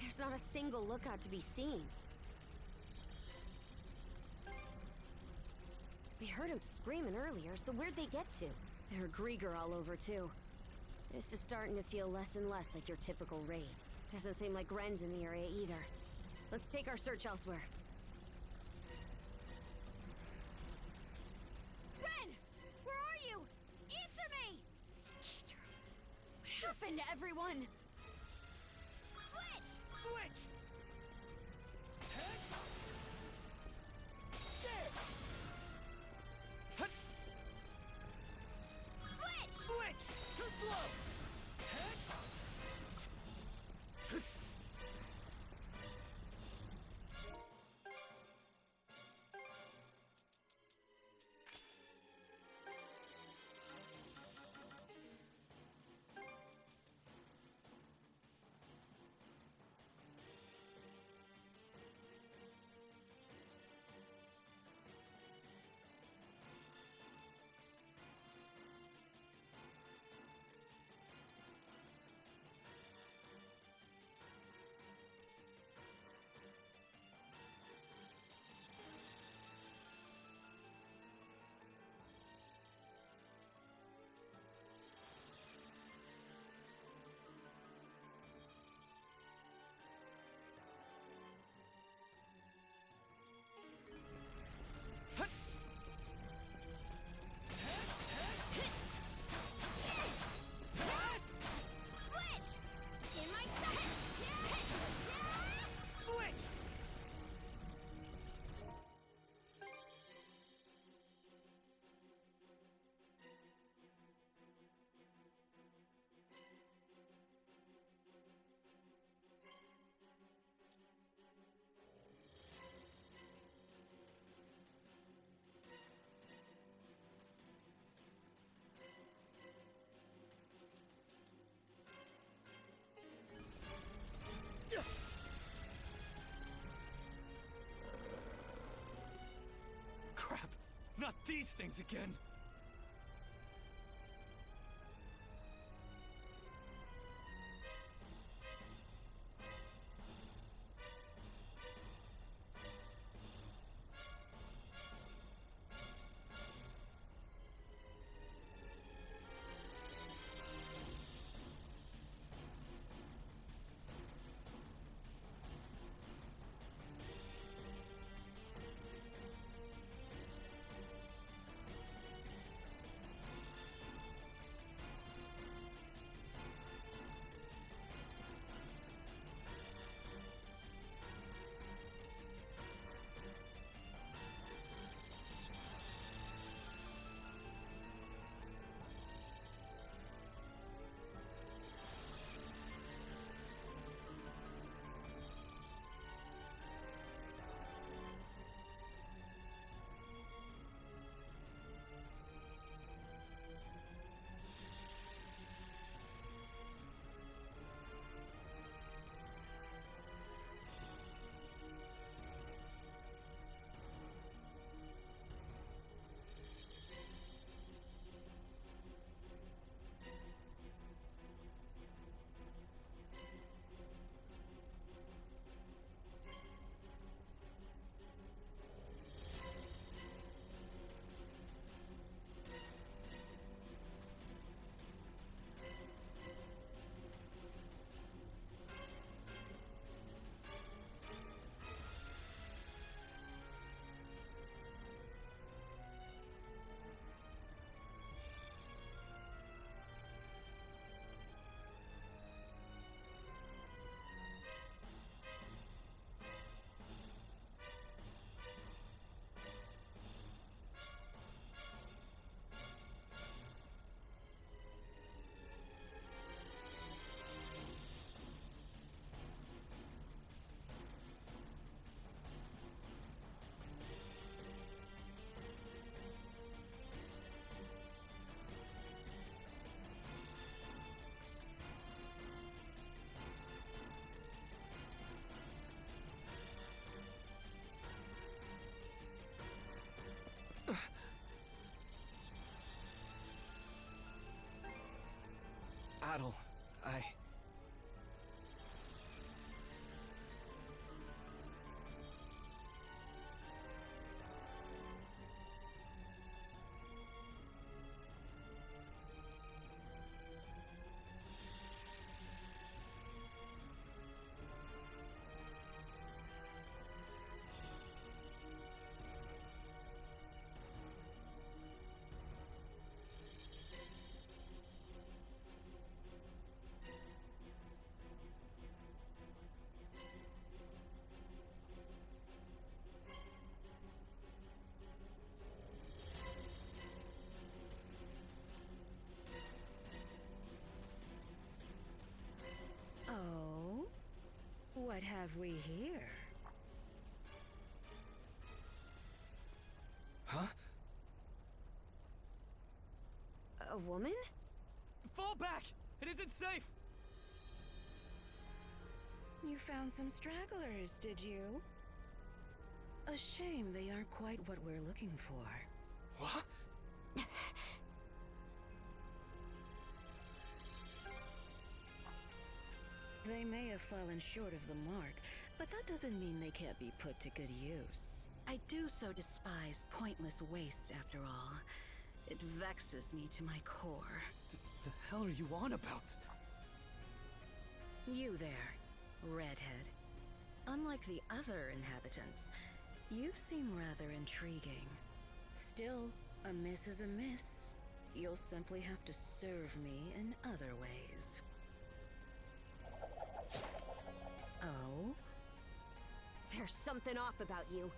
There's not a single lookout to be seen. We heard him screaming earlier, so where'd they get to? There are Grieger all over too. This is starting to feel less and less like your typical raid. Doesn't seem like Ren's in the area either. Let's take our search elsewhere. Ren! Where are you? Answer me! Skeeter. What happened to everyone? Switch! Switch! There! Switch! Switch! Too slow! Switch! In my sight! Switch! Crap! Not these things again! Adel, Oh? What have we here? Huh? A woman? Fall back! It isn't safe! You found some stragglers, did you? A shame they aren't quite what we're looking for. What? They may have fallen short of the mark, but that doesn't mean they can't be put to good use. I do so despise pointless waste, after all. It vexes me to my core. The hell are you on about? You there, redhead. Unlike the other inhabitants, you seem rather intriguing. Still, a miss is a miss. You'll simply have to serve me in other ways. Oh? There's something off about you.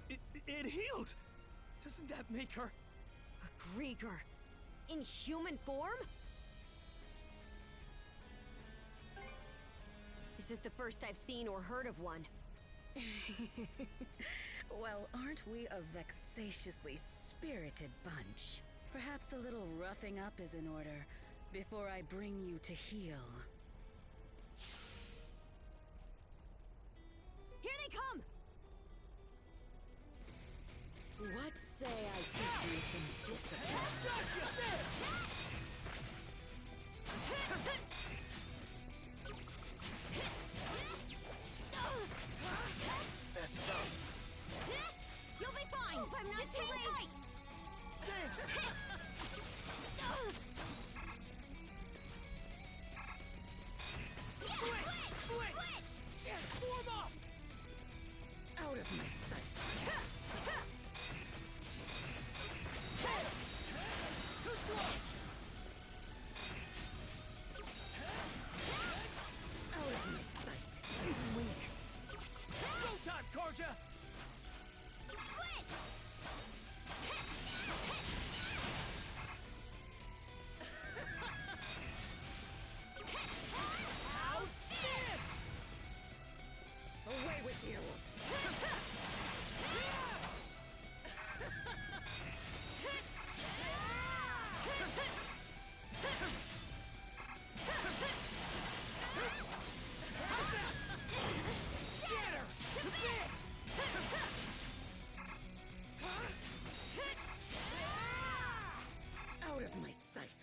It healed! Doesn't that make her... A Grieger? In human form? This is the first I've seen or heard of one. Well, aren't we a vexatiously spirited bunch? Perhaps a little roughing up is in order, before I bring you to heel. Here they come! What say I teach you some discipline? Messed up. You'll be fine! I'm not too late! Thanks! Switch! Form up! Out of my sight. Too slow! Out of my sight. Even weak. Go time, Karja! Switch! How's this? Away with you! Shatter! To this! Out of my sight.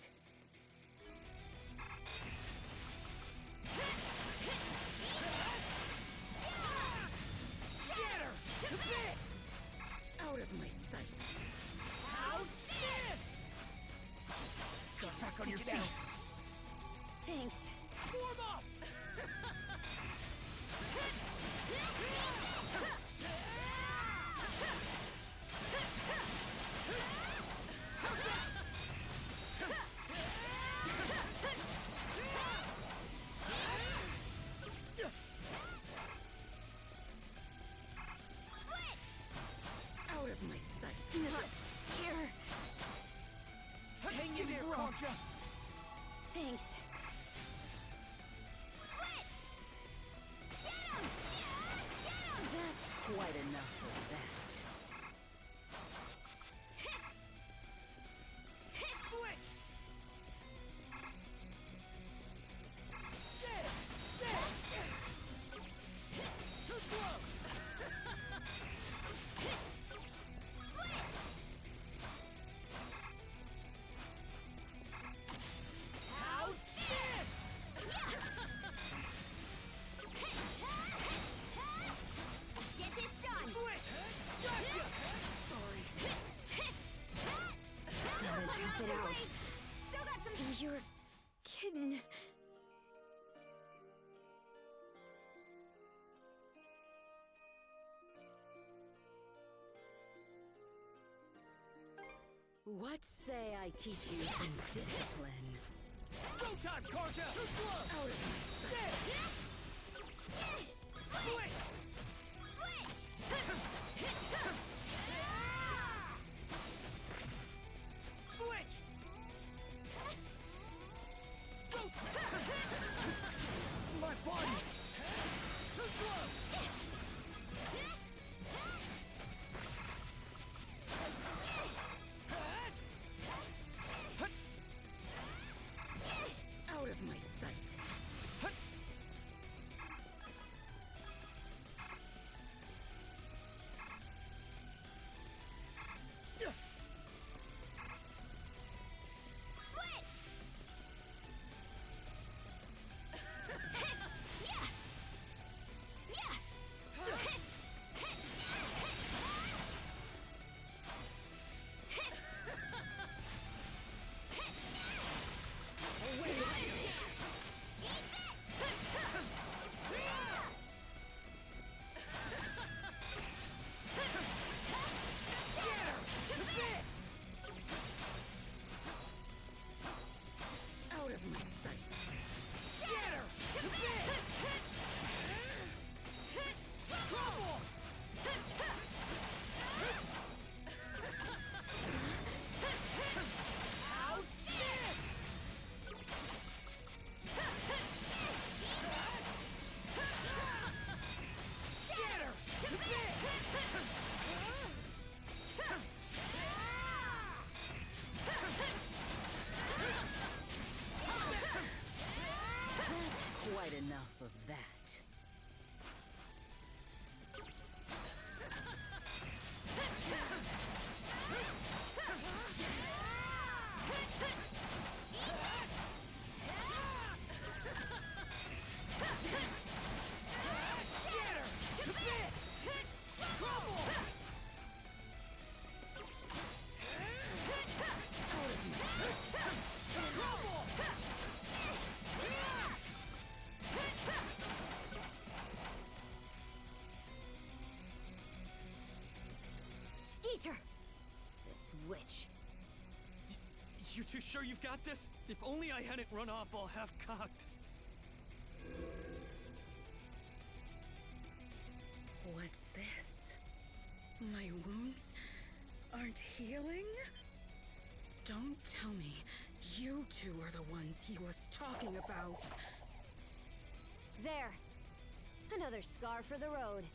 Shatter! To this! Out of my sight. How's this? Get back on your feet! Thanks. Form up! Switch! Out of my sight. Not here. Hang in there, Karja! Thanks. Switch! Get him! Get him! That's quite enough of that. Switch! Too slow! What say I teach you some discipline? Go time, Karja! Too slow! Out of my sight! Switch! Switch! Switch! My body! Too slow! Out of my sight! Switch! Out of my sight! Shatter! To bits! Trouble! How's this? Shatter! To That's quite enough of that. Shatter! To bits! Trouble! Trouble! Skeeter! This witch. You two sure you've got this? If only I hadn't run off all half-cocked. What's this? My wounds aren't healing? Don't tell me you two are the ones he was talking about. There. Another scar for the road.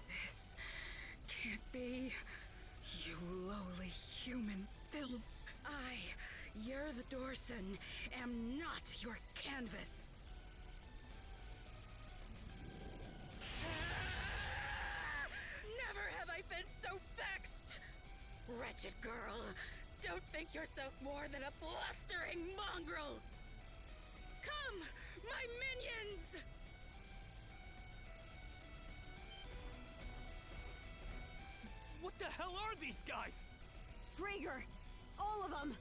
This can't be. You lowly human filth. I, Yer the Dorson, am not your canvas. Never have I been so vexed! Wretched girl, don't think yourself more than a blustering mongrel! Come, my minions! What the hell are these guys? Gregor! All of them!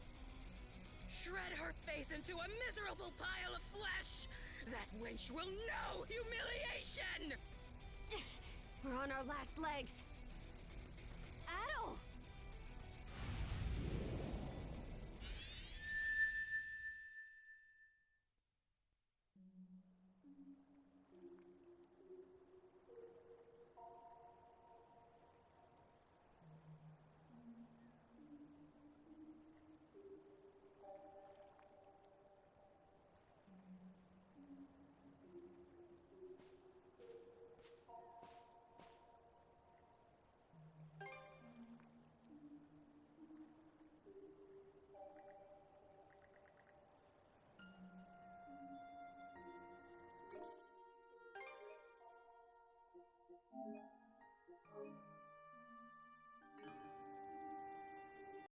Shred her face into a miserable pile of flesh! That wench will know humiliation! We're on our last legs.